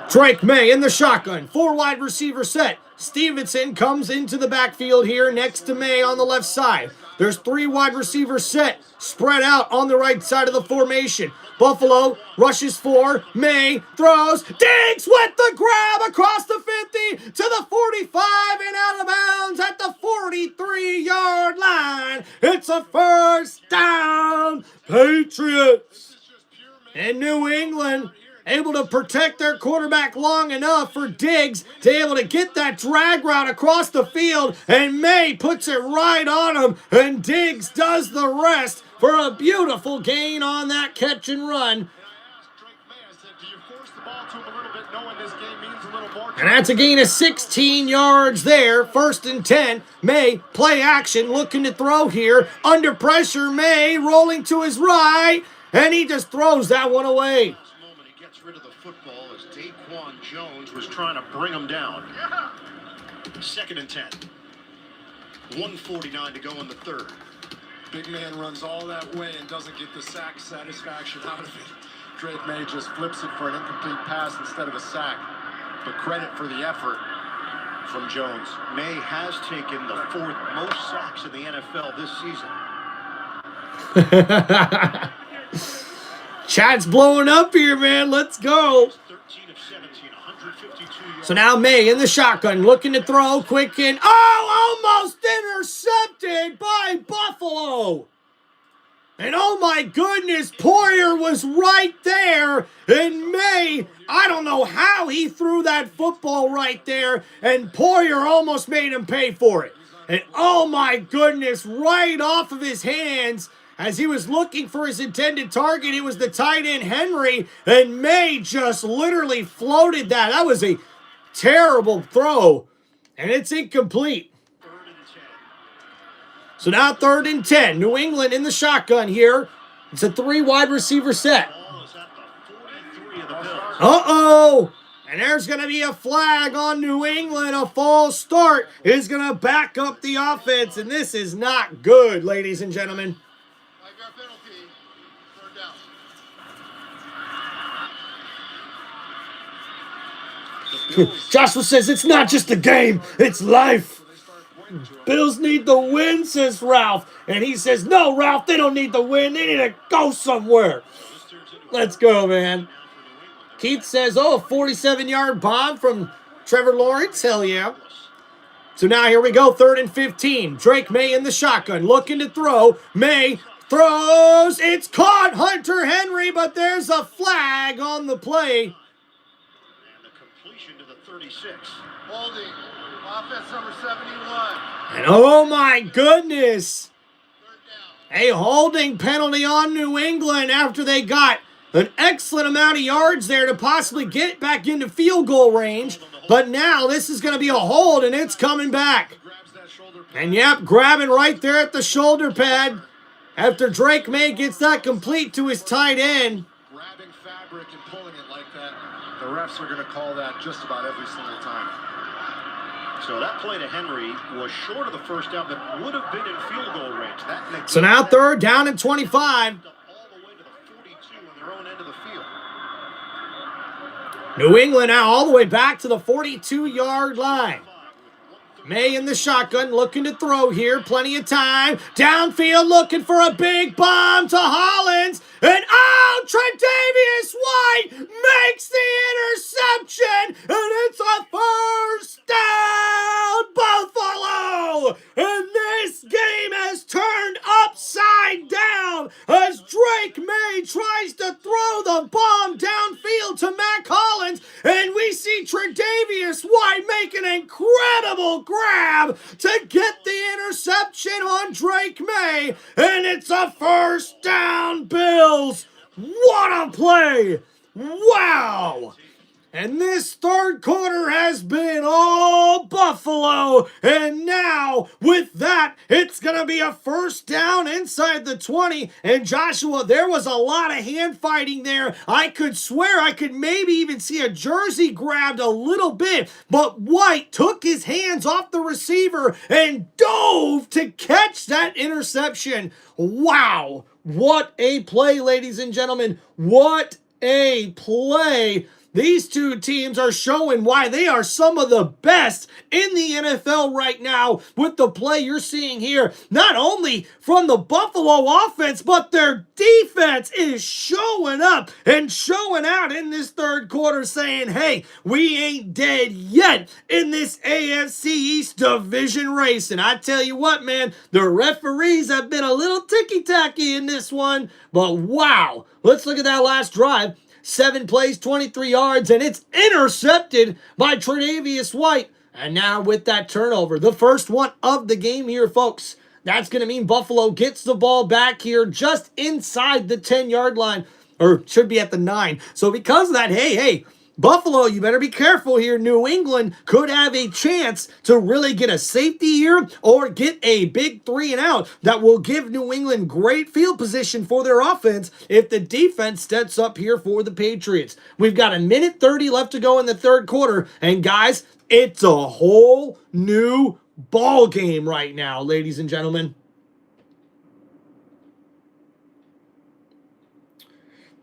S1: Drake May in the shotgun, 4 wide receiver set. Stevenson comes into the backfield here next to May on the left side. There's 3 wide receivers set, spread out on the right side of the formation. Buffalo rushes 4. May throws. Diggs with the grab across the 50 to the 45 and out of bounds at the 43-yard line. It's a first down, Patriots. And New England able to protect their quarterback long enough for Diggs to be able to get that drag route across the field, and May puts it right on him, and Diggs does the rest for a beautiful gain on that catch and run. And that's a gain of 16 yards there. 1st and 10. May, play action, looking to throw here. Under pressure, May rolling to his right, and he just throws that one away.
S7: He gets rid of the football as Daquan Jones was trying to bring him down. 2nd and 10. 1:49 to go in the third.
S3: Big man runs all that way and doesn't get the sack satisfaction out of it. Drake May just flips it for an incomplete pass instead of a sack. But credit for the effort from Jones.
S7: May has taken the 4th most sacks in the NFL this season.
S1: Chat's blowing up here, man. Let's go.
S7: 13 of 17, 152 yards.
S1: So now May in the shotgun, looking to throw, quick in. Oh, almost intercepted by Buffalo. And oh my goodness, Poyer was right there. And May, I don't know how he threw that football right there. And Poyer almost made him pay for it. And oh my goodness, right off of his hands. As he was looking for his intended target, it was the tight end Henry, and May just literally floated that. That was a terrible throw, and it's incomplete.
S7: 3rd and 10.
S1: So now 3rd and 10. New England in the shotgun here. It's a 3 wide receiver set.
S7: Ball is at the 43 of the Bills.
S1: Uh-oh! And there's going to be a flag on New England. A false start is going to back up the offense, and this is not good, ladies and gentlemen.
S4: Penalty, 3rd down.
S1: Joshua says it's not just a game, it's life. Bills need the win, says Ralph. And he says, no, Ralph, they don't need the win. They need to go somewhere. Let's go, man. Keith says, oh, a 47-yard bomb from Trevor Lawrence. Hell yeah. So now here we go, 3rd and 15. Drake May in the shotgun, looking to throw. May throws. It's caught, Hunter Henry, but there's a flag on the play.
S7: And the completion to the 36.
S4: Holding. Offense number 71.
S1: And oh my goodness.
S4: 3rd down.
S1: A holding penalty on New England after they got an excellent amount of yards there to possibly get back into field goal range. But now this is going to be a hold, and it's coming back. And yep, grabbing right there at the shoulder pad after Drake May gets that complete to his tight end.
S3: Grabbing fabric and pulling it like that. The refs are going to call that just about every single time.
S7: So that play to Henry was short of the first down, but would have been in field goal range.
S1: So now 3rd down and 25.
S7: All the way to the 42 on their own end of the field.
S1: New England now all the way back to the 42-yard line. May in the shotgun, looking to throw here. Plenty of time. Downfield, looking for a big bomb to Hollins. And oh, Tre'Davious White makes the interception. And it's a first down, Buffalo. And this game has turned upside down as Drake May tries to throw the bomb downfield to Mac Hollins. And we see Tre'Davious White make an incredible grab to get the interception on Drake May. And it's a first down, Bills. What a play! Wow! And this third quarter has been all Buffalo. And now, with that, it's going to be a first down inside the 20. And Joshua, there was a lot of hand fighting there. I could swear I could maybe even see a jersey grabbed a little bit. But White took his hands off the receiver and dove to catch that interception. Wow. What a play, ladies and gentlemen. What a play. These two teams are showing why they are some of the best in the NFL right now with the play you're seeing here. Not only from the Buffalo offense, but their defense is showing up and showing out in this third quarter saying, hey, we ain't dead yet in this AFC East division race. And I tell you what, man, the referees have been a little ticky-tacky in this one. But wow, let's look at that last drive. 7 plays, 23 yards, and it's intercepted by Tre'Davious White. And now with that turnover, the first one of the game here, folks. That's going to mean Buffalo gets the ball back here just inside the 10-yard line, or should be at the 9. So because of that, hey, Buffalo, you better be careful here. New England could have a chance to really get a safety here or get a big 3 and out that will give New England great field position for their offense if the defense steps up here for the Patriots. We've got 1:30 left to go in the third quarter, and guys, it's a whole new ball game right now, ladies and gentlemen.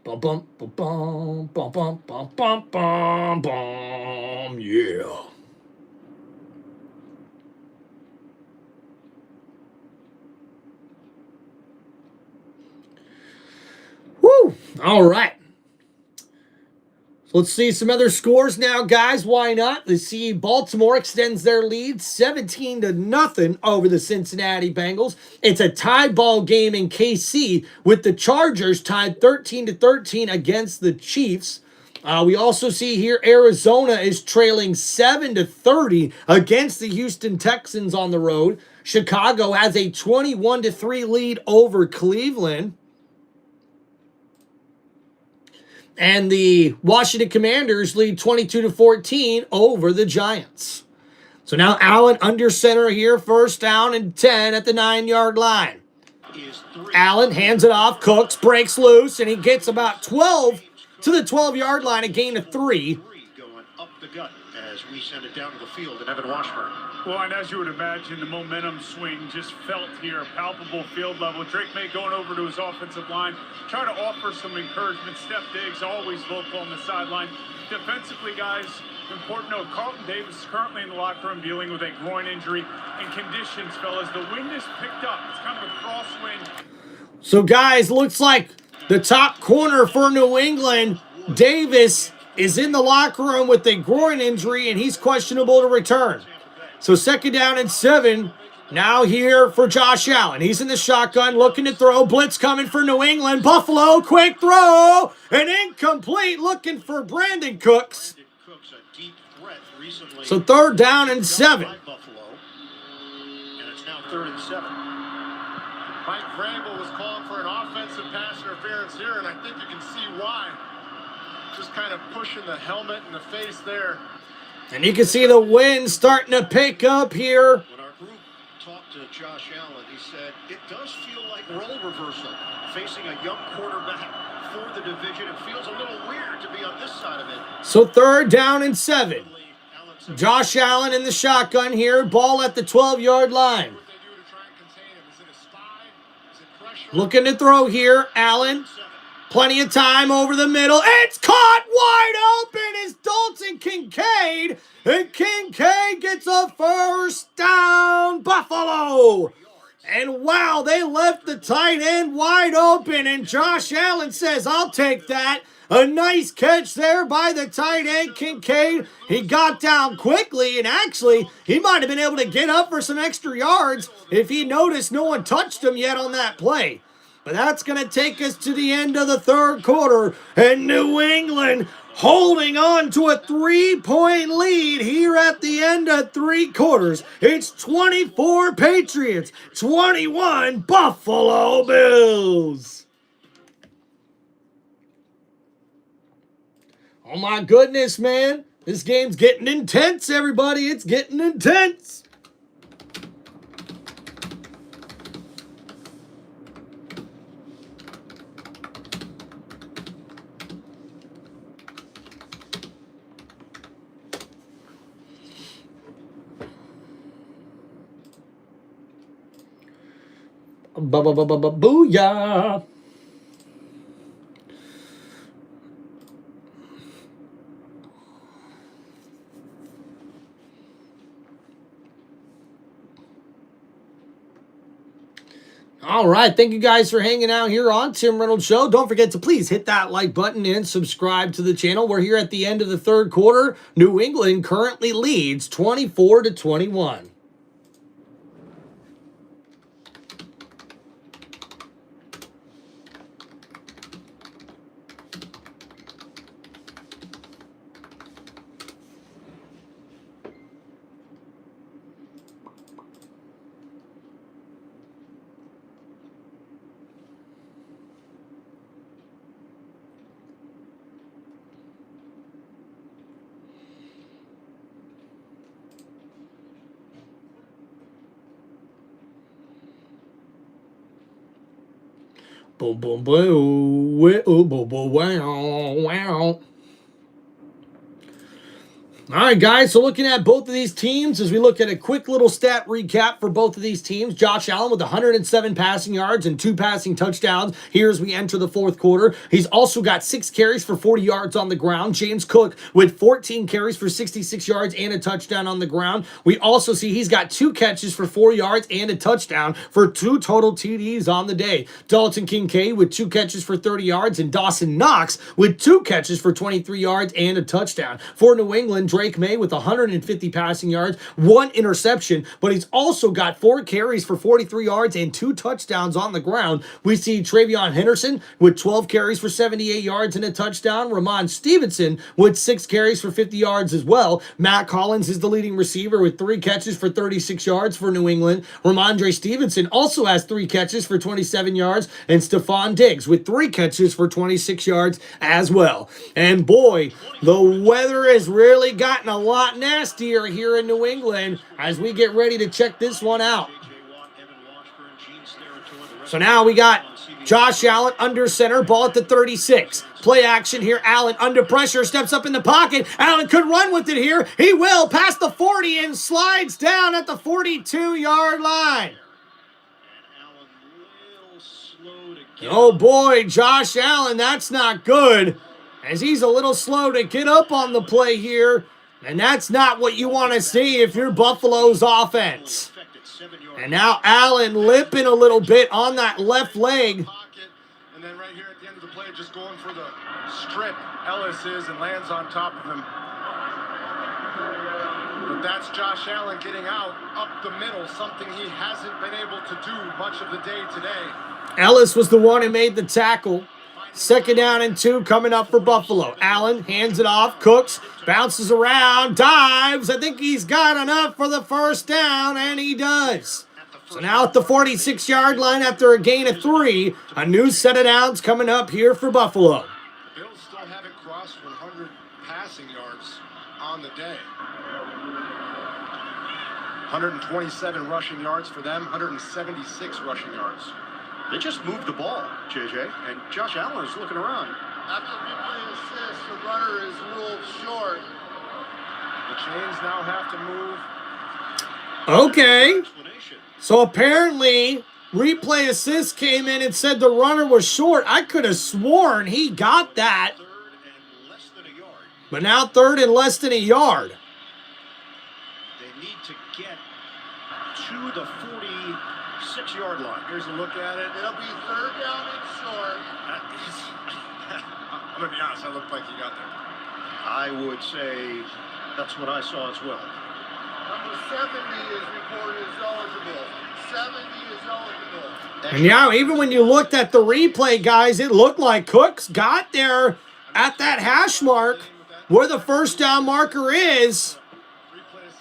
S1: Bum bum bum bum bum bum bum bum bum bum. Yeah. Woo! All right. Let's see some other scores now, guys. Why not? Let's see Baltimore extends their lead 17-0 over the Cincinnati Bengals. It's a tie ball game in KC with the Chargers tied 13-13 against the Chiefs. We also see here Arizona is trailing 7-30 against the Houston Texans on the road. Chicago has a 21-3 lead over Cleveland. And the Washington Commanders lead 22-14 over the Giants. So now Allen under center here, first down and 10 at the 9-yard line. Allen hands it off, Cooks breaks loose, and he gets about 12 to the 12-yard line, a gain of 3.
S7: Going up the gut as we send it down to the field and Evan Washburn.
S6: Well, and as you would imagine, the momentum swing just felt here, palpable field level. Drake May going over to his offensive line, trying to offer some encouragement. Steph Diggs always vocal on the sideline. Defensively, guys, important note, Carlton Davis is currently in the locker room dealing with a groin injury. And conditions, fellas, the wind is picked up. It's kind of a crosswind.
S1: So, guys, looks like the top corner for New England, Davis, is in the locker room with a groin injury, and he's questionable to return. So 2nd down and 7. Now here for Josh Allen. He's in the shotgun, looking to throw. Blitz coming for New England. Buffalo, quick throw. And incomplete, looking for Brandon Cooks. So 3rd down and 7.
S7: And it's now 3rd and 7.
S3: Mike Vrabel was calling for an offensive pass interference here, and I think you can see why. Just kind of pushing the helmet in the face there.
S1: And you can see the wind starting to pick up here.
S7: When our group talked to Josh Allen, he said, it does feel like role reversal. Facing a young quarterback for the division, it feels a little weird to be on this side of it.
S1: So 3rd down and 7. Josh Allen in the shotgun here. Ball at the 12-yard line. Looking to throw here, Allen. Plenty of time over the middle. It's caught wide open. It's Dalton Kincaid. And Kincaid gets a first down, Buffalo. And wow, they left the tight end wide open. And Josh Allen says, I'll take that. A nice catch there by the tight end, Kincaid. He got down quickly, and actually, he might have been able to get up for some extra yards if he noticed no one touched him yet on that play. But that's going to take us to the end of the third quarter, and New England holding on to a 3-point lead here at the end of 3 quarters. It's 24 Patriots, 21 Buffalo Bills. Oh my goodness, man. This game's getting intense, everybody. It's getting intense. Booyah. All right. Thank you guys for hanging out here on Tim Reynolds Show. Don't forget to please hit that like button and subscribe to the channel. We're here at the end of the third quarter. New England currently leads 24-21. Boom, boom, boom, boom, boom, boom, wow, wow. All right, guys, so looking at both of these teams as we look at a quick little stat recap for both of these teams. Josh Allen with 107 passing yards and 2 passing touchdowns here as we enter the fourth quarter. He's also got 6 carries for 40 yards on the ground. James Cook with 14 carries for 66 yards and a touchdown on the ground. We also see he's got 2 catches for 4 yards and a touchdown for 2 total TDs on the day. Dalton Kincaid with 2 catches for 30 yards and Dawson Knox with 2 catches for 23 yards and a touchdown. For New England, Drake May with 150 passing yards, 1 interception, but he's also got 4 carries for 43 yards and 2 touchdowns on the ground. We see Travion Henderson with 12 carries for 78 yards and a touchdown. Ramon Stevenson with 6 carries for 50 yards as well. Matt Collins is the leading receiver with 3 catches for 36 yards for New England. Ramondre Stevenson also has 3 catches for 27 yards, and Stephon Diggs with 3 catches for 26 yards as well. And boy, the weather has really gotten a lot nastier here in New England as we get ready to check this one out. So now we got Josh Allen under center, ball at the 36. Play action here. Allen under pressure, steps up in the pocket. Allen could run with it here. He will past the 40 and slides down at the 42-yard line. Oh boy, Josh Allen, that's not good, as he's a little slow to get up on the play here. And that's not what you want to see if you're Buffalo's offense. And now Allen limping a little bit on that left leg.
S3: And then right here at the end of the play, just going for the strip. Ellis is and lands on top of him. But that's Josh Allen getting out up the middle, something he hasn't been able to do much of the day today.
S1: Ellis was the one who made the tackle. 2nd down and 2 coming up for Buffalo. Allen hands it off. Cooks bounces around, dives. I think he's got enough for the first down, and he does. So now at the 46-yard line after a gain of 3, a new set of downs coming up here for Buffalo.
S3: The Bills still haven't crossed 100 passing yards on the day. 127 rushing yards for them, 176 rushing yards.
S7: They just moved the ball, JJ, and Josh Allen is looking around.
S4: After replay assist, the runner is ruled short.
S3: The chains now have to move.
S1: Okay. So apparently, replay assist came in and said the runner was short. I could have sworn he got that.
S7: 3rd and less than a yard.
S1: But now 3rd and less than a yard.
S7: They need to get to the 46-yard line.
S3: Here's a look at it.
S4: It'll be 3rd down and short.
S3: I'm going to be honest, that looked like he got there.
S7: I would say that's what I saw as well.
S4: Number 70 is reported as eligible. 70 is eligible.
S1: And now, even when you looked at the replay, guys, it looked like Cooks got there at that hash mark where the first down marker is.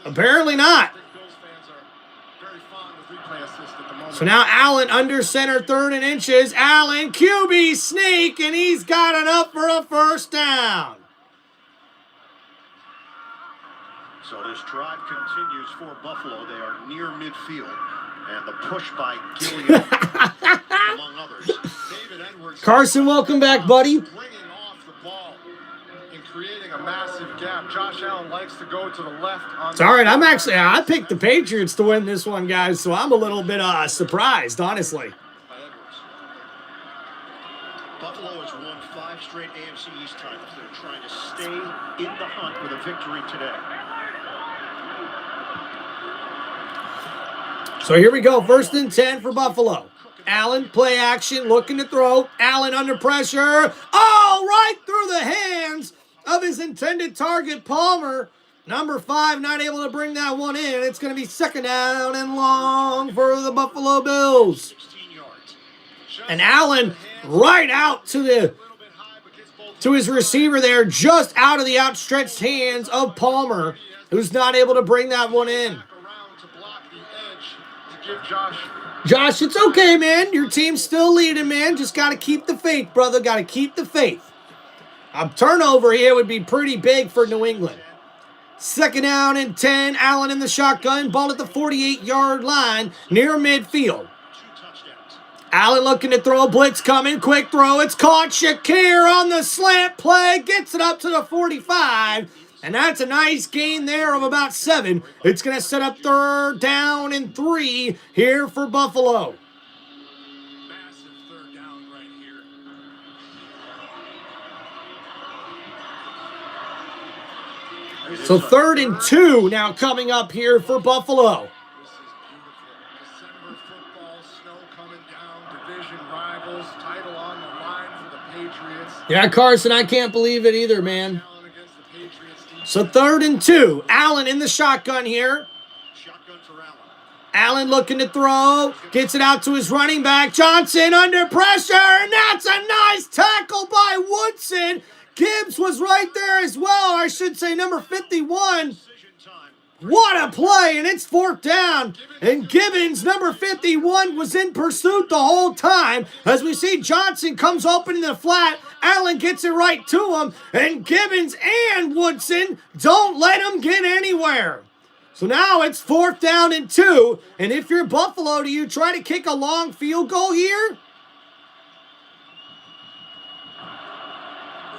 S1: Apparently not. So now Allen under center, 3rd and inches. Allen, QB sneak, and he's got enough for a first down.
S7: So this drive continues for Buffalo. They are near midfield. And the push by Gilliam, among others. David Edwards.
S1: Carson, welcome back, buddy.
S3: Bringing off the ball and creating a massive gap. Josh Allen likes to go to the left.
S1: It's all right. I picked the Patriots to win this one, guys, so I'm a little bit surprised, honestly.
S7: Buffalo has won 5 straight AFC East titles. They're trying to stay in the hunt with a victory today.
S1: So here we go. 1st and 10 for Buffalo. Allen, play action, looking to throw. Allen under pressure. Oh, right through the hands of his intended target, Palmer. Number 5 not able to bring that one in. It's going to be 2nd down and long for the Buffalo Bills.
S7: 16 yards.
S1: And Allen right out to his receiver there, just out of the outstretched hands of Palmer, who's not able to bring that one in. Josh, it's okay, man. Your team's still leading, man. Just got to keep the faith, brother. Got to keep the faith. A turnover here would be pretty big for New England. 2nd down and 10. Allen in the shotgun. Ball at the 48-yard line near midfield. Allen looking to throw. Blitz coming. Quick throw. It's caught. Shakir on the slant play. Gets it up to the 45. And that's a nice gain there of about 7. It's going to set up 3rd down and 3 here for Buffalo.
S3: Massive 3rd down right here.
S1: So 3rd and 2 now coming up here for Buffalo.
S3: This is beautiful. December football, snow coming down, division rivals, title on the line for the Patriots.
S1: Yeah, Carson, I can't believe it either, man.
S3: Allen against the Patriots defense.
S1: So 3rd and 2. Allen in the shotgun here.
S7: Shotgun for Allen.
S1: Allen looking to throw. Gets it out to his running back. Johnson under pressure. And that's a nice tackle by Woodson. Gibbs was right there as well. I should say number 51.
S7: Decision time.
S1: What a play. And it's 4th down. And Gibbons, number 51, was in pursuit the whole time. As we see Johnson comes open in the flat. Allen gets it right to him. And Gibbons and Woodson don't let him get anywhere. So now it's 4th down and 2. And if you're Buffalo, do you try to kick a long field goal here?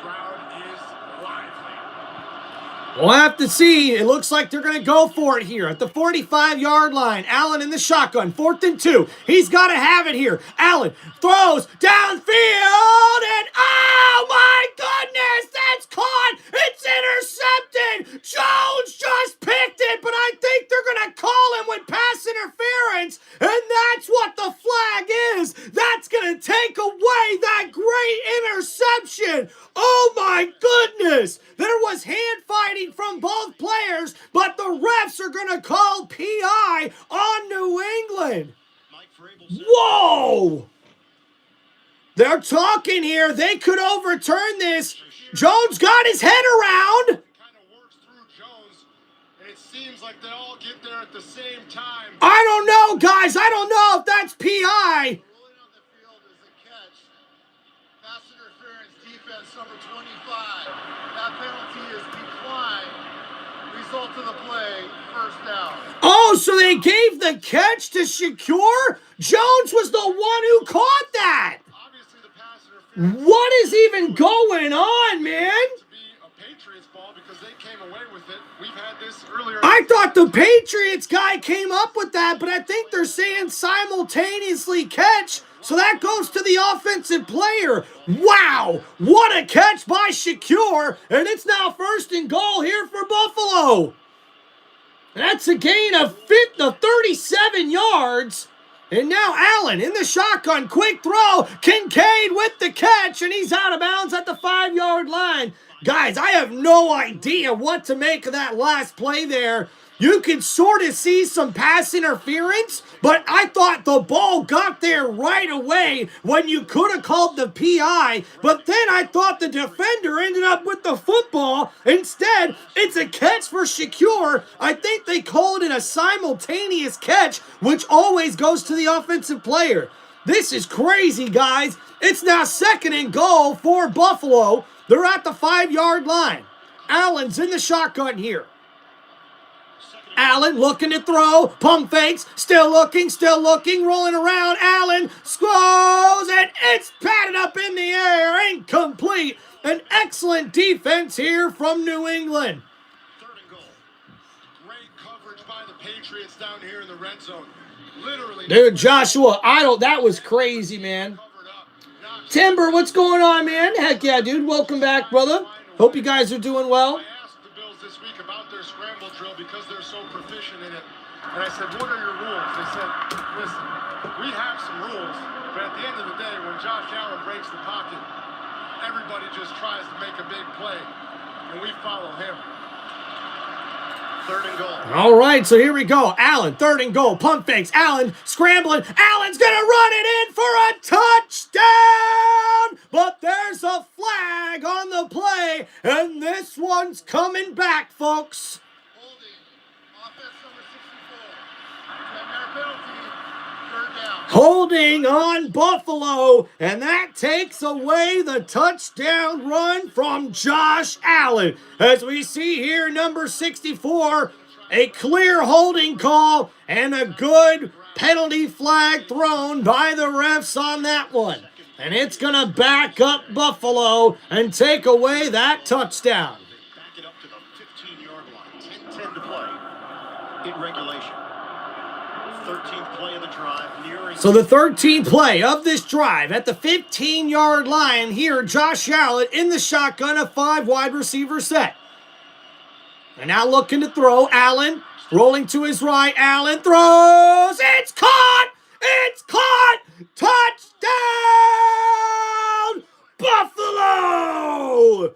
S3: Crowd is lively.
S1: We'll have to see. It looks like they're going to go for it here at the 45-yard line. Allen in the shotgun, 4th and 2. He's got to have it here. Allen throws downfield, and oh my goodness, that's caught. It's intercepted. Jones just picked it, but I think they're going to call him with pass interference, and that's what the flag is. That's going to take away that great interception. Oh my goodness. There was hand fighting from both players, but the refs are going to call PI on New England.
S7: Mike Vrabel said,
S1: Whoa! They're talking here. They could overturn this. Jones got his head around.
S3: Kind of works through Jones, and it seems like they all get there at the same time.
S1: I don't know, guys. I don't know if that's PI.
S4: Rolling on the field is a catch. Pass interference defense number 25. That penalty is declined. Result of the play, 1st down.
S1: Oh, so they gave the catch to Shakur? Jones was the one who caught that.
S3: Obviously, the pass interference
S1: What is even going on, man?
S3: to be a Patriots ball because they came away with it. We've had this earlier.
S1: I thought the Patriots guy came up with that, but I think they're saying simultaneously catch, so that goes to the offensive player. Wow, what a catch by Shakur, and it's now 1st and goal here for Buffalo. That's a gain of 37 yards. And now Allen in the shotgun, quick throw, Kincaid with the catch, and he's out of bounds at the 5-yard line. Guys, I have no idea what to make of that last play there. You can sort of see some pass interference, but I thought the ball got there right away when you could have called the PI, but then I thought the defender ended up with the football. Instead, it's a catch for Shakur. I think they called it a simultaneous catch, which always goes to the offensive player. This is crazy, guys. It's now 2nd and goal for Buffalo. They're at the 5-yard line. Allen's in the shotgun here. Allen looking to throw. Pump fakes. Still looking. Rolling around. Allen scrolls, and it's patted up in the air. Incomplete. An excellent defense here from New England.
S3: Third and goal. Great coverage by the Patriots down here in the red zone. Literally.
S1: Dude, Joshua Idle, that was crazy, man. Timber, what's going on, man? Heck yeah, dude. Welcome back, brother. Hope you guys are doing well.
S3: I asked the Bills this week about their scramble drill because they're so proficient in it. And I said, what are your rules? They said, listen, we have some rules, but at the end of the day, when Josh Allen breaks the pocket, everybody just tries to make a big play, and we follow him.
S7: Third and goal.
S1: All right, so here we go. Allen, third and goal. Pump fakes. Allen scrambling. Allen's going to run it in for a touchdown. But there's a flag on the play, and this one's coming back, folks.
S4: Holding. Offense number 64. 10-yard penalty. Third down.
S1: Holding on Buffalo, and that takes away the touchdown run from Josh Allen. As we see here, number 64, a clear holding call and a good penalty flag thrown by the refs on that one. And it's going to back up Buffalo and take away that touchdown.
S7: Back it up to the 15-yard line. 10-10 to play in regulation. 13th play of the drive, nearing.
S1: So the 13th play of this drive at the 15-yard line here, Josh Allen in the shotgun, a 5 wide receiver set. And now looking to throw. Allen rolling to his right. Allen throws. It's caught. It's caught. Touchdown, Buffalo.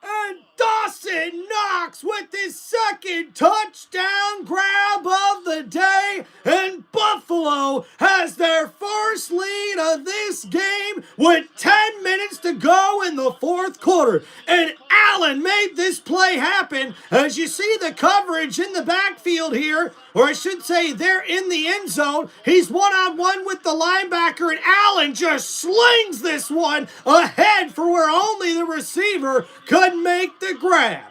S1: And Dawson Knox with his second touchdown grab of the day. And Buffalo has their first lead of this game with 10 minutes to go in the fourth quarter. And Allen made this play happen. As you see the coverage in the backfield here, or I should say they're in the end zone. He's one-on-one with the linebacker, and Allen just slings this one ahead for where only the receiver could make the grab.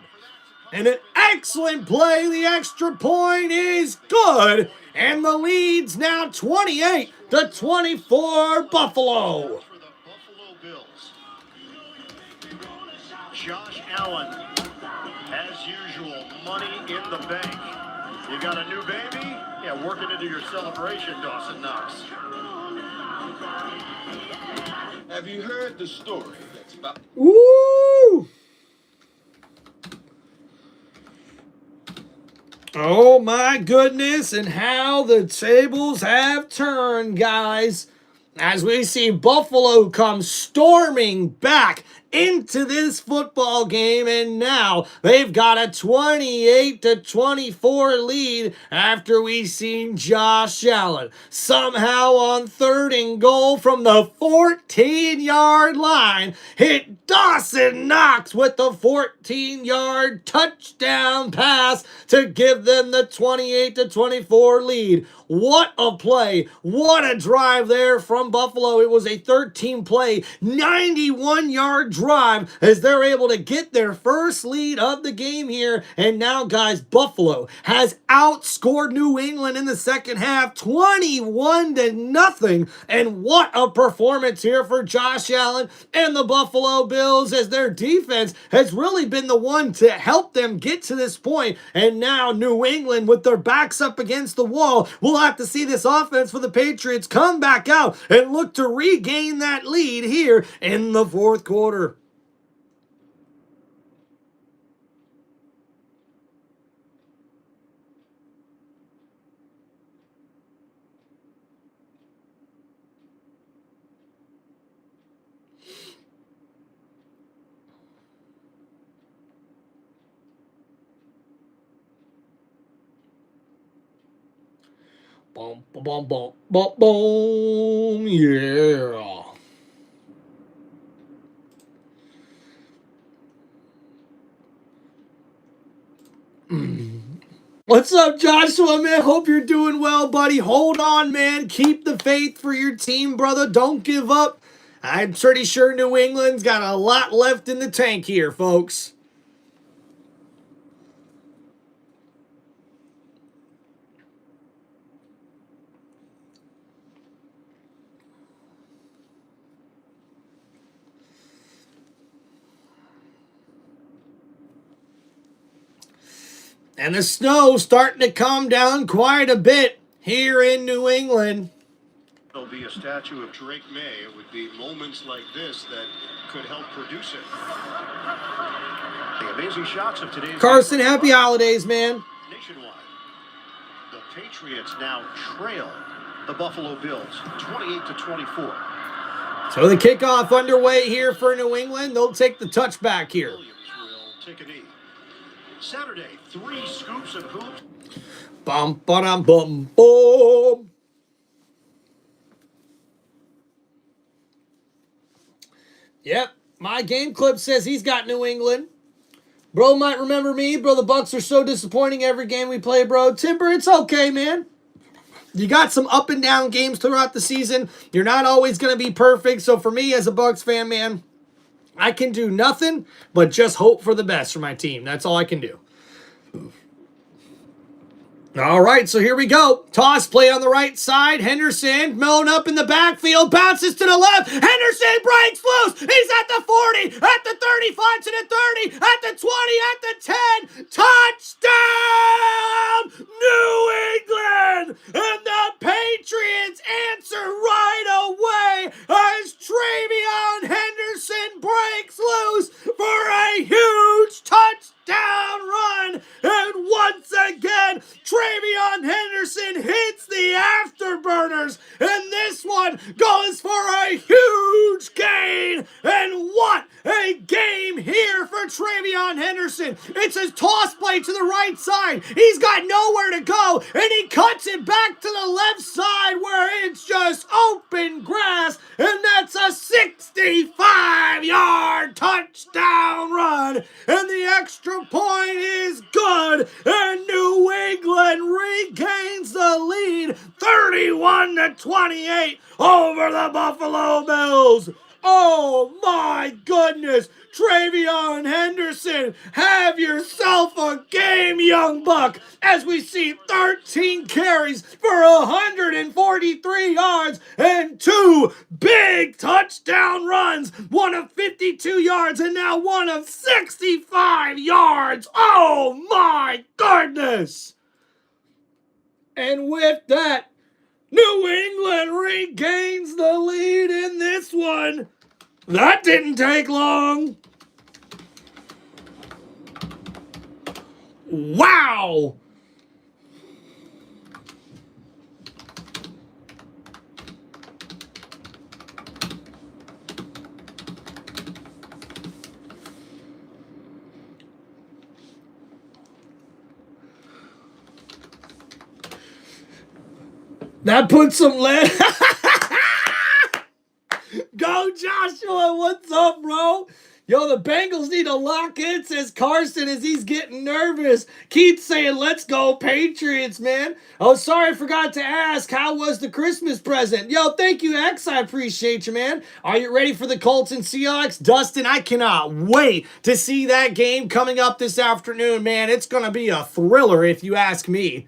S1: And an excellent play. The extra point is good, and the lead's now 28-24 Buffalo.
S7: For the Buffalo Bills. Josh Allen, as usual, money in the bank. You got a new baby? Yeah, working into your celebration, Dawson Knox.
S3: Have you heard the story that's about...
S1: Woo! Oh my goodness, and how the tables have turned, guys. As we see Buffalo come storming back into this football game, and now they've got a 28-24 lead after we've seen Josh Allen somehow on third and goal from the 14-yard line hit Dawson Knox with the 14-yard touchdown pass to give them the 28-24 lead. What a play. What a drive there from Buffalo. It was a 13-play, 91-yard drive as they're able to get their first lead of the game here. And now, guys, Buffalo has outscored New England in the second half 21-0. And what a performance here for Josh Allen and the Buffalo Bills, as their defense has really been the one to help them get to this point. And now New England, with their backs up against the wall, will have to see this offense for the Patriots come back out and look to regain that lead here in the fourth quarter. Boom, boom, boom, boom, boom, yeah. What's up, Joshua, man? Hope you're doing well, buddy. Hold on, man. Keep the faith for your team, brother. Don't give up. I'm pretty sure New England's got a lot left in the tank here, folks. And the snow starting to come down quite a bit here in New England.
S7: There'll be a statue of Drake May. It would be moments like this that could help produce it. The amazing shots of today's
S1: Carson, happy holidays, man.
S7: Nationwide. The Patriots now trail the Buffalo Bills 28-24.
S1: So the kickoff underway here for New England. They'll take the touchback here.
S7: Williams will take a knee. Saturday, 3 scoops of hoops.
S1: Bum, ba-dum, bum, boom. Yep, my game clip says he's got New England. Bro might remember me. Bro, the Bucks are so disappointing every game we play, bro. Timber, it's okay, man. You got some up and down games throughout the season. You're not always going to be perfect. So for me as a Bucks fan, man, I can do nothing but just hope for the best for my team. That's all I can do. All right, so here we go. Toss play on the right side. Henderson, Milne up in the backfield, bounces to the left. Henderson breaks loose. He's at the 40, at the 35, to the 30, at the 20, at the 10. Touchdown, New England! And the Patriots answer right away as Travion Henderson breaks loose for a huge touchdown run. And once again, Travion Henderson hits the afterburners, and this one goes for a huge gain. And what a game here for Travion Henderson. It's a toss play to the right side. He's got nowhere to go, and he cuts it back to the left side where it's just open grass, and that's a 65-yard touchdown run. And the extra point is good, and New England regains the lead 31-28 over the Buffalo Bills. Oh my goodness, Travion Henderson, have yourself a game, young buck, as we see 13 carries for 143 yards and 2 big touchdown runs, one of 52 yards and now one of 65 yards. Oh my goodness. And with that, New England regains the lead in this one. That didn't take long. Wow. That puts some lead. Go, Joshua. What's up, bro? Yo, the Bengals need to lock in, says Carson, as he's getting nervous. Keith's saying, let's go Patriots, man. Oh, sorry, I forgot to ask, how was the Christmas present? Yo, thank you, X. I appreciate you, man. Are you ready for the Colts and Seahawks? Dustin, I cannot wait to see that game coming up this afternoon, man. It's going to be a thriller, if you ask me.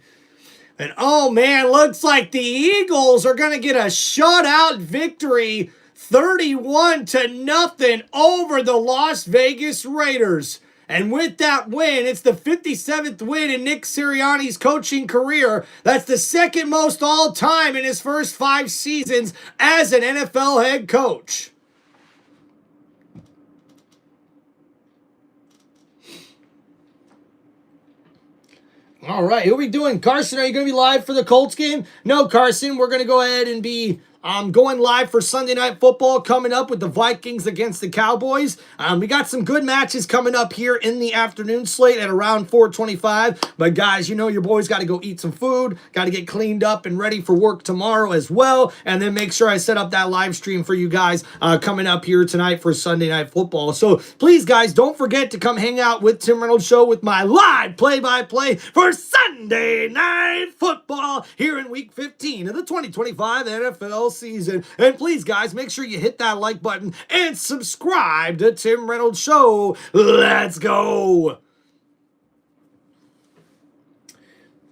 S1: And, oh, man, looks like the Eagles are going to get a shutout victory 31-0 over the Las Vegas Raiders. And with that win, it's the 57th win in Nick Sirianni's coaching career. That's the second most all-time in his first 5 seasons as an NFL head coach. All right, who are we doing? Carson, are you going to be live for the Colts game? No, Carson, we're going to go ahead and be going live for Sunday Night Football coming up with the Vikings against the Cowboys. We got some good matches coming up here in the afternoon slate at around 4:25. But guys, you know your boys got to go eat some food, got to get cleaned up and ready for work tomorrow as well. And then make sure I set up that live stream for you guys coming up here tonight for Sunday Night Football. So please, guys, don't forget to come hang out with Tim Reynolds Show with my live play-by-play for Sunday Night Football here in Week 15 of the 2025 NFL season. And please, guys, make sure you hit that like button and subscribe to Tim Reynolds Show. Let's go.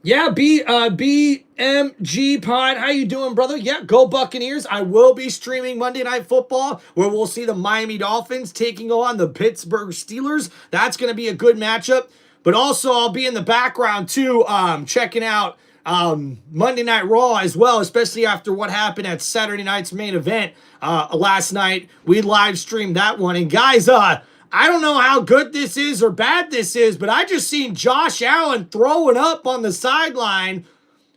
S1: Yeah, BMG Pod, how you doing, brother? Yeah, go Buccaneers. I will be streaming Monday Night Football, where we'll see the Miami Dolphins taking on the Pittsburgh Steelers. That's going to be a good matchup. but also I'll be in the background too, checking out Monday Night Raw as well, especially after what happened at Saturday night's main event last night. We live streamed that one. And guys, I don't know how good this is or bad this is, but I just seen Josh Allen throwing up on the sideline.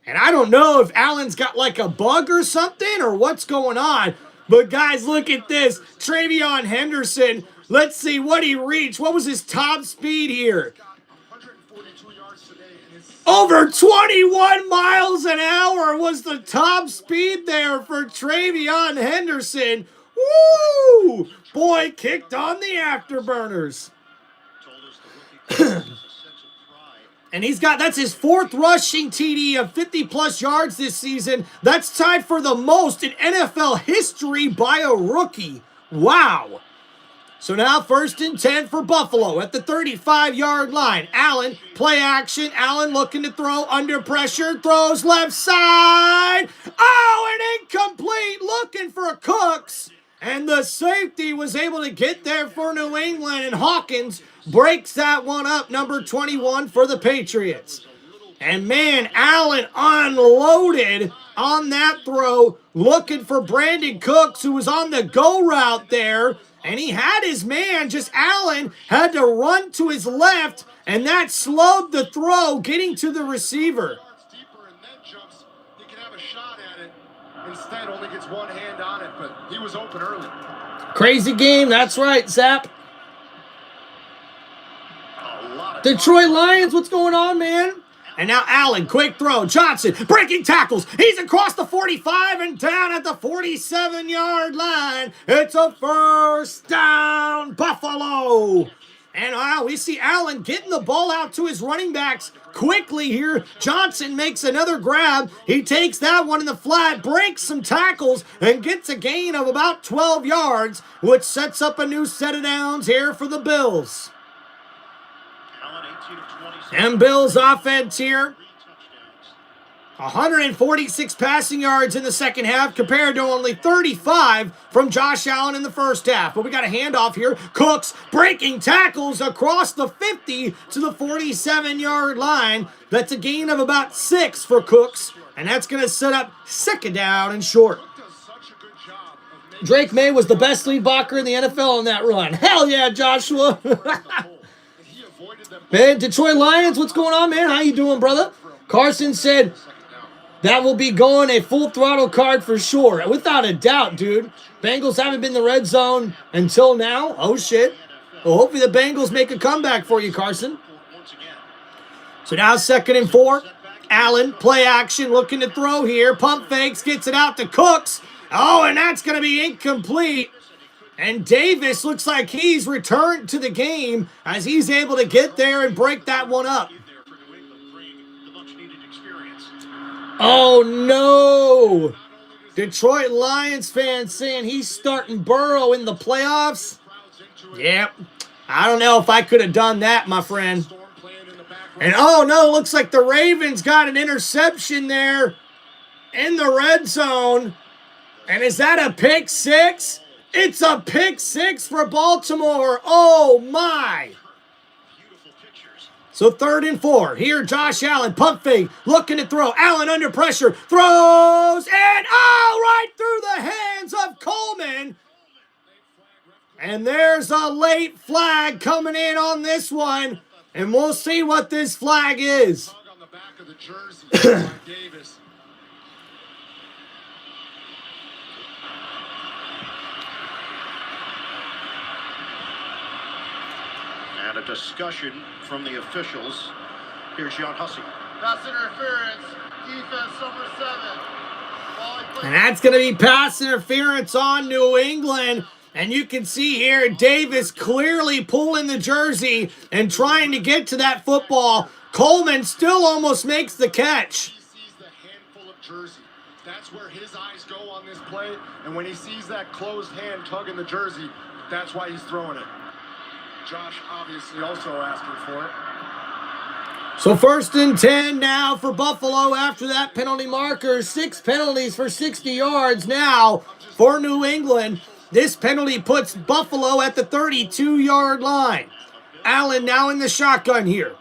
S1: And I don't know if Allen's got like a bug or something or what's going on. But guys, look at this. TreVeyon Henderson. Let's see what he reached. What was his top speed here? Over 21 miles an hour was the top speed there for TreVeyon Henderson. Woo! Boy, kicked on the afterburners. And that's his 4th rushing TD of 50-plus yards this season. That's tied for the most in NFL history by a rookie. Wow. So now 1st and 10 for Buffalo at the 35-yard line. Allen, play action. Allen looking to throw under pressure. Throws left side. Oh, and incomplete. Looking for Cooks. And the safety was able to get there for New England. And Hawkins breaks that one up, number 21 for the Patriots. And man, Allen unloaded on that throw, looking for Brandon Cooks, who was on the go route there. And he had his man, just Allen had to run to his left, and that slowed the throw, getting to the receiver.
S3: He can have a shot at it. Instead, only gets one hand on it, but he was open early.
S1: Crazy game, that's right, Zap. Detroit Lions, what's going on, man? And now Allen, quick throw. Johnson, breaking tackles. He's across the 45 and down at the 47-yard line. It's a 1st down, Buffalo. And wow, we see Allen getting the ball out to his running backs quickly here. Johnson makes another grab. He takes that one in the flat, breaks some tackles, and gets a gain of about 12 yards, which sets up a new set of downs here for the Bills. And Bills offense here. 146 passing yards in the second half compared to only 35 from Josh Allen in the first half. But we got a handoff here. Cooks breaking tackles across the 50 to the 47-yard line. That's a gain of about 6 for Cooks. And that's going to set up 2nd down and short. Drake May was the best lead blocker in the NFL on that run. Hell yeah, Joshua. Man, Detroit Lions, what's going on, man? How you doing, brother? Carson said that will be going a full throttle card for sure. Without a doubt, dude. Bengals haven't been in the red zone until now. Oh, shit. Well, hopefully the Bengals make a comeback for you, Carson. So now 2nd and 4. Allen, play action, looking to throw here. Pump fakes, gets it out to Cooks. Oh, and that's going to be incomplete. And Davis looks like he's returned to the game as he's able to get there and break that one up. Oh, no. Detroit Lions fans saying he's starting Burrow in the playoffs. Yep. I don't know if I could have done that, my friend. And oh, no, looks like the Ravens got an interception there in the red zone. And is that a pick 6? It's a pick 6 for Baltimore. Oh, my. So 3rd and 4. Here, Josh Allen, pump fake, looking to throw. Allen under pressure, throws, and right through the hands of Coleman. And there's a late flag coming in on this one. And we'll see what this flag is.
S3: On the back of the jersey by Davis.
S7: And a discussion from the officials. Here's John Hussey.
S4: Pass interference, defense number 7.
S1: And that's going to be pass interference on New England. And you can see here Davis clearly pulling the jersey and trying to get to that football. Coleman still almost makes the catch.
S3: He sees the handful of jersey. That's where his eyes go on this play. And when he sees that closed hand tugging the jersey, that's why he's throwing it. Josh obviously also asking for it.
S1: So 1st and 10 now for Buffalo after that penalty marker. 6 penalties for 60 yards now for New England. This penalty puts Buffalo at the 32-yard line. Allen now in the shotgun here.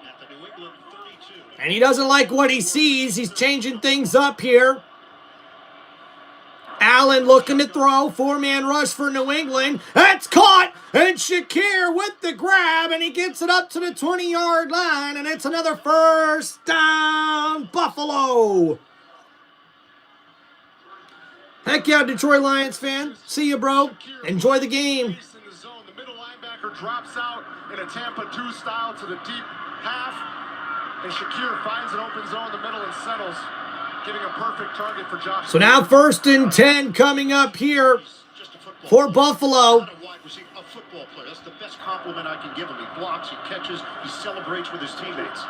S1: And he doesn't like what he sees. He's changing things up here. Allen looking to throw. 4-man rush for New England. That's caught. And Shakir with the grab. And he gets it up to the 20-yard line. And it's another first down, Buffalo. Heck yeah, Detroit Lions fan. See you, bro. Enjoy the game.
S3: The middle linebacker drops out in a Tampa 2 style to the deep half. And Shakir finds an open zone in the middle and settles, giving a perfect target for Josh.
S1: So now 1st and 10 coming up here for Buffalo.
S7: A football player. That's the best compliment I can give him. He blocks, he catches, he celebrates with his teammates.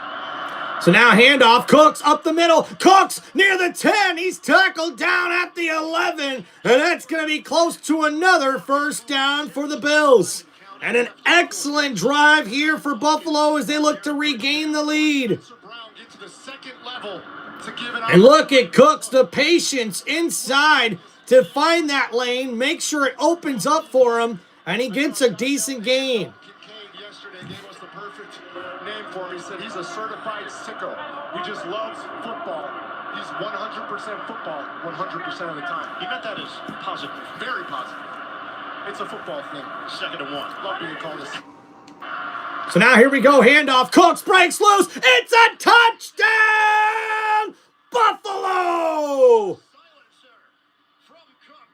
S1: So now handoff. Cooks up the middle. Cooks near the 10. He's tackled down at the 11. And that's going to be close to another first down for the Bills. And an excellent drive here for Buffalo as they look to regain the lead. And look at Cooks, the patience inside to find that lane, make sure it opens up for him, and he gets a decent gain.
S3: Yesterday gave us the perfect name for him. He said he's a certified sicko. He just loves football. He's 100% football 100% of the time.
S7: He meant that as positive.
S3: Very positive. It's a football thing.
S7: 2nd and 1.
S3: Love being called this.
S1: So now here we go, handoff. Cooks breaks loose. It's a touchdown, Buffalo!
S7: From Cook.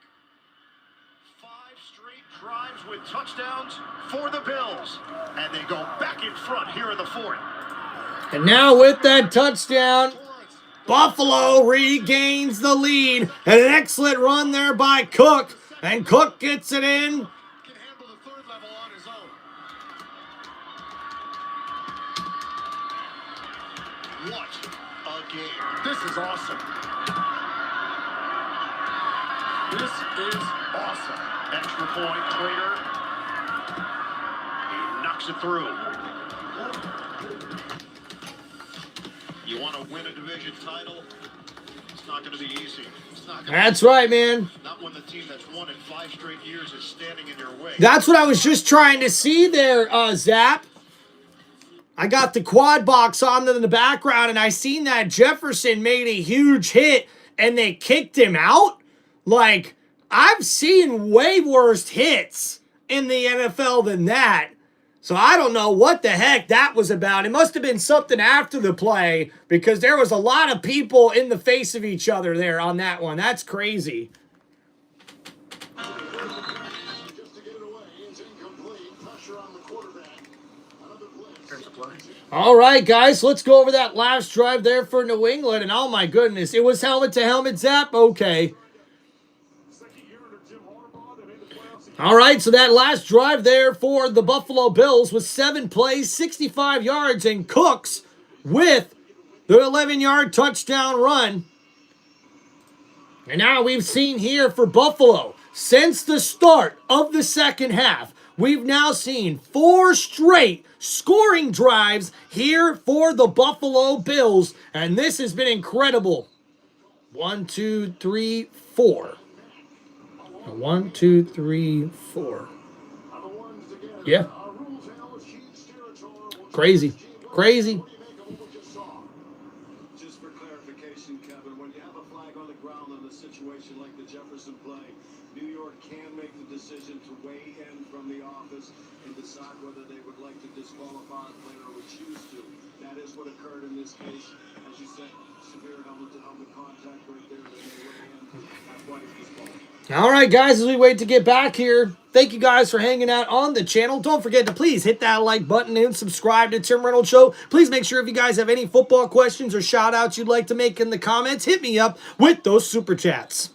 S7: 5 straight drives with touchdowns for the Bills. And they go back in front here in the 4th.
S1: And now with that touchdown, Buffalo regains the lead. And an excellent run there by Cook. And Cook gets it in.
S3: Can handle the 3rd level on his own.
S7: What a game.
S3: This is awesome. This is awesome.
S7: Extra point, Trader. He knocks it through. You want to win a division title? It's not going to be easy.
S1: That's right, man.
S7: Not when the team that's won in 5 straight years is standing in your way.
S1: That's what I was just trying to see there, Zap. I got the quad box on in the background, and I seen that Jefferson made a huge hit, and they kicked him out. Like, I've seen way worse hits in the NFL than that. So I don't know what the heck that was about. It must have been something after the play because there was a lot of people in the face of each other there on that one. That's crazy. All right, guys, let's go over that last drive there for New England. And oh my goodness, it was helmet to helmet, Zap? Okay. All right, so that last drive there for the Buffalo Bills was 7 plays, 65 yards, and Cooks with the 11-yard touchdown run. And now we've seen here for Buffalo, since the start of the second half, we've now seen 4 straight scoring drives here for the Buffalo Bills, and this has been incredible. 1, 2, 3, 4. 1, 2, 3, 4. Yeah. Crazy. Crazy.
S8: Just for clarification, Kevin, when you have a flag on the ground in a situation like the Jefferson play, New York can make the decision to weigh in from the office and decide whether they would like to disqualify a player or would choose to. That is what occurred in this case. As you said, severe helmet-to-helmet contact right there. They may weigh in. That's why it's disqualified.
S1: All right, guys, as we wait to get back here, thank you guys for hanging out on the channel. Don't forget to please hit that like button and subscribe to Tim Reynolds Show. Please make sure if you guys have any football questions or shout-outs you'd like to make in the comments, hit me up with those super chats.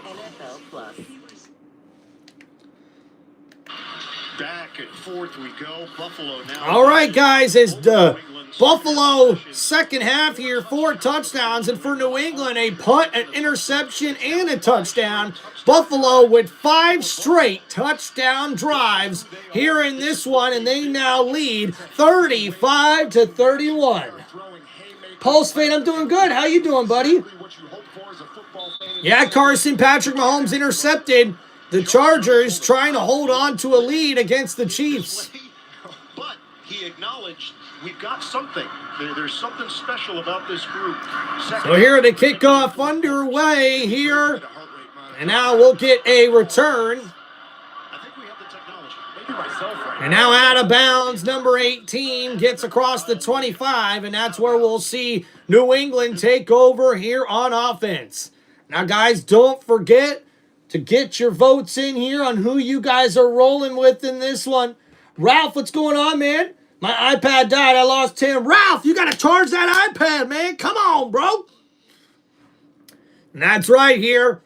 S9: NFL Plus.
S7: Back and forth we go. Buffalo now.
S1: All right, guys, as the Buffalo second half here, 4 touchdowns, and for New England, a punt, an interception, and a touchdown. Buffalo with 5 straight touchdown drives here in this one, and they now lead 35-31. Pulse fan, I'm doing good. How you doing, buddy? Yeah, Carson, Patrick Mahomes intercepted. The Chargers trying to hold on to a lead against the Chiefs.
S7: But he acknowledged we've got something. There's something special about this group.
S1: So here the kickoff underway here. And now we'll get a return.
S7: I think we have the technology. Maybe myself.
S1: And now out of bounds, number 18 gets across the 25. And that's where we'll see New England take over here on offense. Now, guys, don't forget to get your votes in here on who you guys are rolling with in this one. Ralph, what's going on, man? My iPad died. I lost 10. Ralph, you got to charge that iPad, man. Come on, bro. And that's right here.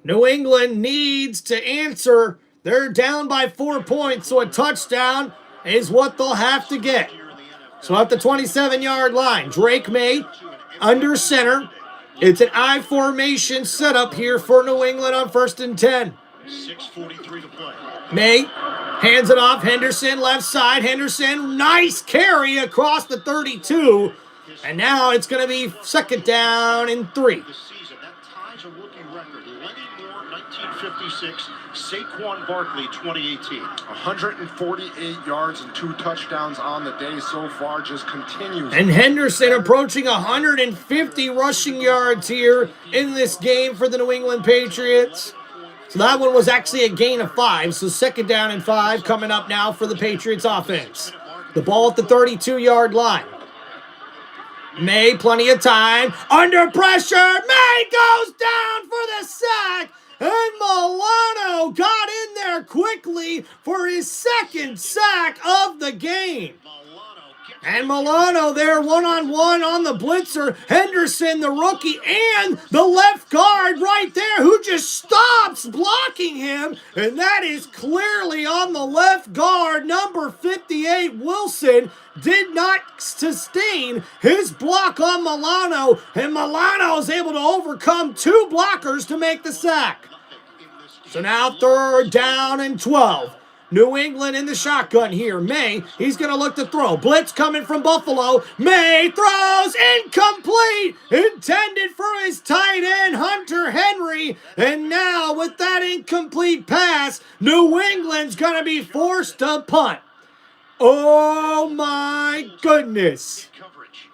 S1: New England needs to answer. They're down by 4 points, so a touchdown is what they'll have to get. So at the 27-yard line, Drake May under center. It's an I formation setup here for New England on 1st and 10.
S7: 6:43 to play.
S1: May hands it off. Henderson left side. Henderson, nice carry across the 32. And now it's going to be 2nd down and 3.
S7: The season that ties a rookie record. Lenny Moore, 1956. Saquon Barkley, 2018.
S3: 148 yards and 2 touchdowns on the day so far, just continues.
S1: And Henderson approaching 150 rushing yards here in this game for the New England Patriots. So that one was actually a gain of 5. So 2nd down and 5 coming up now for the Patriots offense. The ball at the 32-yard line. May, plenty of time. Under pressure. May goes down for the sack. And Milano got in there quickly for his 2nd sack of the game. And Milano there one-on-one on the blitzer. Henderson, the rookie, and the left guard right there who just stops blocking him. And that is clearly on the left guard. Number 58, Wilson, did not sustain his block on Milano. And Milano is able to overcome 2 blockers to make the sack. So now 3rd down and 12. New England in the shotgun here. May, he's going to look to throw. Blitz coming from Buffalo. May throws incomplete. Intended for his tight end, Hunter Henry. And now with that incomplete pass, New England's going to be forced to punt. Oh my goodness.
S3: You're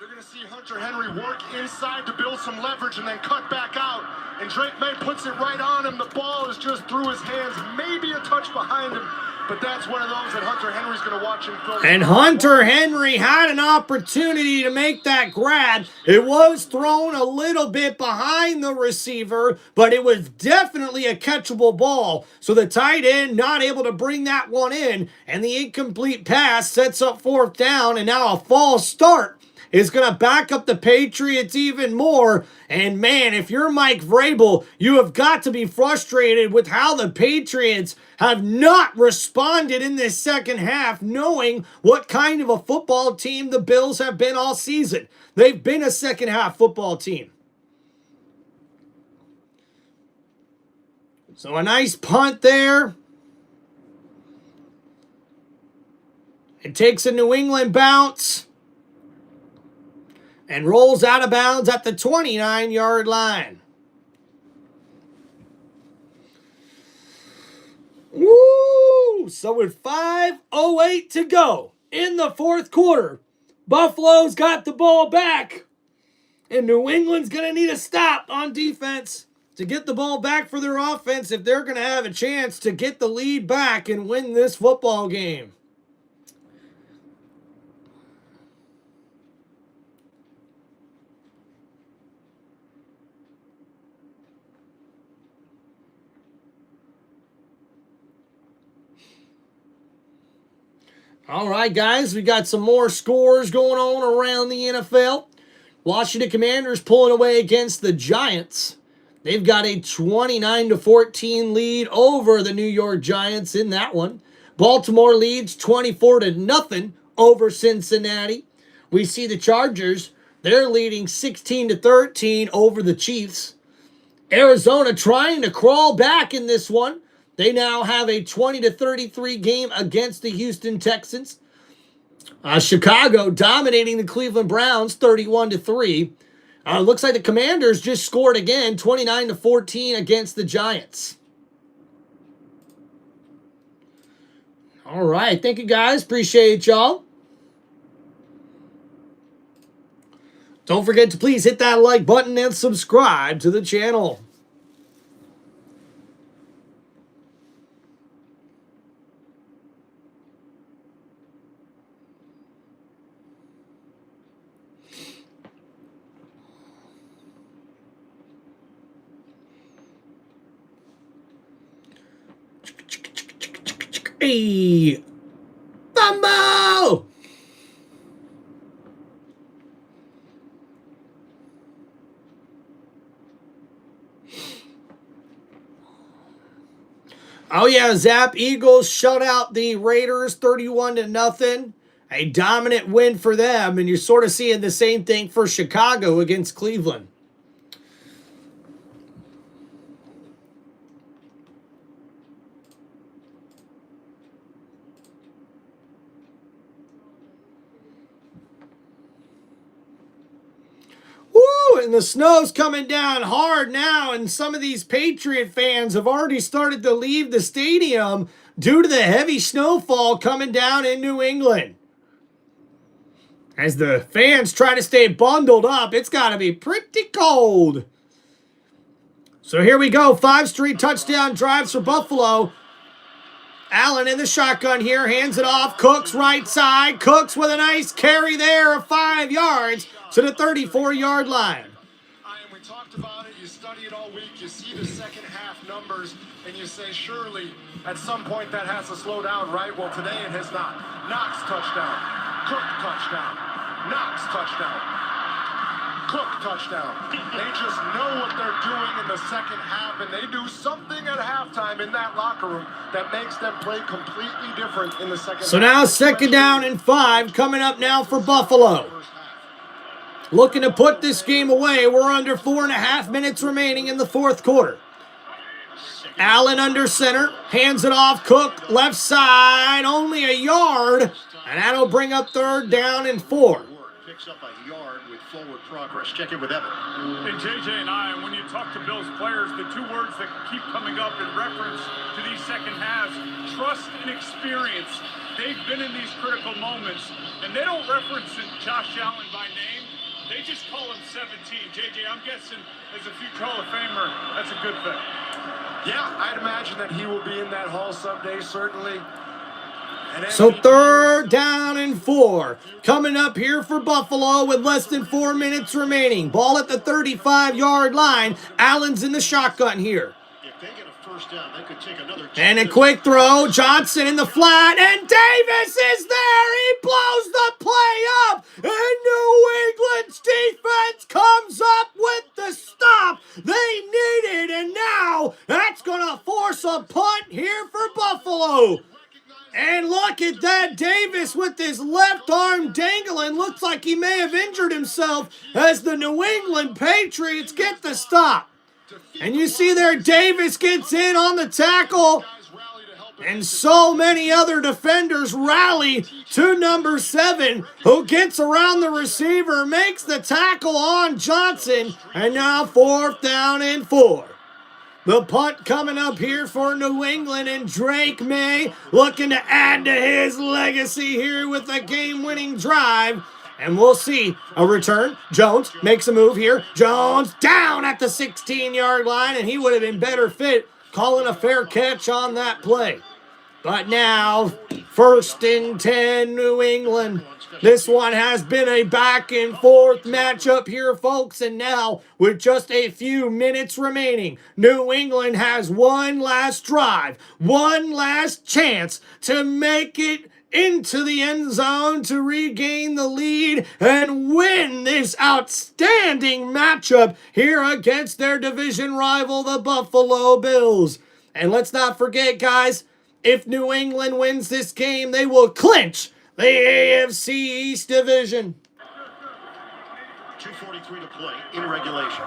S3: going to see Hunter Henry work inside to build some leverage and then cut back out. And Drake May puts it right on him. The ball is just through his hands, maybe a touch behind him. But that's one of those that Hunter Henry's going to watch him throw.
S1: And Hunter Henry had an opportunity to make that grab. It was thrown a little bit behind the receiver, but it was definitely a catchable ball. So the tight end not able to bring that one in, and the incomplete pass sets up 4th down, and now a false start is going to back up the Patriots even more. And man, if you're Mike Vrabel, you have got to be frustrated with how the Patriots have not responded in this second half, knowing what kind of a football team the Bills have been all season. They've been a second half football team. So a nice punt there. It takes a New England bounce and rolls out of bounds at the 29-yard line. Woo! So with 5:08 to go in the 4th quarter, Buffalo's got the ball back, and New England's going to need a stop on defense to get the ball back for their offense if they're going to have a chance to get the lead back and win this football game. All right, guys, we got some more scores going on around the NFL. Washington Commanders pulling away against the Giants. They've got a 29-14 lead over the New York Giants in that one. Baltimore leads 24-0 over Cincinnati. We see the Chargers, they're leading 16-13 over the Chiefs. Arizona trying to crawl back in this one. They now have a 20-33 game against the Houston Texans. Chicago dominating the Cleveland Browns 31-3. Looks like the Commanders just scored again, 29-14 against the Giants. All right, thank you guys. Appreciate y'all. Don't forget to please hit that like button and subscribe to the channel. Hey, Bumbo! Oh yeah, Zap, Eagles shut out the Raiders 31-0. A dominant win for them, and you're sort of seeing the same thing for Chicago against Cleveland. Woo! And the snow's coming down hard now, and some of these Patriot fans have already started to leave the stadium due to the heavy snowfall coming down in New England. As the fans try to stay bundled up, it's got to be pretty cold. So here we go. 5 straight touchdown drives for Buffalo. Allen in the shotgun here, hands it off. Cooks right side. Cooks with a nice carry there of 5 yards to the 34-yard line.
S3: We talked about it. You study it all week. You see the second half numbers, and you say, surely at some point that has to slow down, right? Well, today it has not. Knox touchdown. Cook touchdown. Knox touchdown. Cook touchdown. They just know what they're doing in the second half, and they do something at halftime in that locker room that makes them play completely different in the second half.
S1: So now 2nd down and 5 coming up now for Buffalo. Looking to put this game away. We're under 4.5 minutes remaining in the 4th quarter. Allen under center, hands it off. Cook left side, only a yard, and that'll bring up 3rd down and 4.
S7: Picks up a yard with forward progress. Check in with Evan.
S6: Hey, JJ and I, when you talk to Bills players, the 2 words that keep coming up in reference to these second halves, trust and experience. They've been in these critical moments, and they don't reference Josh Allen by name. They just call him 17. JJ, I'm guessing as a future Hall of Famer, that's a good thing.
S3: Yeah, I'd imagine that he will be in that hall someday, certainly.
S1: So 3rd down and 4. Coming up here for Buffalo with less than 4 minutes remaining. Ball at the 35-yard line. Allen's in the shotgun here.
S7: If they get a first down, they could take another.
S1: And a quick throw. Johnson in the flat. And Davis is there. He blows the play up. And New England's defense comes up with the stop they needed. And now that's going to force a punt here for Buffalo. And look at that, Davis with his left arm dangling. Looks like he may have injured himself as the New England Patriots get the stop. And you see there, Davis gets in on the tackle. And so many other defenders rally to number 7, who gets around the receiver, makes the tackle on Johnson. And now 4th down and 4. The punt coming up here for New England, and Drake May looking to add to his legacy here with a game-winning drive. And we'll see a return. Jones makes a move here. Jones down at the 16-yard line, and he would have been better fit calling a fair catch on that play. But now, 1st and 10, New England. This one has been a back-and-forth matchup here, folks. And now, with just a few minutes remaining, New England has one last drive, one last chance to make it into the end zone to regain the lead and win this outstanding matchup here against their division rival, the Buffalo Bills. And let's not forget, guys, If New England wins this game, they will clinch the AFC East division.
S7: 2:43 to play in regulation.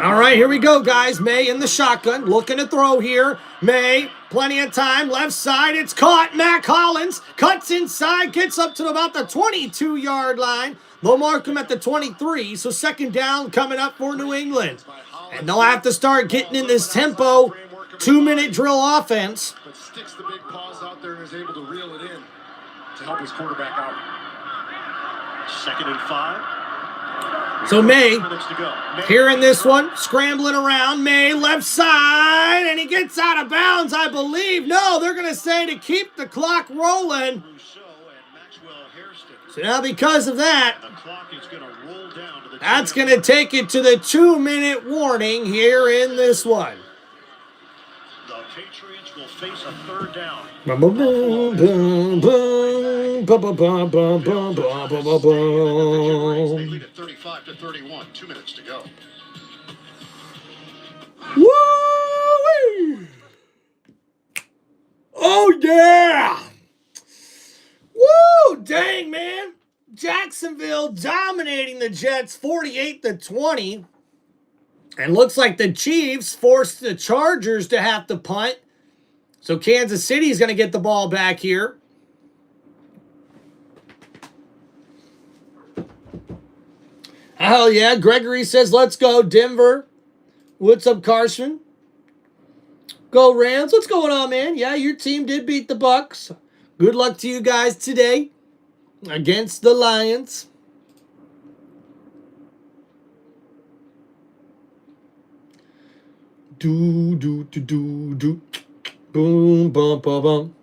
S1: All right, here we go, guys. May in the shotgun, looking to throw here. May, plenty of time, left side, it's caught. Mac Hollins cuts inside, gets up to about the 22-yard line. They'll mark him at the 23, so second down coming up for New England. And they'll have to start getting in this tempo, 2-minute drill offense.
S3: But sticks the big paws out there and is able to reel it in to help his quarterback out.
S7: 2nd and 5.
S1: So May,
S7: 6 minutes to go.
S1: here in this one, scrambling around. May, left side, and he gets out of bounds, I believe. No, they're going to say to keep the clock rolling. So now because of that,
S7: The clock is going to roll down to the
S1: that's going to take it to the 2-minute warning here in this one.
S7: The Patriots will face a 3rd down.
S1: Boom, boom, boom, boom, boom, boom, boom, boom, boom, boom, boom, boom,
S7: They
S1: boom.
S7: lead at 35-31. 2 minutes to go.
S1: Woo! Oh, yeah! Woo! Dang, man. Jacksonville dominating the Jets 48-20. And looks like the Chiefs forced the Chargers to have to punt. So Kansas City is going to get the ball back here. Hell yeah. Gregory says, let's go, Denver. What's up, Carson? Go Rams. What's going on, man? Yeah, your team did beat the Bucks. Good luck to you guys today against the Lions. Do, do, do, do, do. Boom, bum, bum, bum.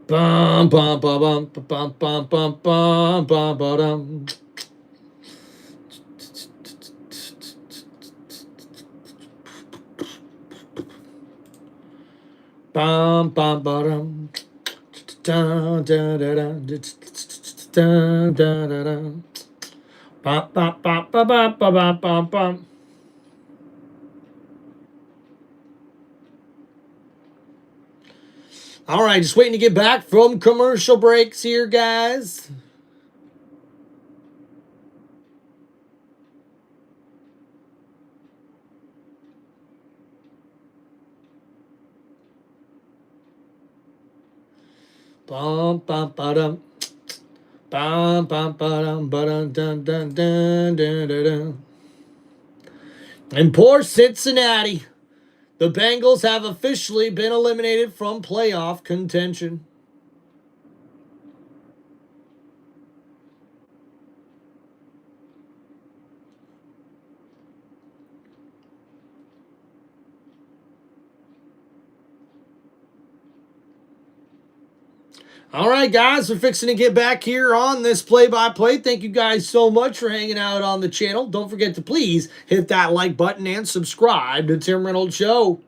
S1: Bum, bum, bum, bum, bum, bum, bum, bum, bum, bum. Bum, bum, bum, dun, dun, dun, dun, dun, dun, dun, dun. Bum, bum, bum, bum, bum, bum, bum, bum. All right, just waiting to get back from commercial breaks here, guys. Bum bum ba-dum. Bum bum ba-dum ba-dum dun dun dun dun dun dun. And poor Cincinnati. The Bengals have officially been eliminated from playoff contention. All right, guys, we're fixing to get back here on this play-by-play. Thank you guys so much for hanging out on the channel. Don't forget to please hit that like button and subscribe to Tim Reynolds Show.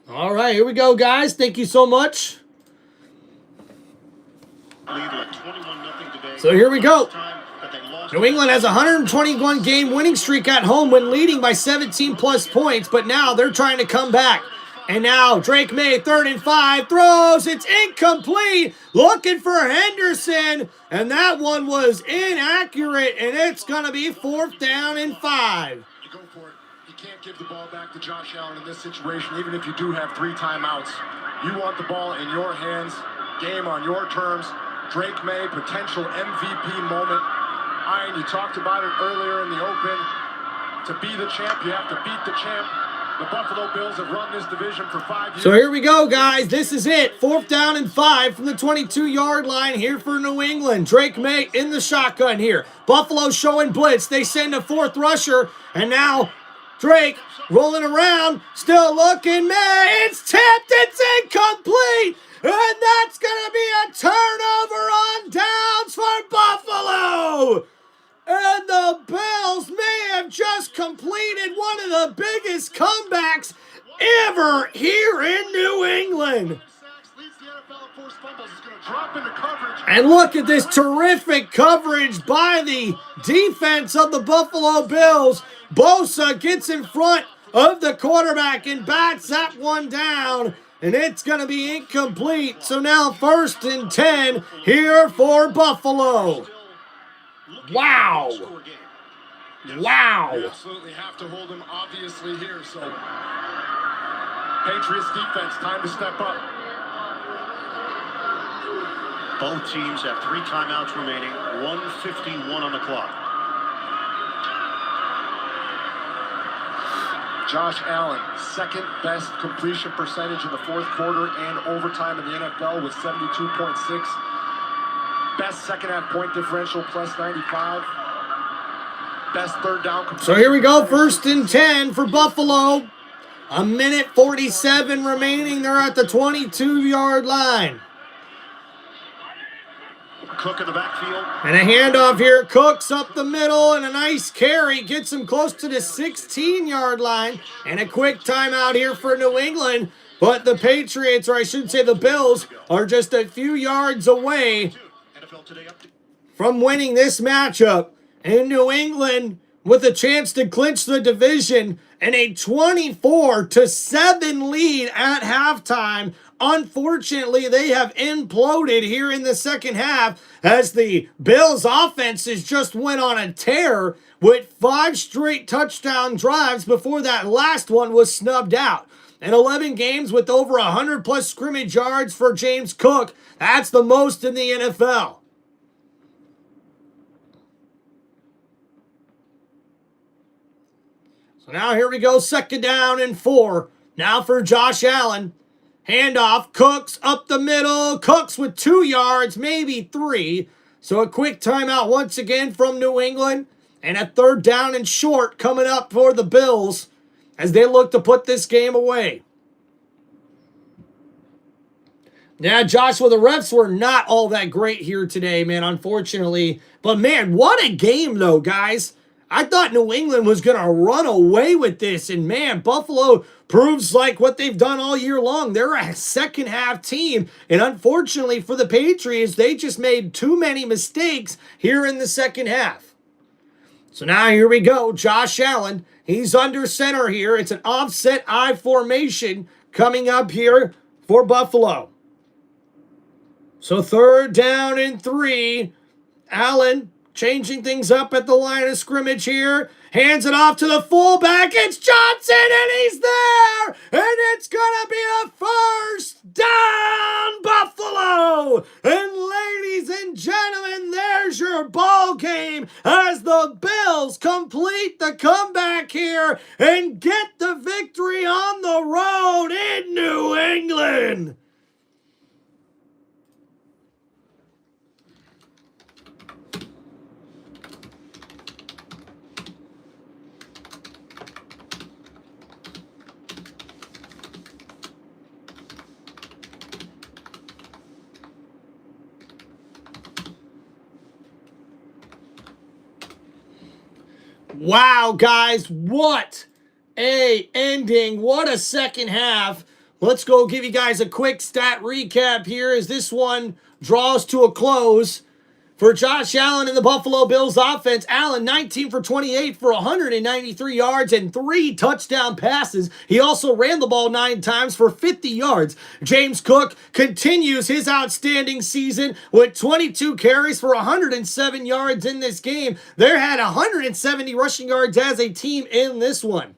S1: All right, here we go, guys. Thank you so much. So here we go. New England has a 121-game winning streak at home when leading by 17-plus points, but now they're trying to come back. And now Drake May, 3rd and 5, throws. It's incomplete. Looking for Henderson, and that one was inaccurate, and it's going to be 4th down and 5.
S3: You go for it. You can't give the ball back to Josh Allen in this situation, even if you do have 3 timeouts. You want the ball in your hands, game on your terms. Drake May, potential MVP moment. Ian, you talked about it earlier in the open. To be the champ, you have to beat the champ. The Buffalo Bills have run this division for 5 years.
S1: So here we go, guys. This is it. 4th down and 5 from the 22-yard line here for New England. Drake May in the shotgun here. Buffalo showing blitz. They send a 4th rusher, and now Drake rolling around, still looking. May, it's tipped. It's incomplete. And that's going to be a turnover on downs for Buffalo. And the Bills may have just completed one of the biggest comebacks ever here in New England. And look at this terrific coverage by the defense of the Buffalo Bills. Bosa gets in front of the quarterback and bats that one down. And it's going to be incomplete. So now 1st and 10 here for Buffalo. Wow. Wow.
S3: You absolutely have to hold him obviously here. So Patriots defense, time to step up.
S7: Both teams have 3 timeouts remaining, 1:51 on the clock.
S3: Josh Allen, second best completion percentage in the 4th quarter and overtime in the NFL with 72.6. Best second half point differential, plus 95. Best third down completion.
S1: So here we go, 1st and 10 for Buffalo. 1:47 remaining. They're at the 22-yard line.
S7: Cook in the backfield.
S1: And a handoff here. Cooks up the middle and a nice carry. Gets him close to the 16-yard line. And a quick timeout here for New England. But the Patriots, or I should say the Bills, are just a few yards away from winning this matchup. And New England with a chance to clinch the division and a 24-7 lead at halftime. Unfortunately, they have imploded here in the second half as the Bills' offenses just went on a tear with 5 straight touchdown drives before that last one was snubbed out. And 11 games with over 100-plus scrimmage yards for James Cook. That's the most in the NFL. So now here we go, 2nd down and 4. Now for Josh Allen. Handoff, Cooks up the middle. Cooks with 2 yards, maybe 3. So a quick timeout once again from New England. And a 3rd down and short coming up for the Bills as they look to put this game away. Now, Joshua, the refs were not all that great here today, man, unfortunately. But, man, what a game, though, guys. I thought New England was going to run away with this. And, man, Buffalo proves like what they've done all year long. They're a second-half team. And, unfortunately, for the Patriots, they just made too many mistakes here in the second half. So now here we go. Josh Allen, he's under center here. It's an offset I formation coming up here for Buffalo. So 3rd down and 3. Allen changing things up at the line of scrimmage here. Hands it off to the fullback. It's Johnson, and he's there. And it's going to be a 1st down, Buffalo. And ladies and gentlemen, there's your ball game as the Bills complete the comeback here and get the victory on the road in New England. Wow, guys, what a ending. What a second half. Let's go give you guys a quick stat recap here as this one draws to a close. For Josh Allen and the Buffalo Bills offense, Allen 19 for 28 for 193 yards and 3 touchdown passes. He also ran the ball 9 times for 50 yards. James Cook continues his outstanding season with 22 carries for 107 yards in this game. They had 170 rushing yards as a team in this one.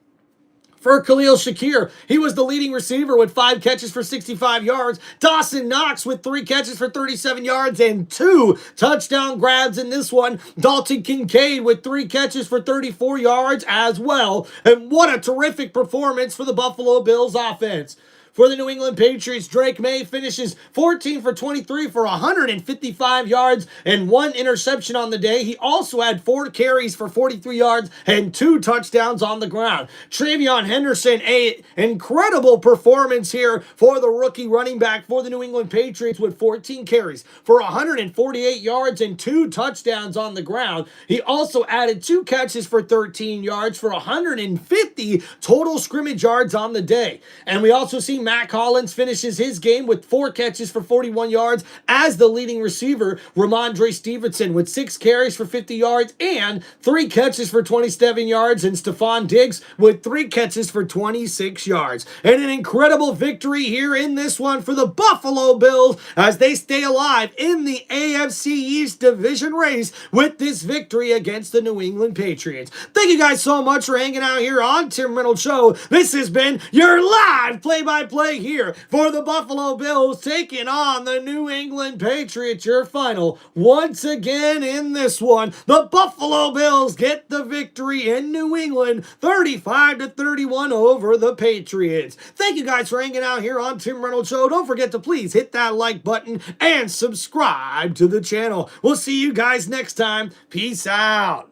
S1: For Khalil Shakir, he was the leading receiver with 5 catches for 65 yards. Dawson Knox with 3 catches for 37 yards and 2 touchdown grabs in this one. Dalton Kincaid with 3 catches for 34 yards as well. And what a terrific performance for the Buffalo Bills offense. For the New England Patriots, Drake May finishes 14 for 23 for 155 yards and 1 interception on the day. He also had 4 carries for 43 yards and 2 touchdowns on the ground. Travion Henderson, an incredible performance here for the rookie running back for the New England Patriots with 14 carries for 148 yards and 2 touchdowns on the ground. He also added 2 catches for 13 yards for 150 total scrimmage yards on the day. And we also see Matt Collins finishes his game with 4 catches for 41 yards as the leading receiver. Ramondre Stevenson with 6 carries for 50 yards and 3 catches for 27 yards. And Stephon Diggs with 3 catches for 26 yards. And an incredible victory here in this one for the Buffalo Bills as they stay alive in the AFC East division race with this victory against the New England Patriots. Thank you guys so much for hanging out here on Tim Reynolds Show. This has been your live play-by-play here for the Buffalo Bills taking on the New England Patriots. Your final once again in this one. The Buffalo Bills get the victory in New England 35-31 over the Patriots. Thank you guys for hanging out here on Tim Reynolds Show. Don't forget to please hit that like button and subscribe to the channel. We'll see you guys next time. Peace out.